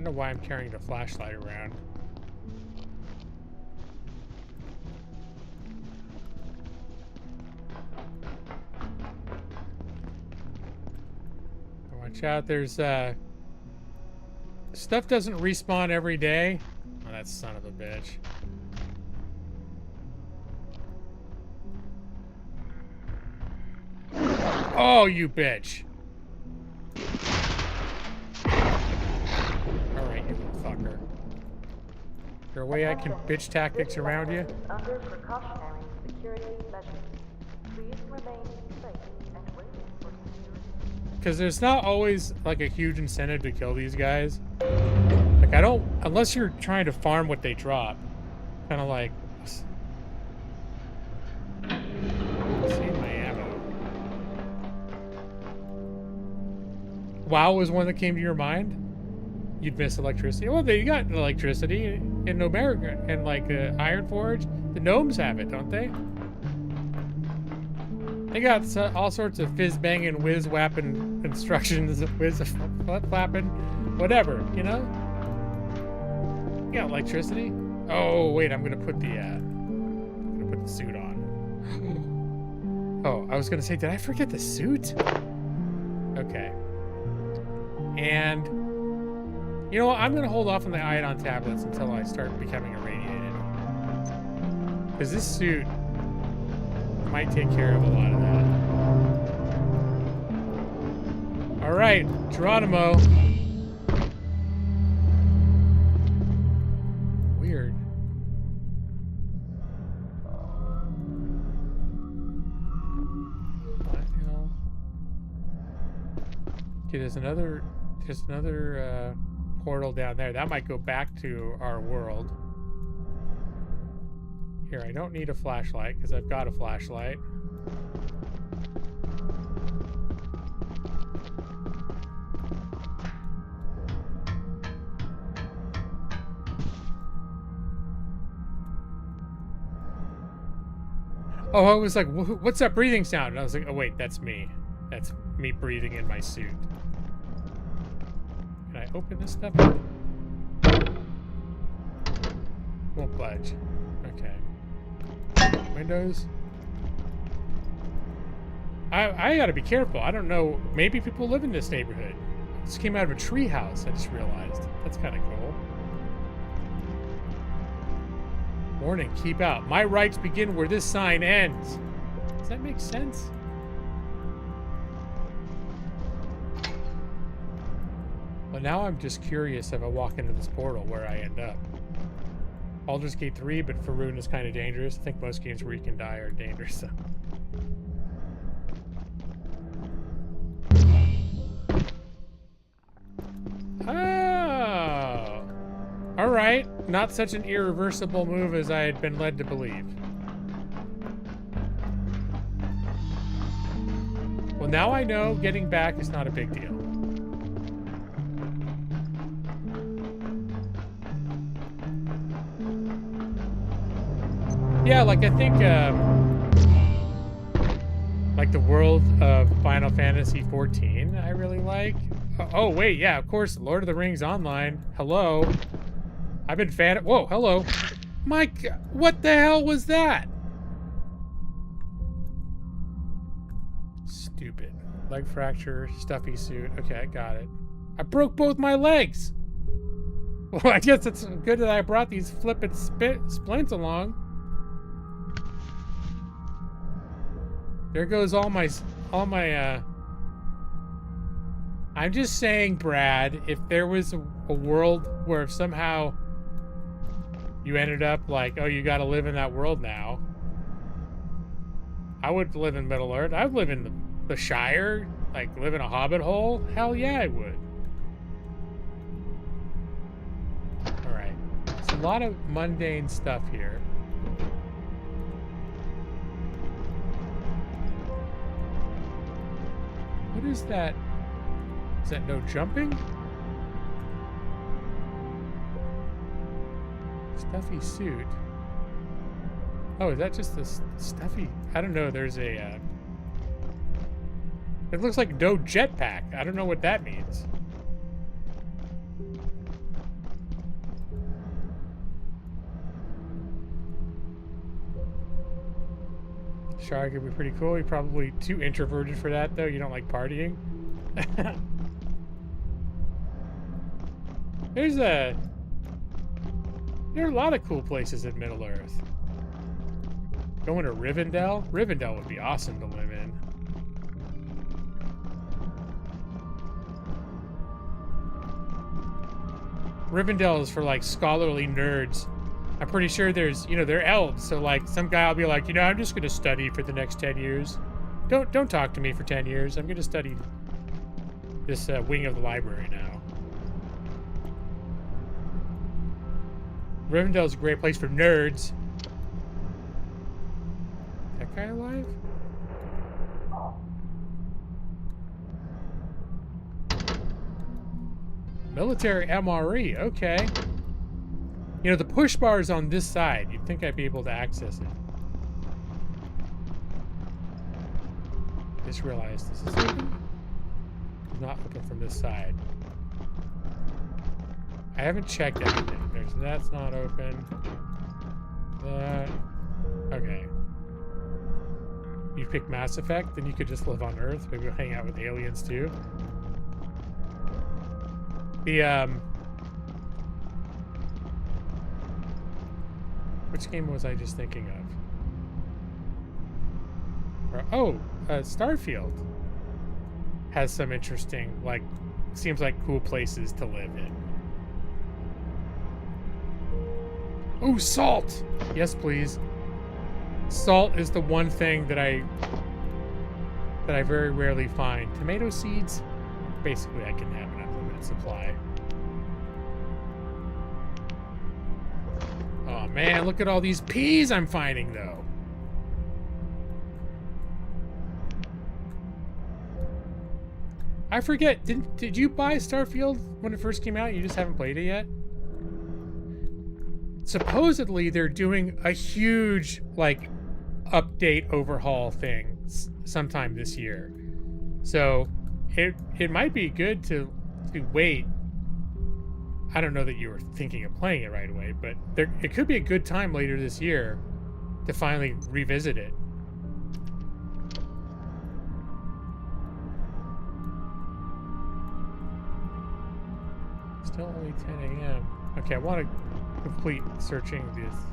know why I'm carrying the flashlight around. Watch out, there's stuff doesn't respawn every day. Oh, that son of a bitch. Oh, you bitch. Alright, you little fucker. Is there a way I can bitch tactics around you? Under precautionary security measures. Please remain safe and wait for security. Because there's not always like a huge incentive to kill these guys. Like I don't, unless you're trying to farm what they drop. Kind of like, see my ammo. WoW was one that came to your mind? You'd miss electricity. Well, you got electricity in America and like Ironforge. The gnomes have it, don't they? They got all sorts of fizz banging, whiz whapping instructions, whiz flapping, whatever, you know? You got electricity. Oh wait, I'm gonna put the suit on. Oh, I was gonna say, did I forget the suit? Okay. And you know what? I'm gonna hold off on the iodine tablets until I start becoming irradiated. Because this suit might take care of a lot of that. Alright, Geronimo. Weird. What the hell? Okay, there's another portal down there. That might go back to our world. Here, I don't need a flashlight because I've got a flashlight. Oh, I was like, what's that breathing sound? And I was like, oh wait, that's me. That's me breathing in my suit. Can I open this stuff up? Won't budge. Okay. Windows. I gotta be careful. I don't know. Maybe people live in this neighborhood. This came out of a tree house, I just realized. That's kind of cool. Warning, keep out. My rights begin where this sign ends. Does that make sense? Well, now I'm just curious if I walk into this portal where I end up. Baldur's Gate 3, but Faroon is kind of dangerous. I think most games where you can die are dangerous. So. Oh! Alright. Not such an irreversible move as I had been led to believe. Well, now I know getting back is not a big deal. Yeah, like I think, like the world of Final Fantasy XIV, I really like. Oh wait, yeah, of course, Lord of the Rings Online. Hello, I've been fan. Whoa, hello, Mike. What the hell was that? Stupid leg fracture, stuffy suit. Okay, I got it. I broke both my legs. Well, I guess it's good that I brought these flippin' splints along. There goes all my, I'm just saying, Brad, if there was a world where if somehow you ended up like, oh, you gotta live in that world now, I would live in Middle Earth. I'd live in the Shire, like live in a hobbit hole. Hell yeah, I would. All right, it's a lot of mundane stuff here. What is that? Is that no jumping? Stuffy suit. Oh, is that just this stuffy? I don't know. There's a. It looks like no jetpack. I don't know what that means. Shark would be pretty cool. You're probably too introverted for that, though. You don't like partying. There are a lot of cool places in Middle Earth. Going to Rivendell? Rivendell would be awesome to live in. Rivendell is for like scholarly nerds. I'm pretty sure there's, they're elves, so like some guy will be like, I'm just gonna study for the next 10 years. Don't talk to me for 10 years. I'm gonna study this wing of the library now. Rivendell's a great place for nerds. Is that guy alive? Military MRE, okay. The push bar is on this side. You'd think I'd be able to access it. Just realized this is open. It's not open from this side. I haven't checked everything. That's not open. That. Okay. You pick Mass Effect, then you could just live on Earth. Maybe we'll hang out with aliens too. Which game was I just thinking of? Starfield has some interesting, seems like cool places to live in. Oh, salt! Yes, please. Salt is the one thing that I very rarely find. Tomato seeds? Basically, I can have an unlimited supply. Oh man, look at all these peas I'm finding, though. I forget, did you buy Starfield when it first came out? You just haven't played it yet? Supposedly, they're doing a huge, update overhaul thing sometime this year. So, it might be good to wait. I don't know that you were thinking of playing it right away, but it could be a good time later this year to finally revisit it. Still only 10 a.m. Okay, I want to complete searching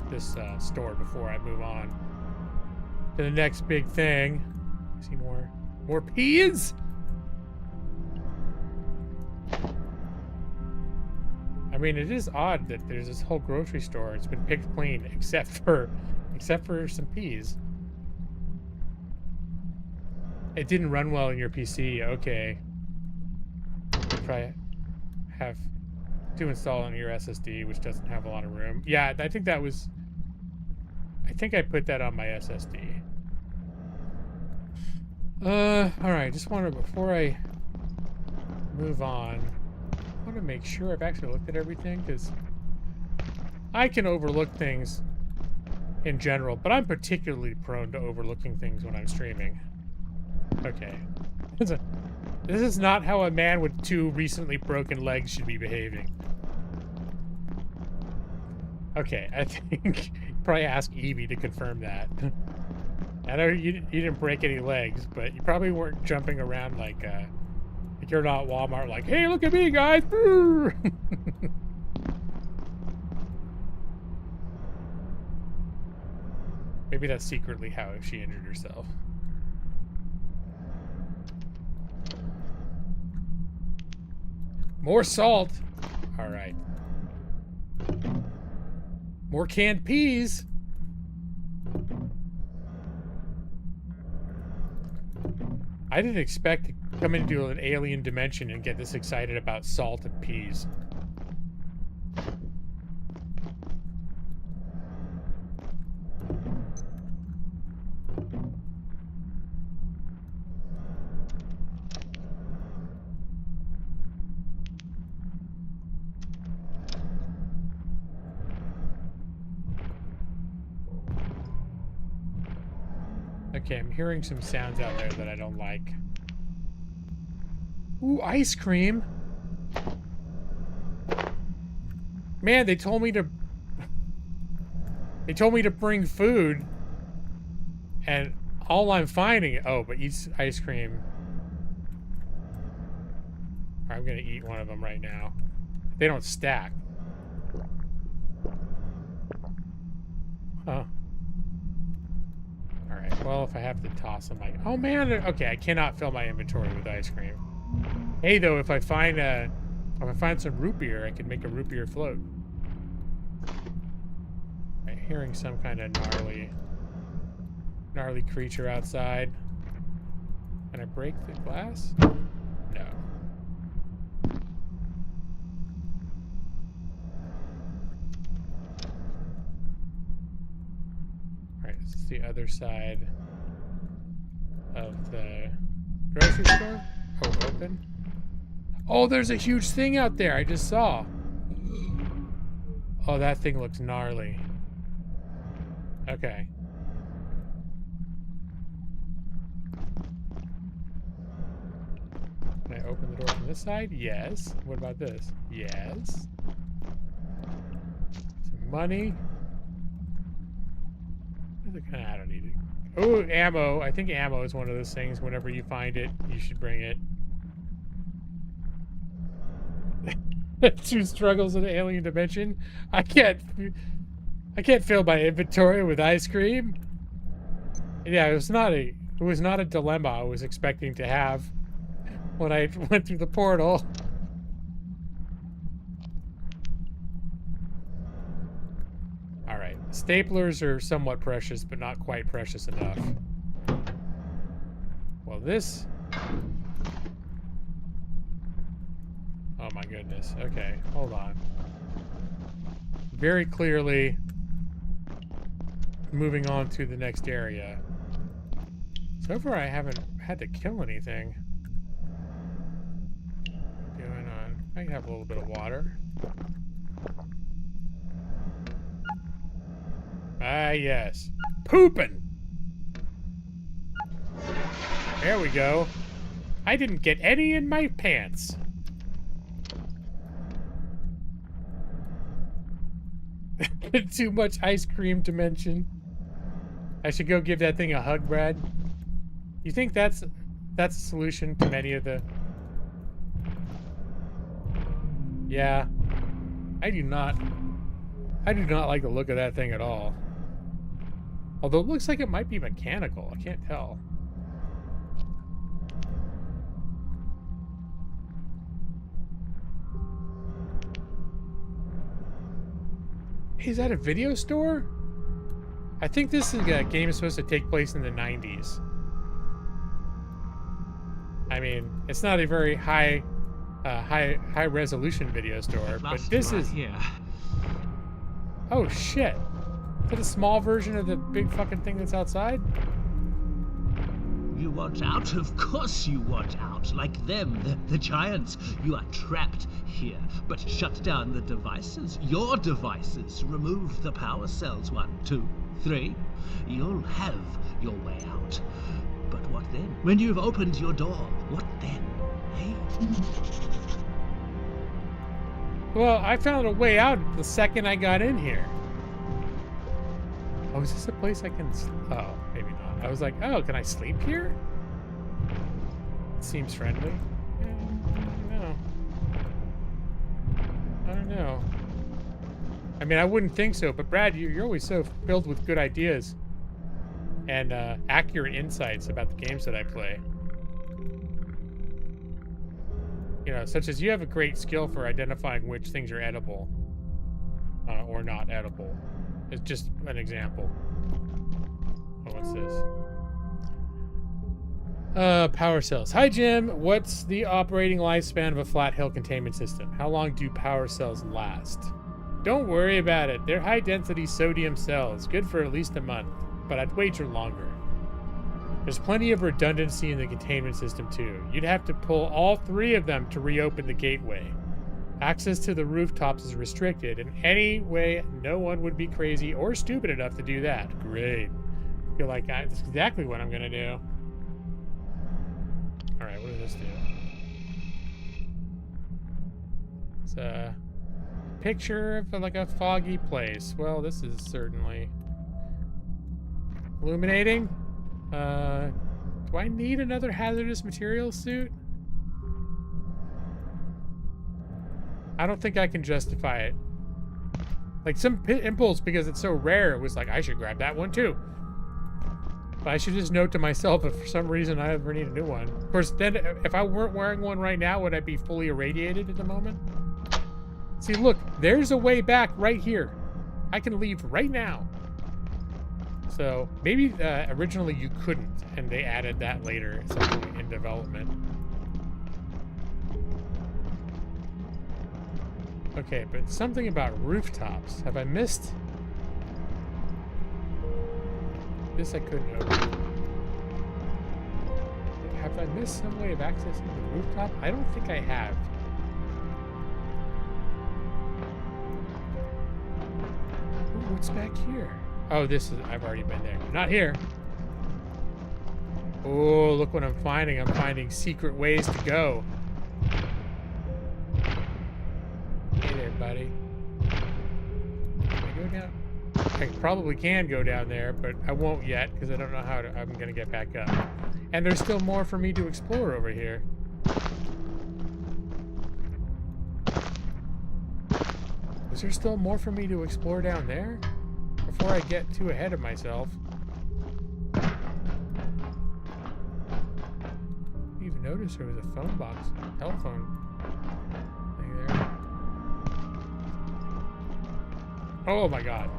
this store before I move on to the next big thing. See more peas? I mean, it is odd that there's this whole grocery store. It's been picked clean except for some peas. It didn't run well in your PC. Okay. You probably have to install on your SSD, which doesn't have a lot of room. Yeah, I think I put that on my SSD. Alright, just wanted, before I move on, I want to make sure I've actually looked at everything, because I can overlook things in general, but I'm particularly prone to overlooking things when I'm streaming. Okay. This is not how a man with 2 recently broken legs should be behaving. Okay, I think you probably ask Evie to confirm that. I know you didn't break any legs, but you probably weren't jumping around like you're not Walmart, like, hey, look at me, guys! Maybe that's secretly how she injured herself. More salt! Alright. More canned peas! I didn't expect to come into an alien dimension and get this excited about salt and peas. Okay, I'm hearing some sounds out there that I don't like. Ooh, ice cream! Man, they told me to bring food, and all I'm finding... Oh, but eats ice cream. I'm gonna eat one of them right now. They don't stack. Huh. Alright, well, if I have to toss them, like... Oh, man! Okay, I cannot fill my inventory with ice cream. Hey, though, if I find some root beer, I can make a root beer float. I'm hearing some kind of gnarly creature outside. Can I break the glass? No. Alright, this is the other side of the grocery store. Oh, open. Oh, there's a huge thing out there I just saw. Oh, that thing looks gnarly. Okay. Can I open the door from this side? Yes. What about this? Yes. Some money. I don't need it. Oh, ammo. I think ammo is one of those things. Whenever you find it, you should bring it. Two struggles in an alien dimension. I can't fill my inventory with ice cream. Yeah, it was not a dilemma I was expecting to have when I went through the portal. All right, staplers are somewhat precious, but not quite precious enough. Well, this. Oh my goodness. Okay, hold on. Very clearly moving on to the next area. So far I haven't had to kill anything. What's going on? I can have a little bit of water. Ah, yes. Pooping! There we go. I didn't get any in my pants. Too much ice cream to mention. I should go give that thing a hug, Brad. You think that's a solution to many of the... Yeah. I do not like the look of that thing at all. Although it looks like it might be mechanical. I can't tell. Is that a video store? I think this game is supposed to take place in the 90s. I mean, it's not a very high resolution video store, but this is here. Oh shit! Is that a small version of the big fucking thing that's outside? You want out? Of course you want out. Like them, the giants. You are trapped here. But shut down the devices. Your devices. Remove the power cells. 1, 2, 3. You'll have your way out. But what then? When you've opened your door, what then? Hey? Well, I found a way out the second I got in here. Oh, is this a place I can... Oh, maybe not. I was like, oh, can I sleep here? It seems friendly. I don't know. I mean, I wouldn't think so, but Brad, you're always so filled with good ideas and accurate insights about the games that I play. You know, such as you have a great skill for identifying which things are edible or not edible. It's just an example. Oh, what's this? Power cells. Hi, Jim. What's the operating lifespan of a flat hill containment system? How long do power cells last? Don't worry about it. They're high-density sodium cells, good for at least a month, but I'd wager longer. There's plenty of redundancy in the containment system, too. You'd have to pull all 3 of them to reopen the gateway. Access to the rooftops is restricted, and anyway, no one would be crazy or stupid enough to do that. Great. I feel like that's exactly what I'm gonna do. Alright, what does this do? It's a picture of like a foggy place. Well, this is certainly illuminating. Do I need another hazardous materials suit? I don't think I can justify it. Like, some impulse, because it's so rare, it was like, I should grab that one too. But I should just note to myself if for some reason I ever need a new one. Of course, then if I weren't wearing one right now, would I be fully irradiated at the moment? See, look, there's a way back right here. I can leave right now. So maybe originally you couldn't, and they added that later at some point in development. Okay, but something about rooftops. Have I missed? This I couldn't open. Have I missed some way of accessing the rooftop? I don't think I have. Ooh, what's back here? Oh, this is... I've already been there. Not here. Oh, look what I'm finding. I'm finding secret ways to go. Hey there, buddy. Can I go down? I probably can go down there, but I won't yet because I don't know how I'm going to get back up. And there's still more for me to explore over here. Is there still more for me to explore down there? Before I get too ahead of myself. I didn't even notice there was a phone box, telephone thing there. Oh my god.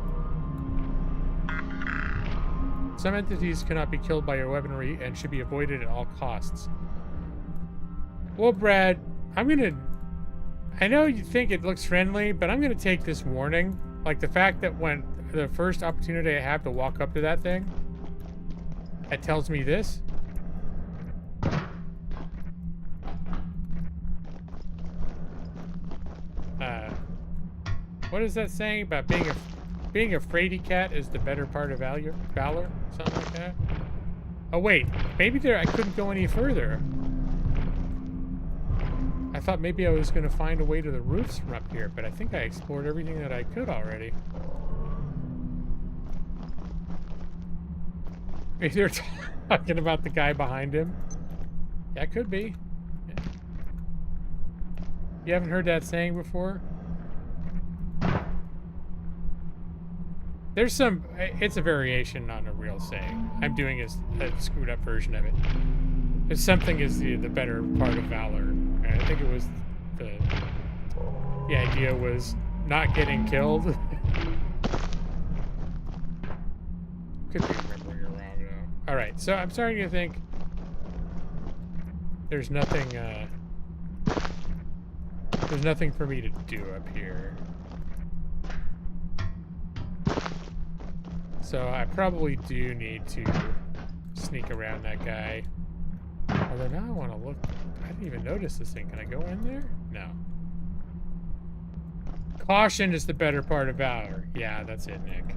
Some entities cannot be killed by your weaponry and should be avoided at all costs. Well, Brad, I know you think it looks friendly, but I'm gonna take this warning. Like the fact that when the first opportunity I have to walk up to that thing, it tells me this. What is that saying about being a fraidy cat is the better part of valor? Something like that? Oh wait, maybe I couldn't go any further. I thought maybe I was going to find a way to the roofs from up here, but I think I explored everything that I could already. Maybe they're talking about the guy behind him. Yeah, could be. Yeah. You haven't heard that saying before? There's some... It's a variation on a real saying. I'm doing a screwed up version of it. If something is the better part of valor. And I think it was the idea was not getting killed. Could be remembering it wrong though. Alright, so I'm starting to think there's nothing for me to do up here. So I probably do need to sneak around that guy. Although now I want to look. I didn't even notice this thing. Can I go in there? No. Caution is the better part of valor. Yeah, that's it, Nick.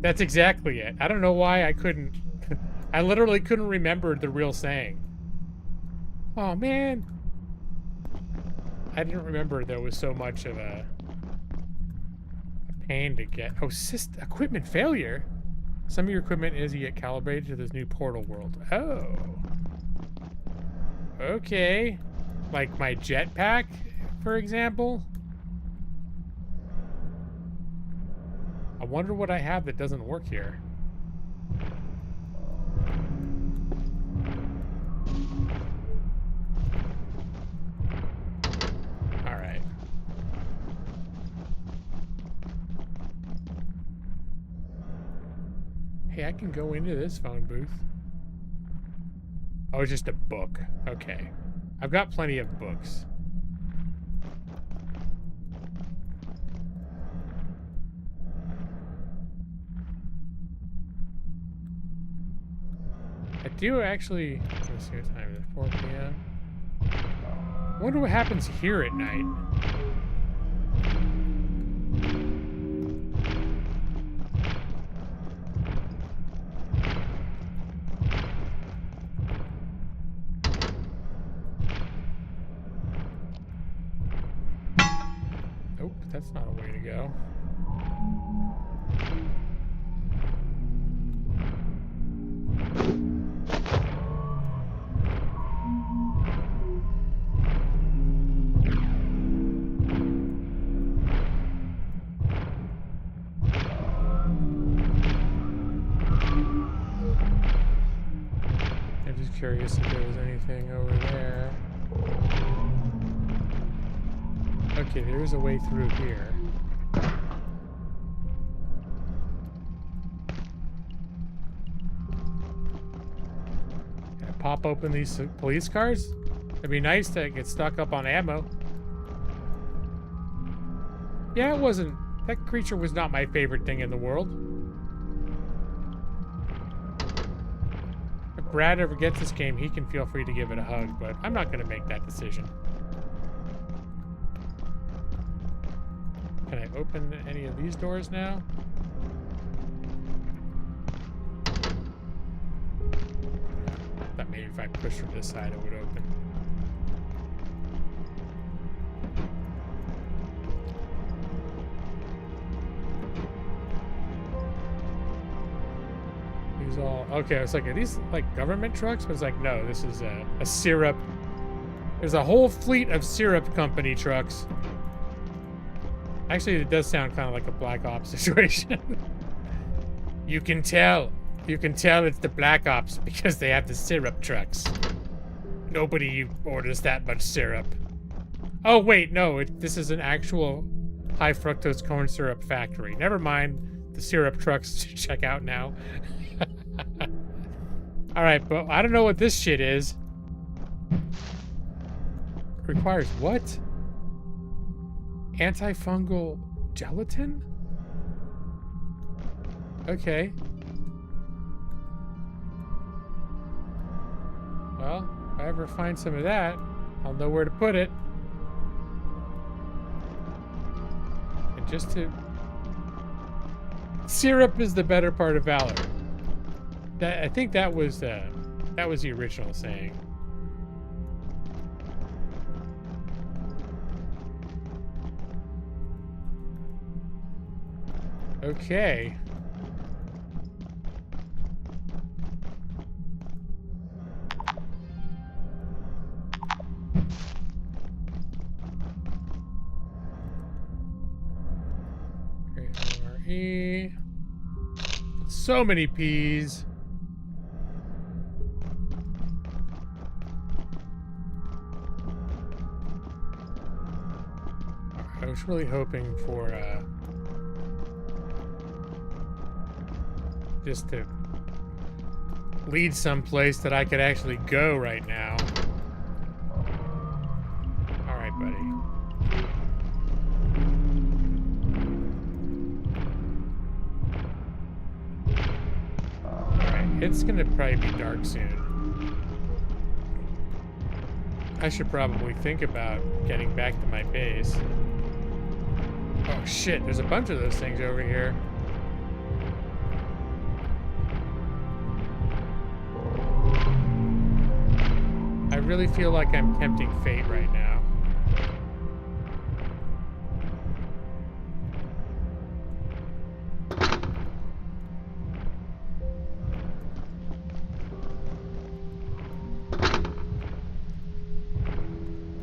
That's exactly it. I don't know why I couldn't. I literally couldn't remember the real saying. Oh, man. I didn't remember there was so much of a pain to get. Oh, equipment failure? Some of your equipment is yet calibrated to this new portal world. Oh. Okay. Like my jetpack, for example? I wonder what I have that doesn't work here. Alright. Hey, I can go into this phone booth. Oh, it's just a book. Okay. I've got plenty of books. I do actually... Let's see what time it is. 4 p.m. I wonder what happens here at night. Nope, that's not a way to go. curious if there was anything over there. Okay, there's a way through here. Can I pop open these police cars? It'd be nice to get stuck up on ammo. Yeah, it wasn't. That creature was not my favorite thing in the world. If Brad ever gets this game, he can feel free to give it a hug, but I'm not going to make that decision. Can I open any of these doors now? Thought maybe if I push from this side it would open. These all okay. It's like, are these like government trucks? But it's like, no, this is a syrup. There's a whole fleet of syrup company trucks. Actually, it does sound kind of like a Black Ops situation. You can tell it's the Black Ops because they have the syrup trucks. Nobody orders that much syrup. Oh wait, no, this is an actual high fructose corn syrup factory. Never mind the syrup trucks to check out now. All right, but I don't know what this shit is. Requires what? Antifungal gelatin? Okay. Well, if I ever find some of that, I'll know where to put it. And just to... Syrup is the better part of valor. I think that was the original saying. Okay. A-R-E. So many P's. I was really hoping for just to lead someplace that I could actually go right now. All right, buddy. All right, it's gonna probably be dark soon. I should probably think about getting back to my base. Oh shit, there's a bunch of those things over here. I really feel like I'm tempting fate right now.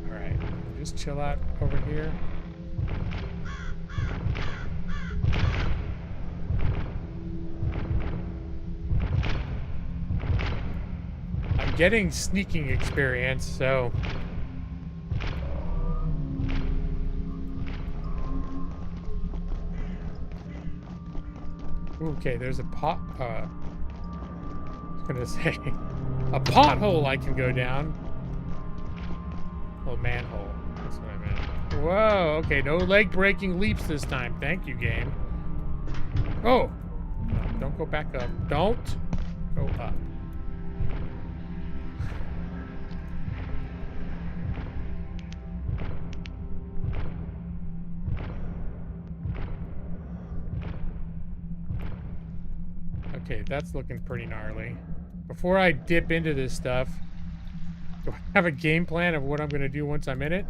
Alright, just chill out over here. Getting sneaking experience, so okay, there's a pot I was gonna say a pothole I can go down. Oh, manhole, that's what I meant. Whoa, okay, no leg breaking leaps this time, thank you, game. Oh no, don't go back up, don't go up. Okay, that's looking pretty gnarly. Before I dip into this stuff, do I have a game plan of what I'm going to do once I'm in it?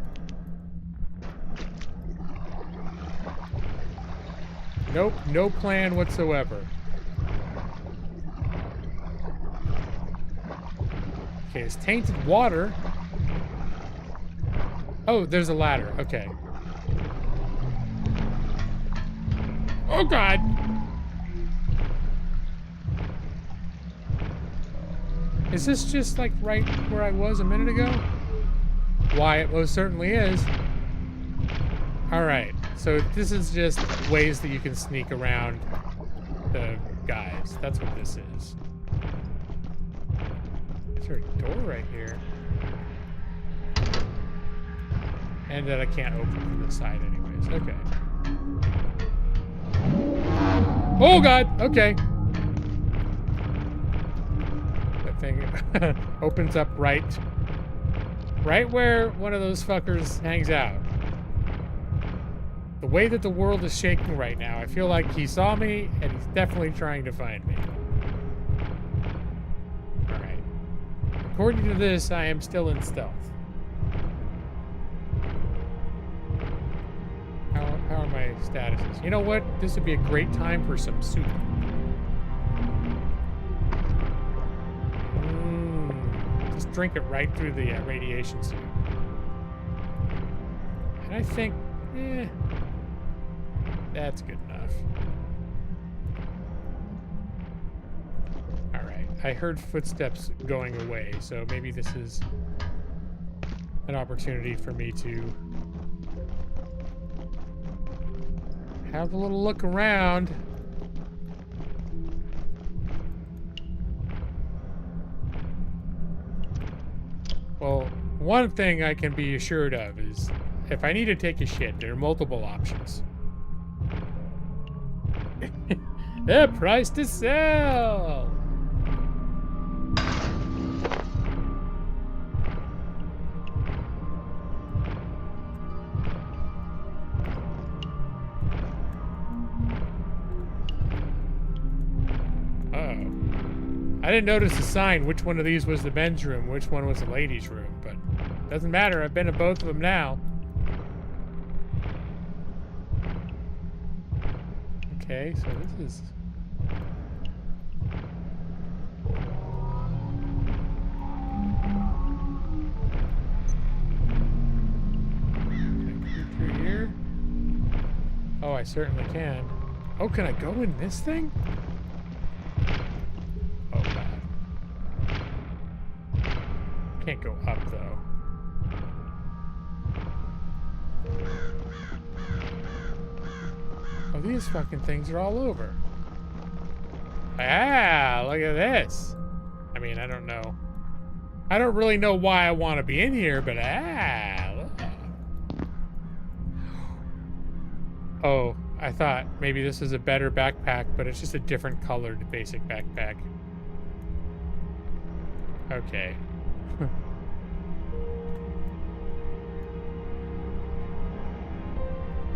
Nope, no plan whatsoever. Okay, it's tainted water. Oh, there's a ladder. Okay. Oh, God! Is this just like right where I was a minute ago? Why, it most certainly is. Alright, so this is just ways that you can sneak around the guys. That's what this is. Is there a door right here? And that I can't open from the side anyways. Okay. Oh god! Okay. That thing opens up right where one of those fuckers hangs out. The way that the world is shaking right now, I feel like he saw me and he's definitely trying to find me. Alright. According to this, I am still in stealth. How are my statuses? You know what? This would be a great time for some soup. Just drink it right through the radiation suit. And I think, that's good enough. Alright, I heard footsteps going away, so maybe this is an opportunity for me to have a little look around. Well, one thing I can be assured of is if I need to take a shit, there are multiple options. The price to sell! I didn't notice the sign, which one of these was the men's room, which one was the ladies' room, but doesn't matter, I've been to both of them now. Okay, so this is... Can I creep through here? Oh, I certainly can. Oh, can I go in this thing? Oh, God. Can't go up, though. Oh, these fucking things are all over. Ah, look at this. I mean, I don't know. I don't really know why I want to be in here, but look. Oh, I thought maybe this is a better backpack, but it's just a different colored basic backpack. Okay.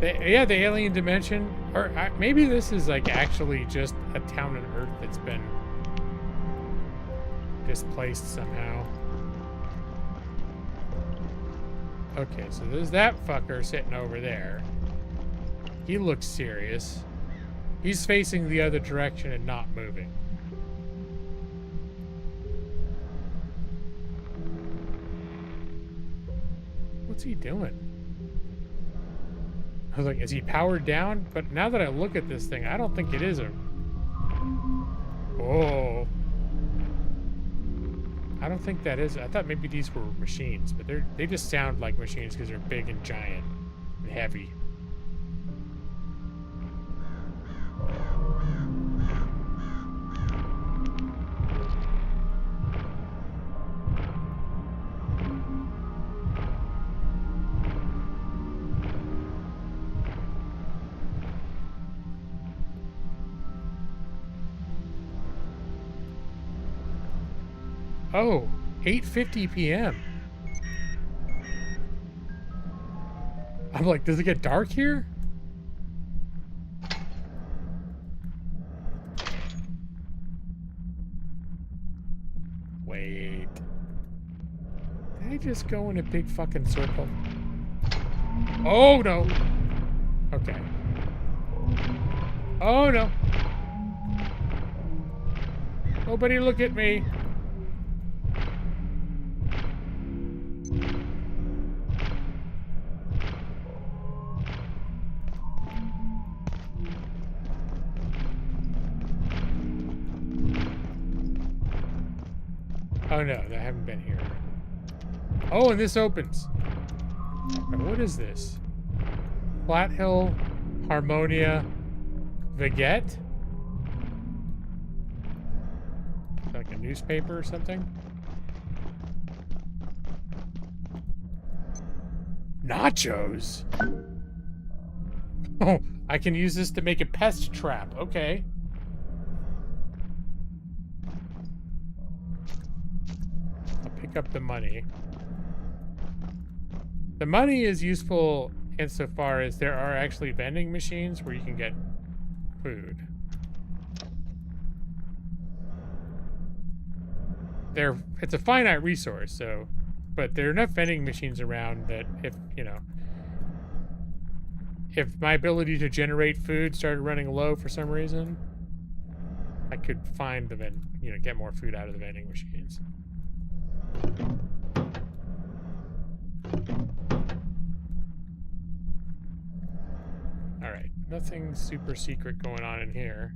Yeah, the alien dimension, or maybe this is like actually just a town on Earth that's been displaced somehow. Okay, so there's that fucker sitting over there. He looks serious. He's facing the other direction and not moving. What's he doing? I was like, is he powered down? But now that I look at this thing, I don't think it is a... Oh. I don't think that is... I thought maybe these were machines, but they just sound like machines because they're big and giant and heavy. Oh, 8:50 p.m. I'm like, does it get dark here? Wait. Did I just go in a big fucking circle? Oh, no. Okay. Oh, no. Nobody look at me. Oh no, I haven't been here. Oh, and this opens. What is this? Flat Hill, Harmonia, Veget? Like a newspaper or something? Nachos? Oh, I can use this to make a pest trap. Okay. I'll pick up the money. The money is useful insofar as there are actually vending machines where you can get food. It's a finite resource, so, but there are enough vending machines around that if my ability to generate food started running low for some reason, I could find the get more food out of the vending machines. All right, nothing super secret going on in here.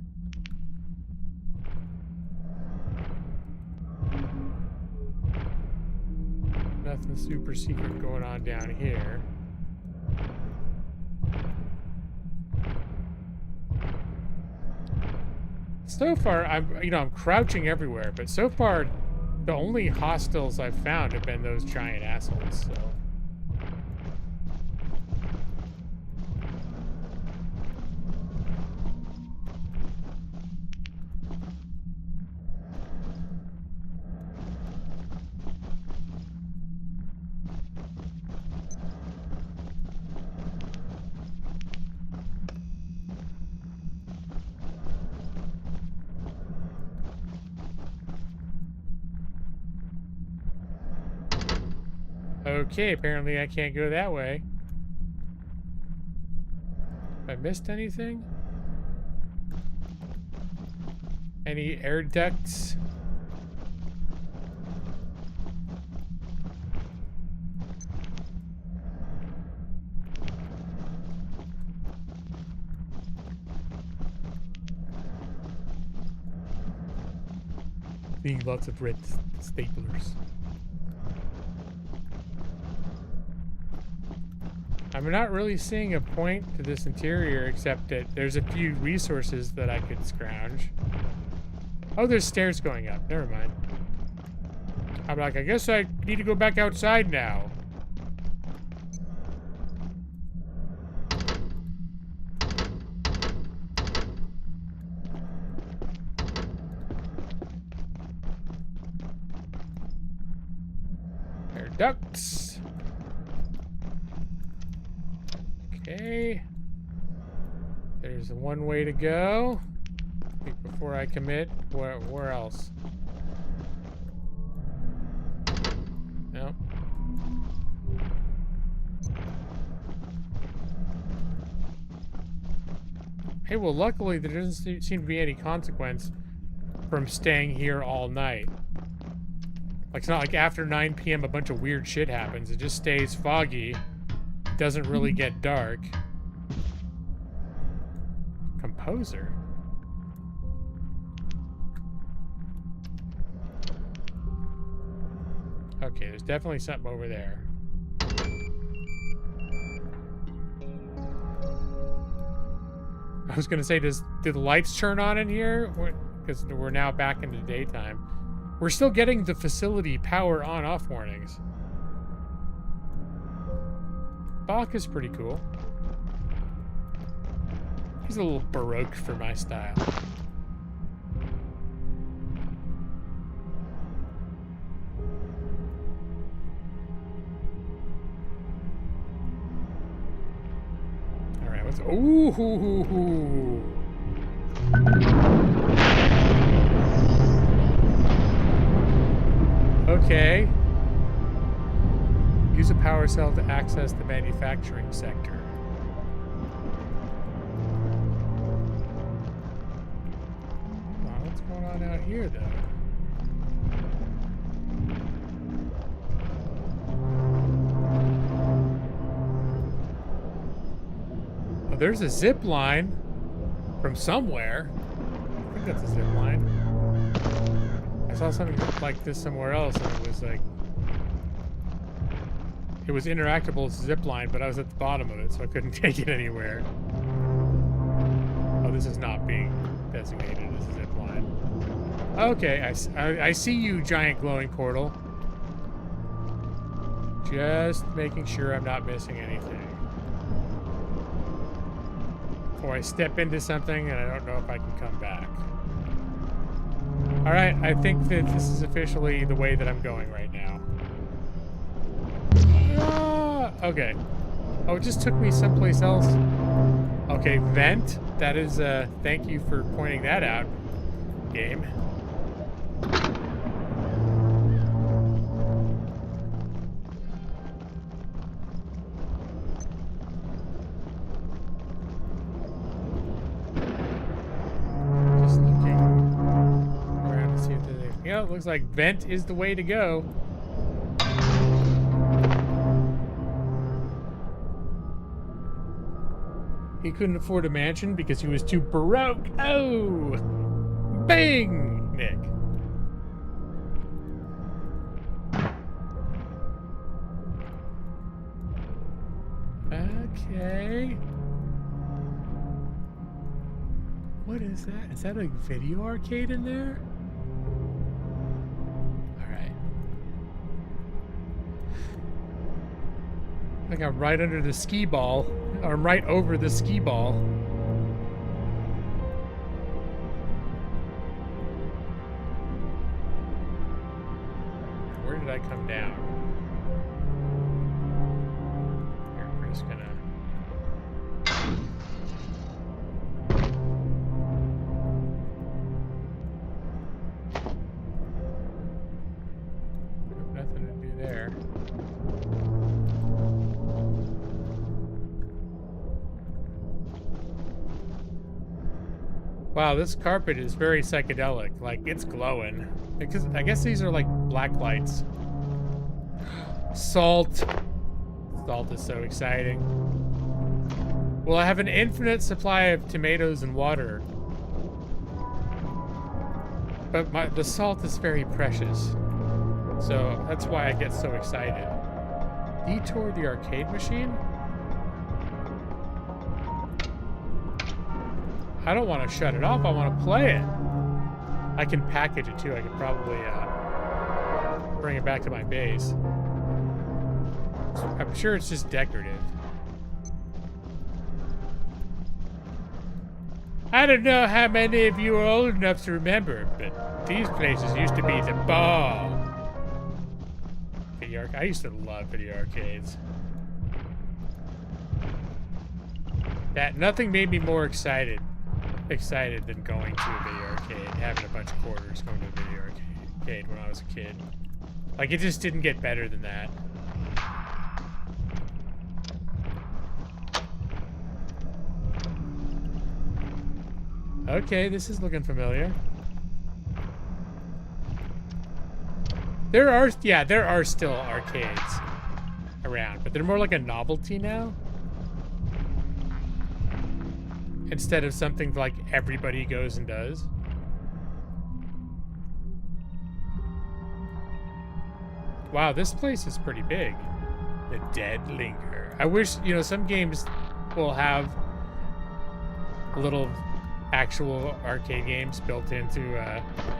Nothing super secret going on down here. So far, I'm crouching everywhere, but so far, the only hostiles I've found have been those giant assholes, so. Okay, apparently I can't go that way. Have I missed anything? Any air ducts? Seeing lots of red staplers. I'm not really seeing a point to this interior except that there's a few resources that I could scrounge. Oh, there's stairs going up. Never mind. I'm like, I guess I need to go back outside now. Air ducts. Okay. There's one way to go. Before I commit, where else? Nope. Hey, well, luckily there doesn't seem to be any consequence from staying here all night. Like, it's not like after 9 p.m. a bunch of weird shit happens. It just stays foggy. Doesn't really get dark. Composer. Okay, there's definitely something over there. I was gonna say, did the lights turn on in here? Because we're now back into daytime. We're still getting the facility power on-off warnings. Bach is pretty cool. He's a little baroque for my style. Alright, let's... Ooh! Okay. Use a power cell to access the manufacturing sector. What's going on out here, though? Oh, there's a zip line from somewhere. I think that's a zip line. saw something like this somewhere else, and it was like... It was interactable zip line, but I was at the bottom of it, so I couldn't take it anywhere. Oh, this is not being designated as a zip line. Okay, I see you, giant glowing portal. Just making sure I'm not missing anything. Before I step into something and I don't know if I can come back. Alright, I think that this is officially the way that I'm going right now. Okay. Oh, it just took me someplace else. Okay, vent. That is, thank you for pointing that out, game. Just looking around to see if there's anything. Yeah, it looks like vent is the way to go. He couldn't afford a mansion because he was too broke. Oh! Bang! Nick. Okay. What is that? Is that a video arcade in there? Alright. I think I'm right under the skee ball. Or I'm right over the skee ball. Where did I come down? Here, we're just gonna... Nothing to do there. Wow, this carpet is very psychedelic. Like, it's glowing. Because I guess these are like black lights. Salt. Salt is so exciting. Well, I have an infinite supply of tomatoes and water. But the salt is very precious. So that's why I get so excited. Detour the arcade machine? I don't want to shut it off. I want to play it. I can package it too. I could probably bring it back to my base. I'm sure it's just decorative. I don't know how many of you are old enough to remember, but these places used to be the bomb. I used to love video arcades. Nothing made me more excited than going to a video arcade, having a bunch of quarters, going to a video arcade when I was a kid. Like, it just didn't get better than that. Okay, this is looking familiar. There are still arcades around, but they're more like a novelty now. Instead of something like everybody goes and does. Wow, this place is pretty big. The Dead Linger. I wish, some games will have a little actual arcade games built into,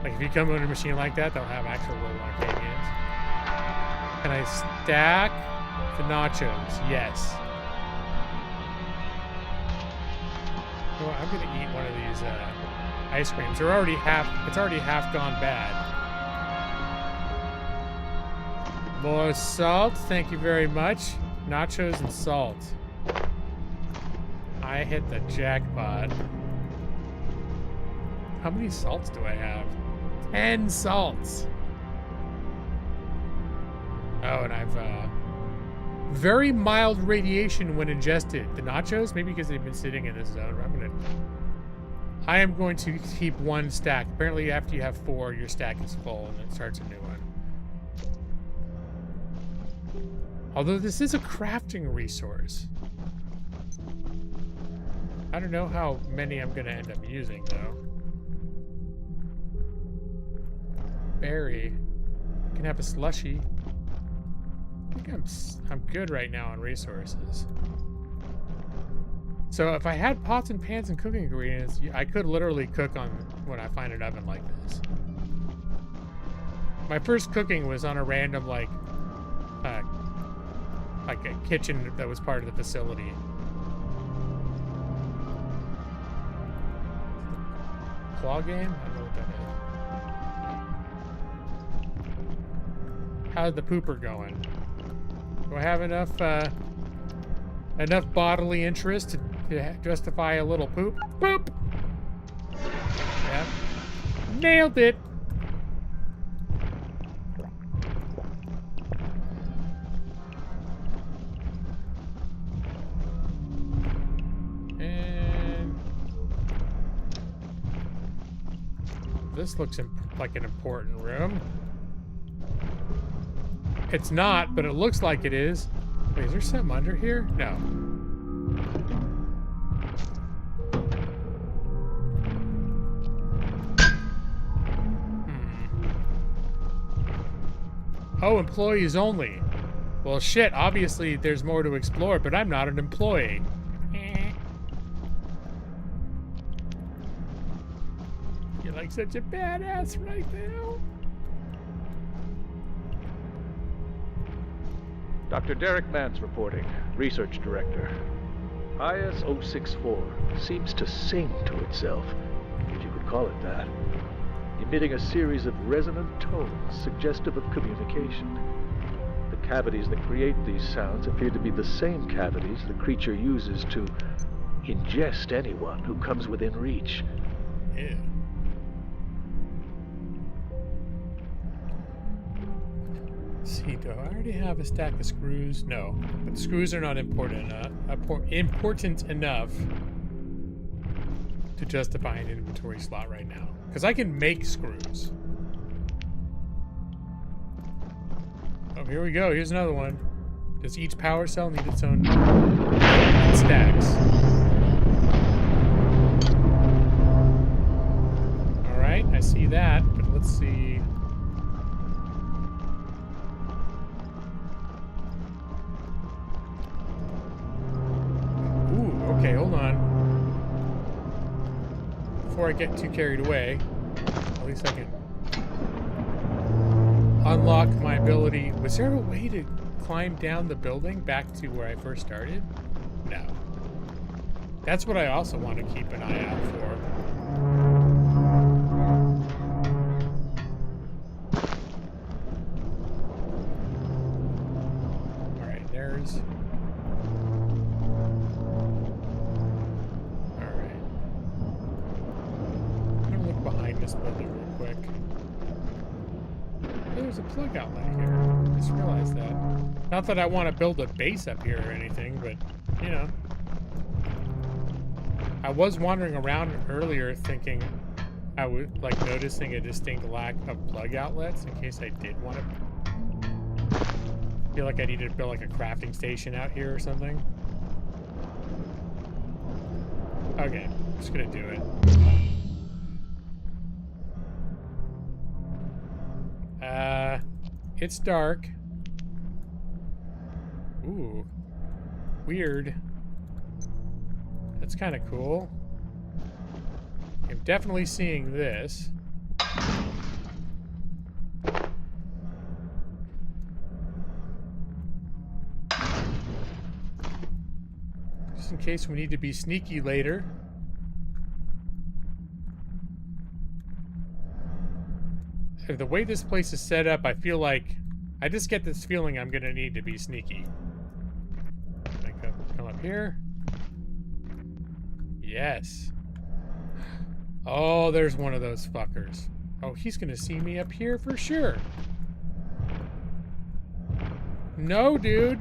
like if you come on a machine like that, they'll have actual little arcade games. Can I stack the nachos? Yes. Well, I'm gonna eat one of these ice creams. It's already half gone bad. More salt, thank you very much. Nachos and salt. I hit the jackpot. How many salts do I have? 10 salts. Oh, and I've very mild radiation when ingested. The nachos, maybe because they've been sitting in this zone. I am going to keep one stack. Apparently after you have 4, your stack is full and it starts a new one. Although this is a crafting resource. I don't know how many I'm gonna end up using though. berry. I can have a slushy. I think I'm good right now on resources. So if I had pots and pans and cooking ingredients, I could literally cook on when I find an oven like this. My first cooking was on a random like a kitchen that was part of the facility. Claw game? I don't know what that is. How's the pooper going? Do I have enough bodily interest to justify a little poop? Poop! Yep. Nailed it! And this looks like an important room. It's not, but it looks like it is. Wait, is there something under here? No. Oh, employees only. Well, shit, obviously there's more to explore, but I'm not an employee. You're like such a badass right now. Dr. Derek Mance reporting, Research Director. IS-064 seems to sing to itself, if you could call it that, emitting a series of resonant tones suggestive of communication. The cavities that create these sounds appear to be the same cavities the creature uses to ingest anyone who comes within reach. Ew. Let's see, do I already have a stack of screws? No, but the screws are not important enough to justify an inventory slot right now. Because I can make screws. Oh, here we go. Here's another one. Does each power cell need its own stacks? Alright, I see that, but let's see. Ooh, okay, hold on. Before I get too carried away, at least I can unlock my ability. Was there a way to climb down the building back to where I first started? No. That's what I also want to keep an eye out for. Alright, there's... this building real quick. Oh, there's a plug outlet here. I just realized that. Not that I want to build a base up here or anything, but, you know. I was wandering around earlier thinking I was, like, noticing a distinct lack of plug outlets in case I did want to feel like I needed to build, like, a crafting station out here or something. Okay, I'm just gonna do it. It's dark. Ooh. Weird. That's kind of cool. I'm definitely seeing this. Just in case we need to be sneaky later. The way this place is set up, I feel like I just get this feeling I'm gonna need to be sneaky. I come up here. Yes. Oh, there's one of those fuckers. Oh, he's gonna see me up here for sure. No, dude.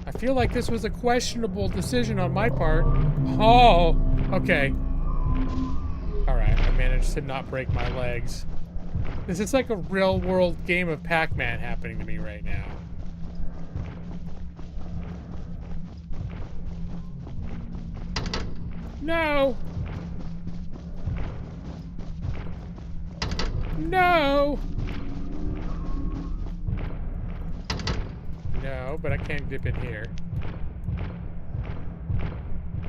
I feel like this was a questionable decision on my part. Oh, okay. Alright, I managed to not break my legs. This is like a real-world game of Pac-Man happening to me right now. No! No! No, but I can't dip in here.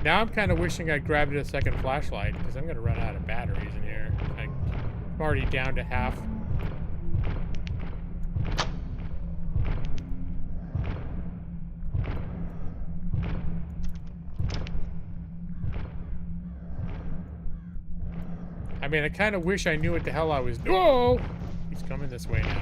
Now I'm kind of wishing I'd grabbed a second flashlight, because I'm going to run out of batteries in here. I'm already down to half. I mean, I kind of wish I knew what the hell I was doing. Whoa! He's coming this way now.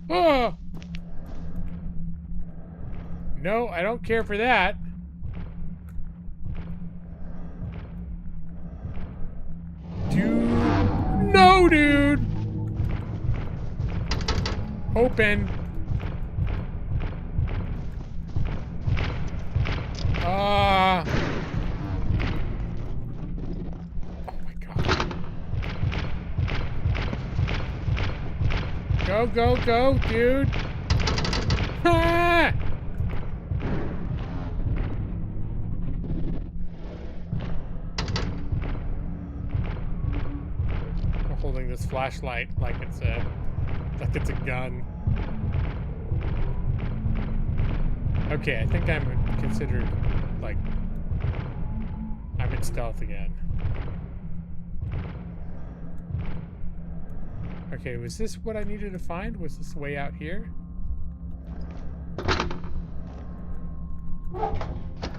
Oh! No, I don't care for that. Dude. No, dude! Open. Oh my god. Go, go, go, dude. Ah! I'm holding this flashlight like it's a gun. Okay, I think I'm considered, like, I'm in stealth again. Okay, was this what I needed to find? Was this way out here?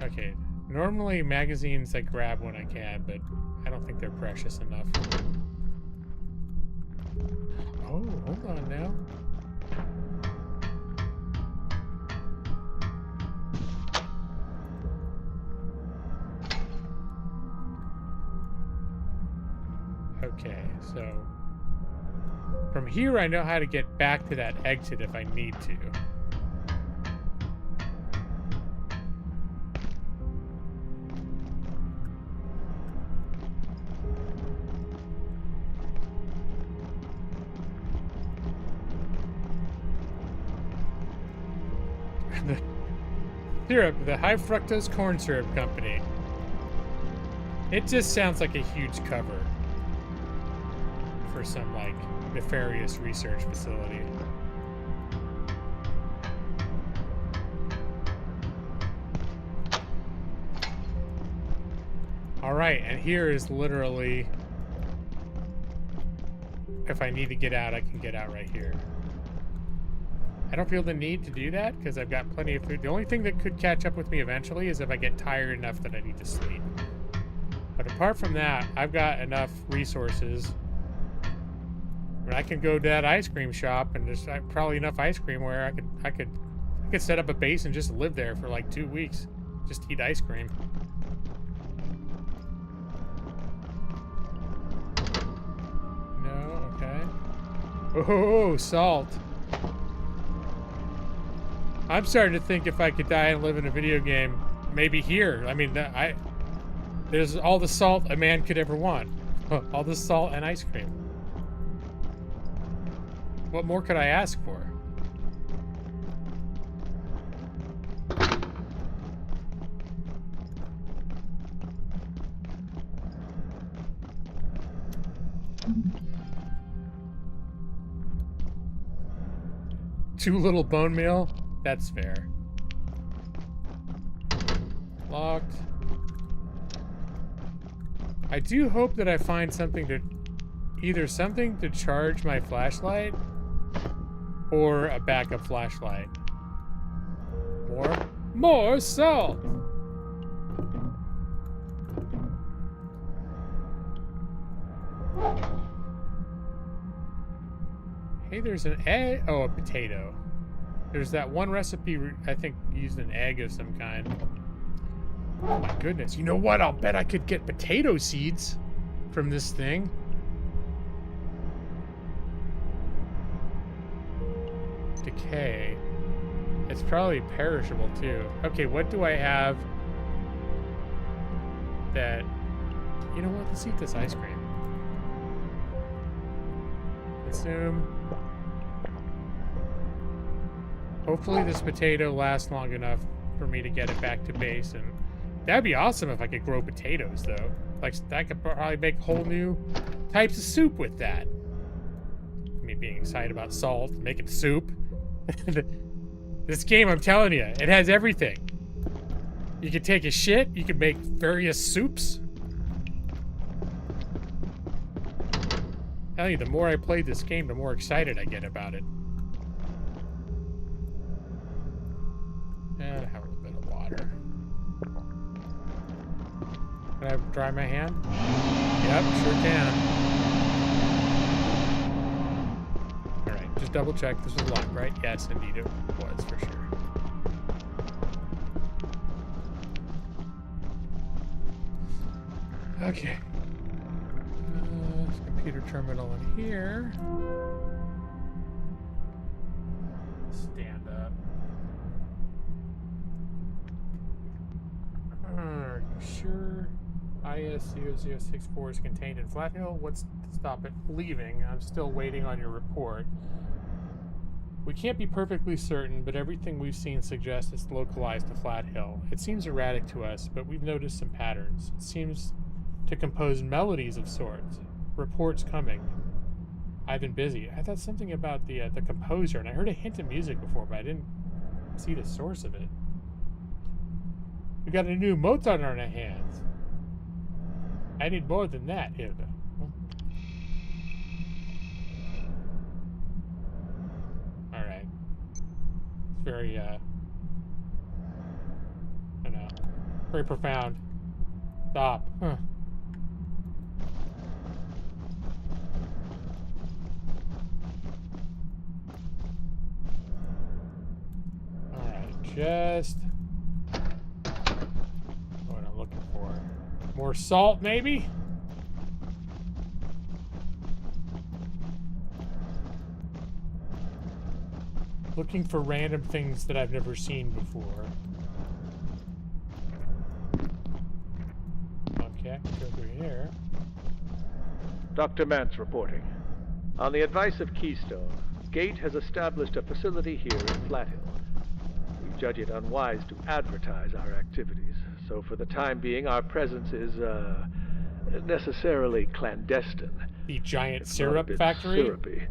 Okay, normally magazines I grab when I can, but I don't think they're precious enough. Oh, hold on now. Okay, so from here I know how to get back to that exit if I need to. The syrup, the high fructose corn syrup company. It just sounds like a huge cover for some, like, nefarious research facility. Alright, and here is literally, if I need to get out, I can get out right here. I don't feel the need to do that because I've got plenty of food. The only thing that could catch up with me eventually is if I get tired enough that I need to sleep. But apart from that, I've got enough resources. I can go to that ice cream shop and there's probably enough ice cream where I could set up a base and just live there for like 2 weeks. Just eat ice cream. No, okay. Oh, salt. I'm starting to think if I could die and live in a video game, maybe here. I mean, there's all the salt a man could ever want. All the salt and ice cream. What more could I ask for? Too little bone meal? That's fair. Locked. I do hope that I find something to... either something to charge my flashlight or a backup flashlight. More salt! Hey, there's an egg. Oh, a potato. There's that one recipe, I think, used an egg of some kind. Oh my goodness. You know what? I'll bet I could get potato seeds from this thing. Decay. It's probably perishable, too. Okay, what do I have that, you know what, let's eat this ice cream. Consume. Hopefully this potato lasts long enough for me to get it back to base, and that'd be awesome if I could grow potatoes, though. Like, I could probably make whole new types of soup with that. Me being excited about salt, making soup. This game, I'm telling you, it has everything. You can take a shit, you can make various soups. Tell you, the more I play this game, the more excited I get about it. And have a little bit of water. Can I dry my hand? Yep, sure can. Alright, just double check this was locked, right? Yes, indeed it was, for sure. Okay. Computer terminal in here. Stand up. Are you sure IS-0064 is contained in Flat Hill? What's to stop it leaving? I'm still waiting on your report. We can't be perfectly certain, but everything we've seen suggests it's localized to Flat Hill. It seems erratic to us, but we've noticed some patterns. It seems to compose melodies of sorts. Reports coming. I've been busy. I thought something about the composer, and I heard a hint of music before, but I didn't see the source of it. We got a new Mozart on our hands. I need more than that, Hilda. Alright. It's very, I don't know. Very profound. Stop. Huh. Just what I'm looking for. More salt, maybe? Looking for random things that I've never seen before. Okay, go through here. Dr. Mance reporting. On the advice of Keystone, Gate has established a facility here in Flat Hill. We judge it unwise to advertise our activities, so for the time being our presence is, necessarily clandestine. The giant syrup factory? Syrupy.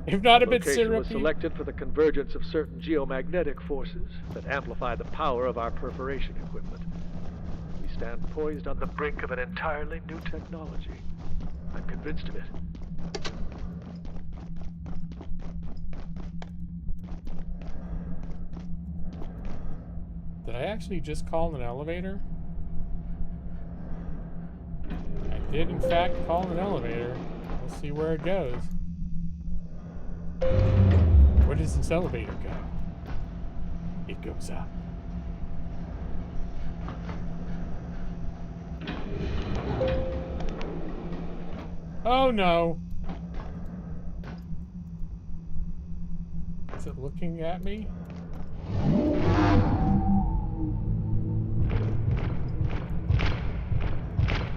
If not a bit Location syrupy. was selected for the convergence of certain geomagnetic forces that amplify the power of our perforation equipment. We stand poised on the brink of an entirely new technology. I'm convinced of it. Did I actually just call an elevator? I did, in fact, call an elevator. We'll see where it goes. Where does this elevator go? It goes up. Oh no! Is it looking at me?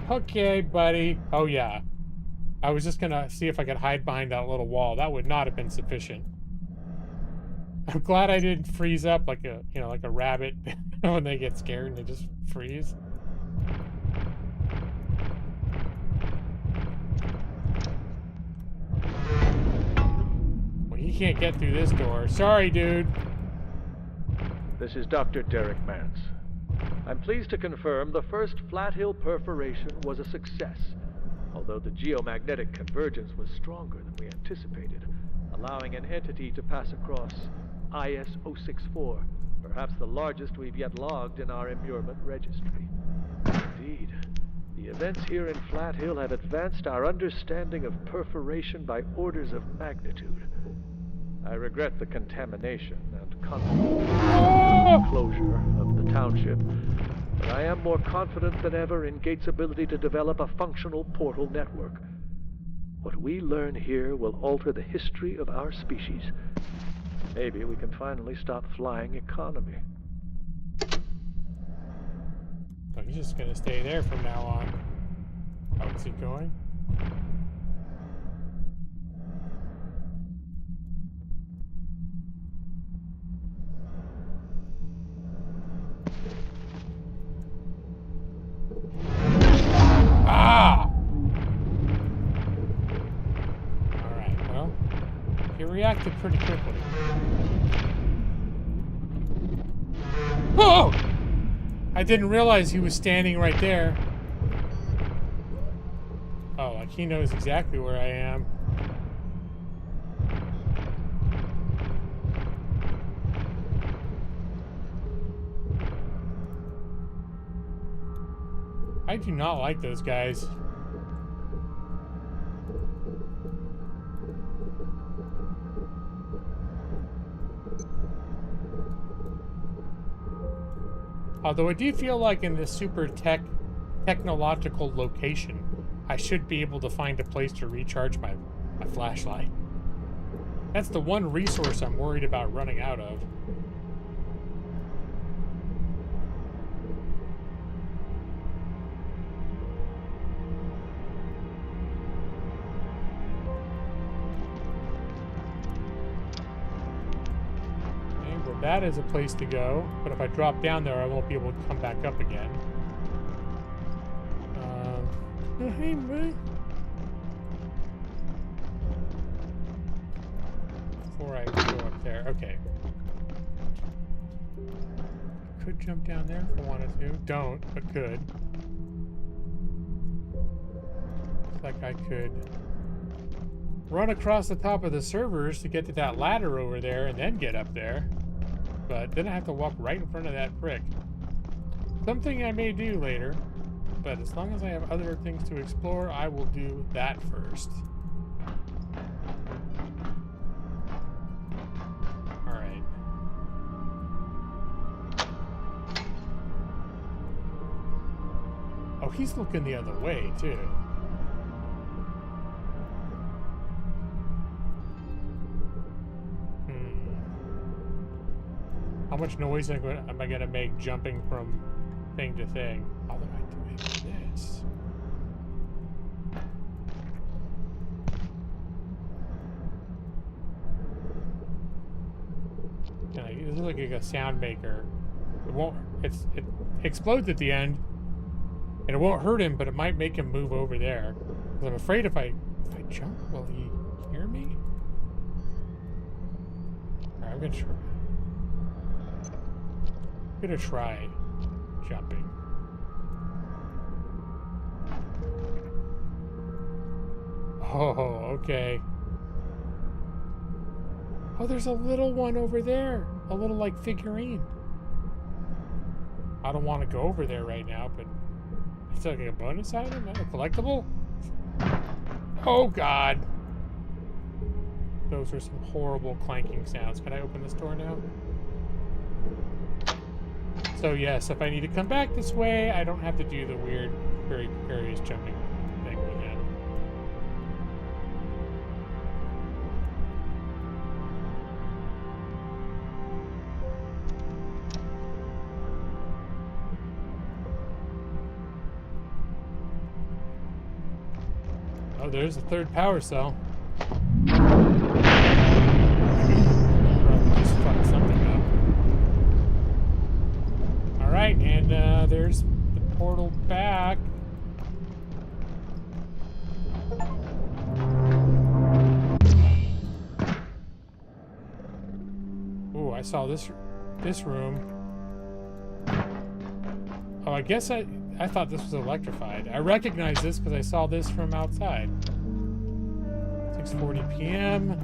Okay, buddy. Oh, yeah. I was just gonna see if I could hide behind that little wall. That would not have been sufficient. I'm glad I didn't freeze up like a, you know, like a rabbit when they get scared and they just freeze. Well, he can't get through this door. Sorry, dude. This is Dr. Derek Mance. I'm pleased to confirm the first Flat Hill perforation was a success, although the geomagnetic convergence was stronger than we anticipated, allowing an entity to pass across IS-064, perhaps the largest we've yet logged in our immurement registry. Indeed, the events here in Flat Hill have advanced our understanding of perforation by orders of magnitude. I regret the contamination and consequent closure of the township, but I am more confident than ever in Gate's ability to develop a functional portal network. What we learn here will alter the history of our species. Maybe we can finally stop flying economy. Oh, I'm just gonna stay there from now on. Oh, is he going? Ah! Alright, well, he reacted pretty quickly. Oh! I didn't realize he was standing right there. Oh, like he knows exactly where I am. I do not like those guys. Although I do feel like in this super technological location, I should be able to find a place to recharge my flashlight. That's the one resource I'm worried about running out of. That is a place to go, but if I drop down there, I won't be able to come back up again. Hey, man. Before I go up there, okay. Could jump down there if I wanted to. Don't, but could. Looks like I could run across the top of the servers to get to that ladder over there and then get up there. But then I have to walk right in front of that brick. Something I may do later, but as long as I have other things to explore, I will do that first. Alright. Oh, he's looking the other way, too. How much noise am I going to make jumping from thing to thing? How do I do this? This is like a sound maker. It won't. It explodes at the end, and it won't hurt him, but it might make him move over there. Because I'm afraid if I jump, will he hear me? Alright, I'm gonna try jumping. Oh, okay. Oh, there's a little one over there. A little, like, figurine. I don't want to go over there right now, but it's like a bonus item? A collectible? Oh, God. Those are some horrible clanking sounds. Can I open this door now? So yes, if I need to come back this way, I don't have to do the weird, very precarious jumping thing we had. Oh, there's the third power cell. Probably just fucked something up. Alright, and there's the portal back. Ooh, I saw this room. Oh, I guess I thought this was electrified. I recognize this because I saw this from outside. 6:40 p.m.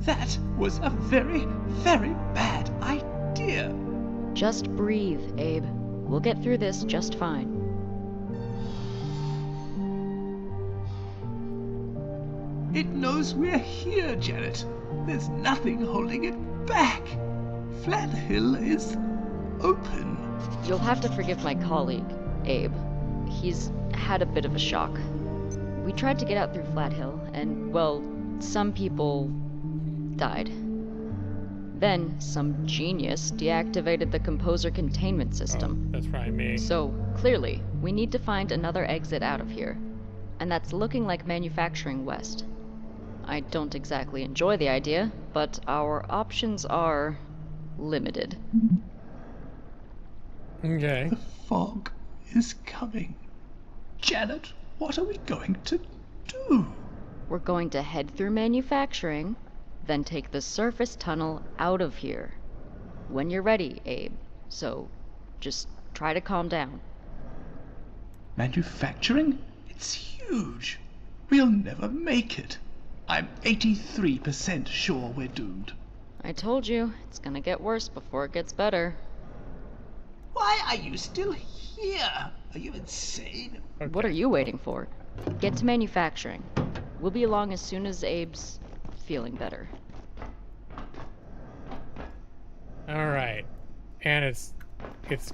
That was a very, very bad idea. Just breathe, Abe. We'll get through this just fine. It knows we're here, Janet. There's nothing holding it back. Flat Hill is open. You'll have to forgive my colleague, Abe. He's had a bit of a shock. We tried to get out through Flat Hill, and, well, some people died. Then, some genius deactivated the composer containment system. Oh, that's probably me. So, clearly, we need to find another exit out of here. And that's looking like manufacturing west. I don't exactly enjoy the idea, but our options are limited. Okay. The fog is coming. Janet, what are we going to do? We're going to head through manufacturing, then take the surface tunnel out of here. When you're ready, Abe. So, just try to calm down. Manufacturing? It's huge. We'll never make it. I'm 83% sure we're doomed. I told you, it's gonna get worse before it gets better. Why are you still here? Are you insane? Okay. What are you waiting for? Get to manufacturing. We'll be along as soon as Abe's feeling better. Alright. And it's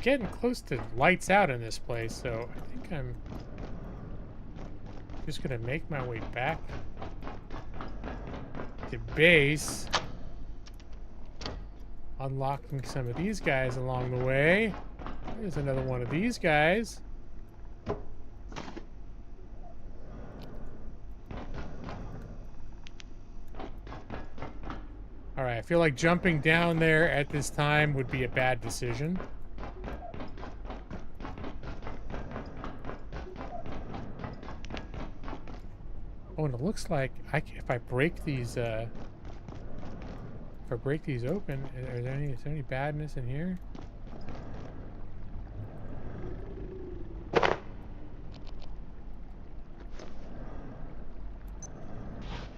getting close to lights out in this place, so I think I'm just gonna make my way back to base. Unlocking some of these guys along the way. There's another one of these guys. Alright, I feel like jumping down there at this time would be a bad decision. Oh, and it looks like if I break these open, is there any badness in here?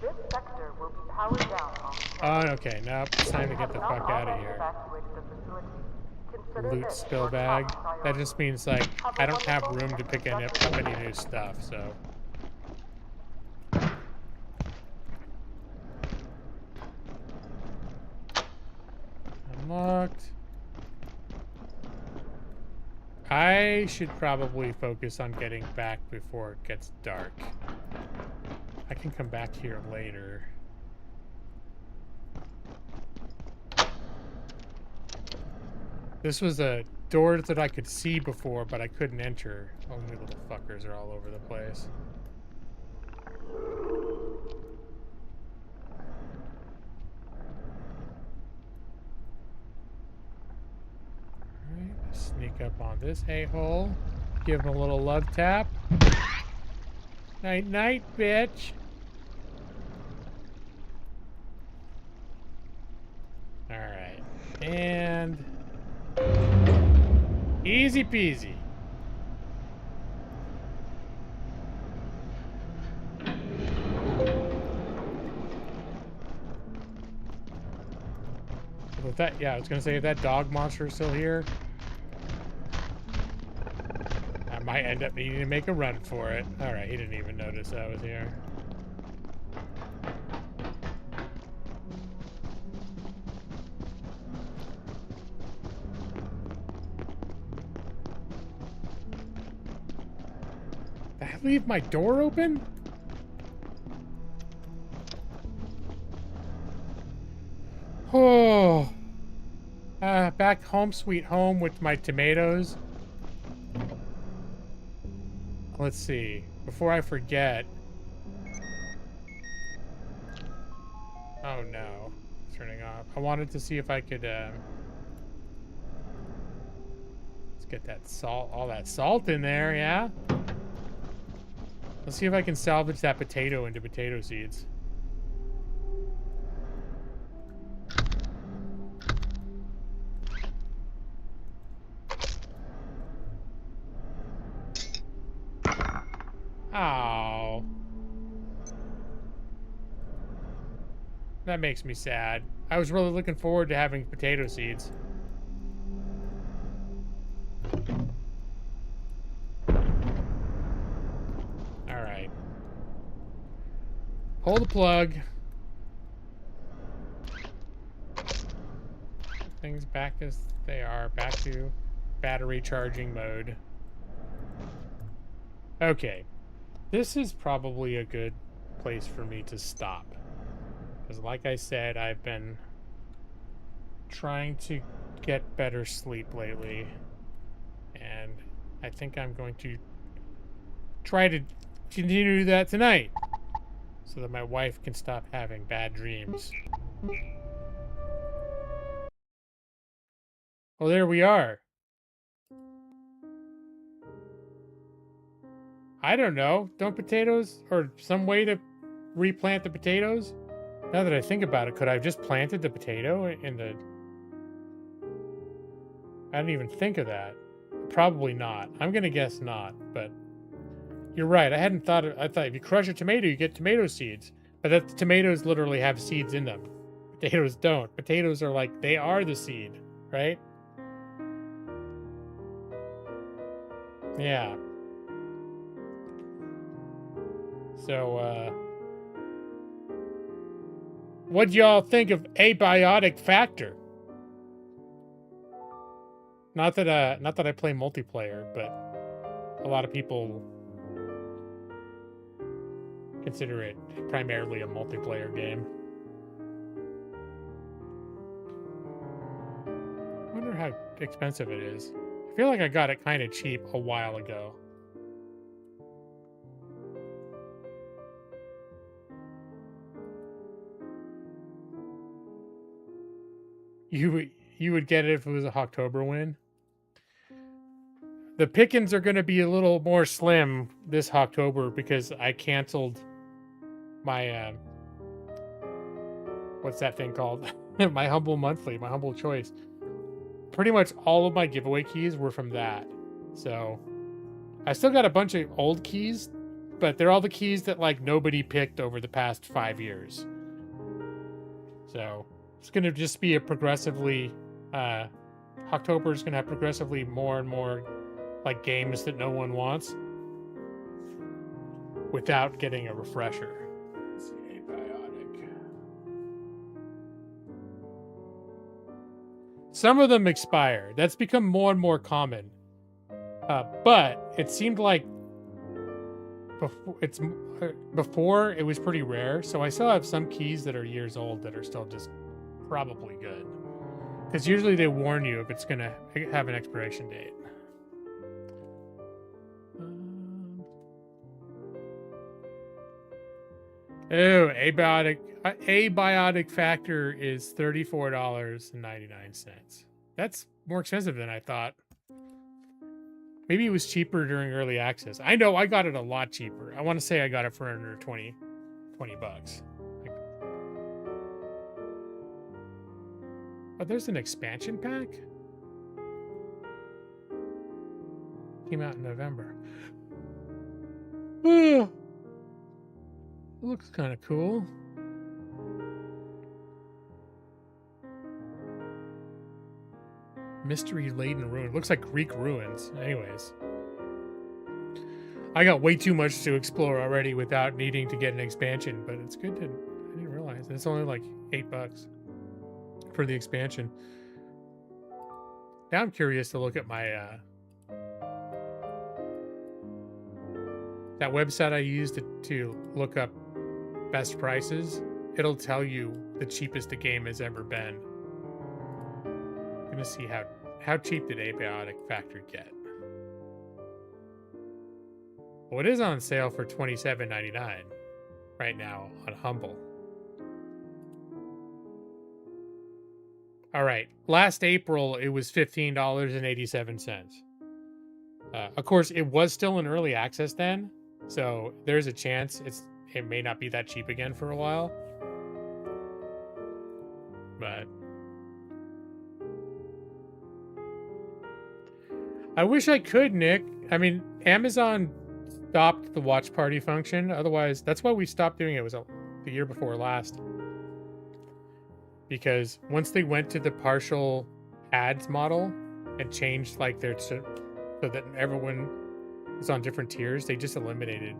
This sector will be powered down Oh, okay. Nope. It's time to get the fuck out of here. Loot spill bag. That just means, like, I don't have room to pick up any new stuff, so. Unlocked. I should probably focus on getting back before it gets dark. I can come back here later. This was a door that I could see before, but I couldn't enter. Only little fuckers are all over the place. Alright, sneak up on this a-hole. Give him a little love tap. Night night, bitch. Alright. And easy peasy. With that, yeah, I was gonna say if that dog monster is still here, I might end up needing to make a run for it. Alright, he didn't even notice I was here. Did I leave my door open? Oh. Back home sweet home with my tomatoes. Let's see. Before I forget. Oh no. It's turning off. I wanted to see if I could, let's get that salt, all that salt in there, yeah? Let's see if I can salvage that potato into potato seeds. Oh. That makes me sad. I was really looking forward to having potato seeds. Alright. Pull the plug. Things back as they are. Back to battery charging mode. Okay. This is probably a good place for me to stop. Because like I said, I've been trying to get better sleep lately. And I think I'm going to try to continue to do that tonight. So that my wife can stop having bad dreams. Oh, there we are. I don't know. Don't potatoes, or some way to replant the potatoes? Now that I think about it, could I have just planted the potato in the... I didn't even think of that. Probably not. I'm going to guess not, but you're right. I hadn't thought of... I thought if you crush a tomato, you get tomato seeds. But the tomatoes literally have seeds in them. Potatoes don't. Potatoes are like, they are the seed, right? Yeah. So, what'd y'all think of Abiotic Factor? Not that I play multiplayer, but a lot of people consider it primarily a multiplayer game. I wonder how expensive it is. I feel like I got it kind of cheap a while ago. You would get it if it was a October win. The pickings are going to be a little more slim this October because I canceled my what's that thing called? My humble monthly, my humble choice. Pretty much all of my giveaway keys were from that. So I still got a bunch of old keys, but they're all the keys that like nobody picked over the past 5 years. So it's going to just be a progressively October is going to have progressively more and more like games that no one wants without getting a refresher. Let's see, Abiotic. Some of them expire. That's become more and more common. But it seemed like before it was pretty rare. So I still have some keys that are years old that are still just probably good. Because usually they warn you if it's going to have an expiration date. Oh, Abiotic Factor is $34.99. That's more expensive than I thought. Maybe it was cheaper during early access. I know I got it a lot cheaper. I want to say I got it for under 20 bucks. But there's an expansion pack? Came out in November. Oh, looks kind of cool. Mystery-laden ruin. Looks like Greek ruins. Anyways. I got way too much to explore already without needing to get an expansion, but it's good to... I didn't realize. It's only like $8 for the expansion. Now I'm curious to look at my... that website I used to look up best prices. It'll tell you the cheapest the game has ever been. I'm gonna see how cheap did Abiotic Factor get. Well, it is on sale for $27.99 right now on Humble. All right, last April it was $15.87. Of course, it was still in early access then, so there's a chance it may not be that cheap again for a while. But I wish I could, Nick. I mean, Amazon stopped the watch party function. Otherwise, that's why we stopped doing it. It was the year before last. Because once they went to the partial ads model and changed like their so that everyone is on different tiers, they just eliminated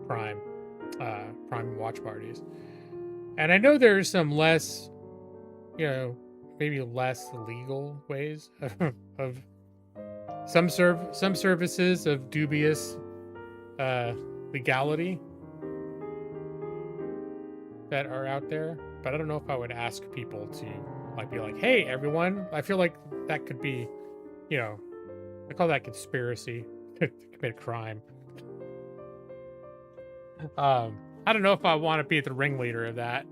Prime watch parties. And I know there's some less, maybe less legal ways of some services of dubious legality that are out there, but I don't know if I would ask people to like be like, hey, everyone. I feel like that could be, you know, I call that conspiracy to commit a crime. I don't know if I want to be the ringleader of that.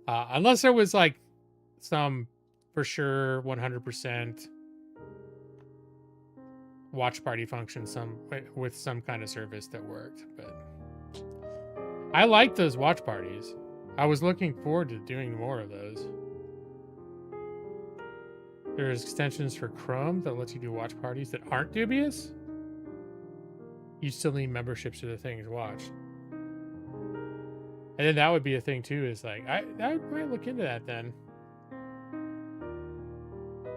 Unless there was like some for sure 100% watch party function with some kind of service that worked, but I like those watch parties. I was looking forward to doing more of those. There's extensions for Chrome that lets you do watch parties that aren't dubious. You still need memberships to the things watched. And then that would be a thing too, is like, I might look into that then.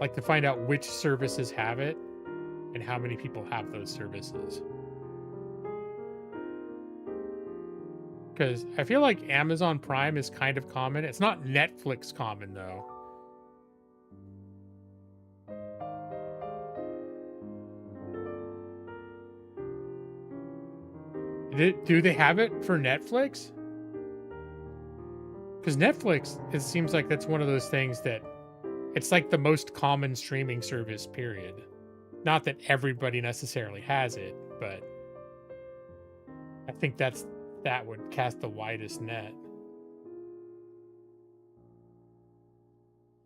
Like to find out which services have it and how many people have those services. Because I feel like Amazon Prime is kind of common. It's not Netflix common though. Do they have it for Netflix? Because Netflix, it seems like that's one of those things that it's like the most common streaming service, period. Not that everybody necessarily has it, but I think that would cast the widest net.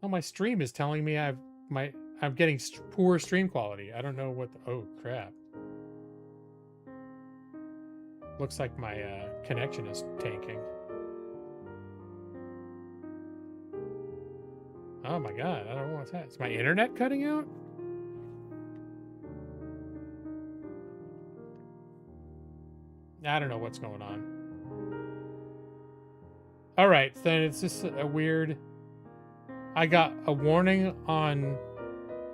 Oh, my stream is telling me I'm getting poor stream quality. I don't know what oh crap. Looks like my connection is tanking. Oh my god, I don't know what's that. Is my internet cutting out? I don't know what's going on. Alright, then it's just a weird... I got a warning on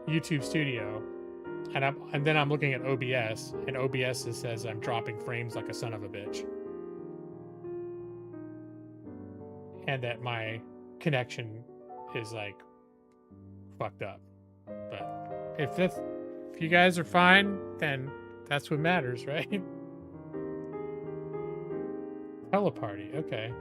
YouTube Studio, and then I'm looking at OBS, and OBS says I'm dropping frames like a son of a bitch. And that my connection is like fucked up. But if you guys are fine, then that's what matters, right? Teleparty, okay.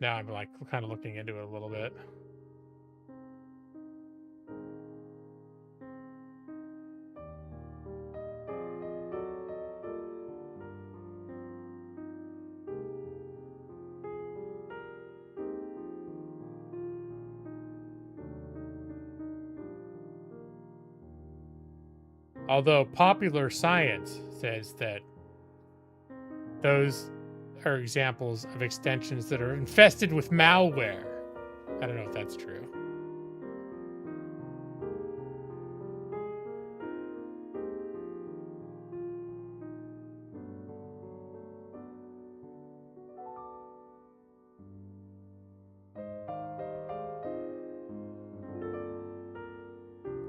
Now I'm like kind of looking into it a little bit. Although popular science says that those are examples of extensions that are infested with malware. I don't know if that's true.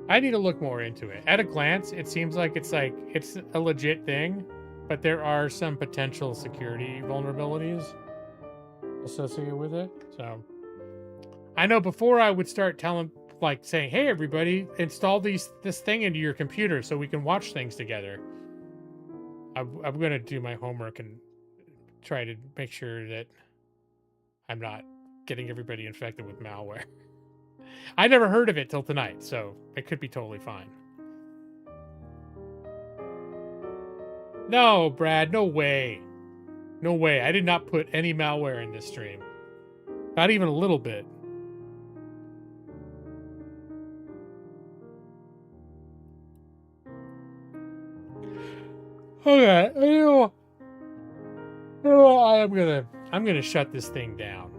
I need to look more into it. At a glance, it seems like it's a legit thing, but there are some potential security vulnerabilities associated with it. So I know before I would start saying, hey, everybody, install this thing into your computer so we can watch things together. I'm going to do my homework and try to make sure that I'm not getting everybody infected with malware. I never heard of it till tonight, so it could be totally fine. No, Brad, no way. No way. I did not put any malware in this stream. Not even a little bit. Okay, I'm gonna shut this thing down.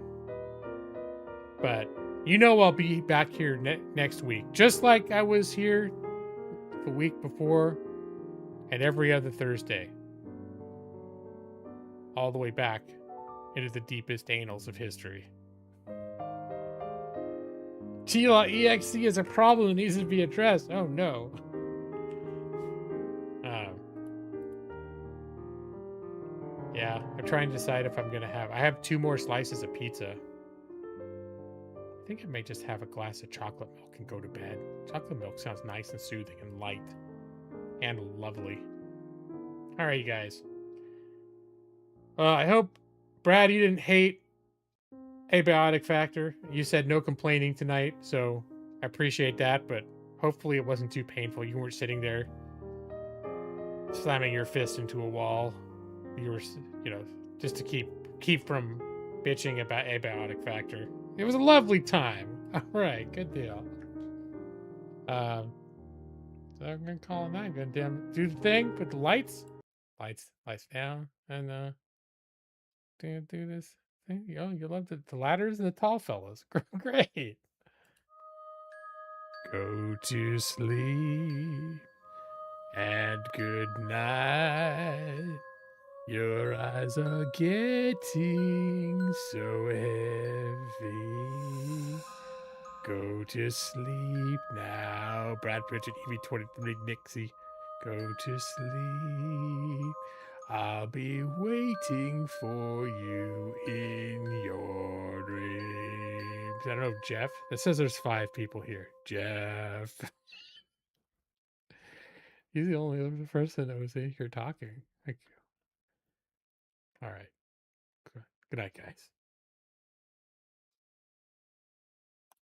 But I'll be back here next week, just like I was here the week before, and every other Thursday, all the way back into the deepest annals of history. T.exe is a problem that needs to be addressed. Oh no. Yeah, I'm trying to decide if I'm gonna have. I have 2 more slices of pizza. I think I may just have a glass of chocolate milk and go to bed. Chocolate milk sounds nice and soothing and light and lovely. All right, you guys. I hope, Brad, you didn't hate Abiotic Factor. You said no complaining tonight, so I appreciate that, but hopefully it wasn't too painful. You weren't sitting there slamming your fist into a wall. You were, just to keep from bitching about Abiotic Factor. It was a lovely time. All right, good deal. So I'm gonna call it that. I'm gonna do the thing, put the lights down, and do this thing. Oh, you love the ladders and the tall fellas. Great. Go to sleep and good night. Your eyes are getting so heavy. Go to sleep now. Brad Pritchard, EV23 Nixie. Go to sleep. I'll be waiting for you in your dreams. I don't know, Jeff. It says there's 5 people here. Jeff. He's the only other person that was here talking. Thank you. All right. Good night, guys.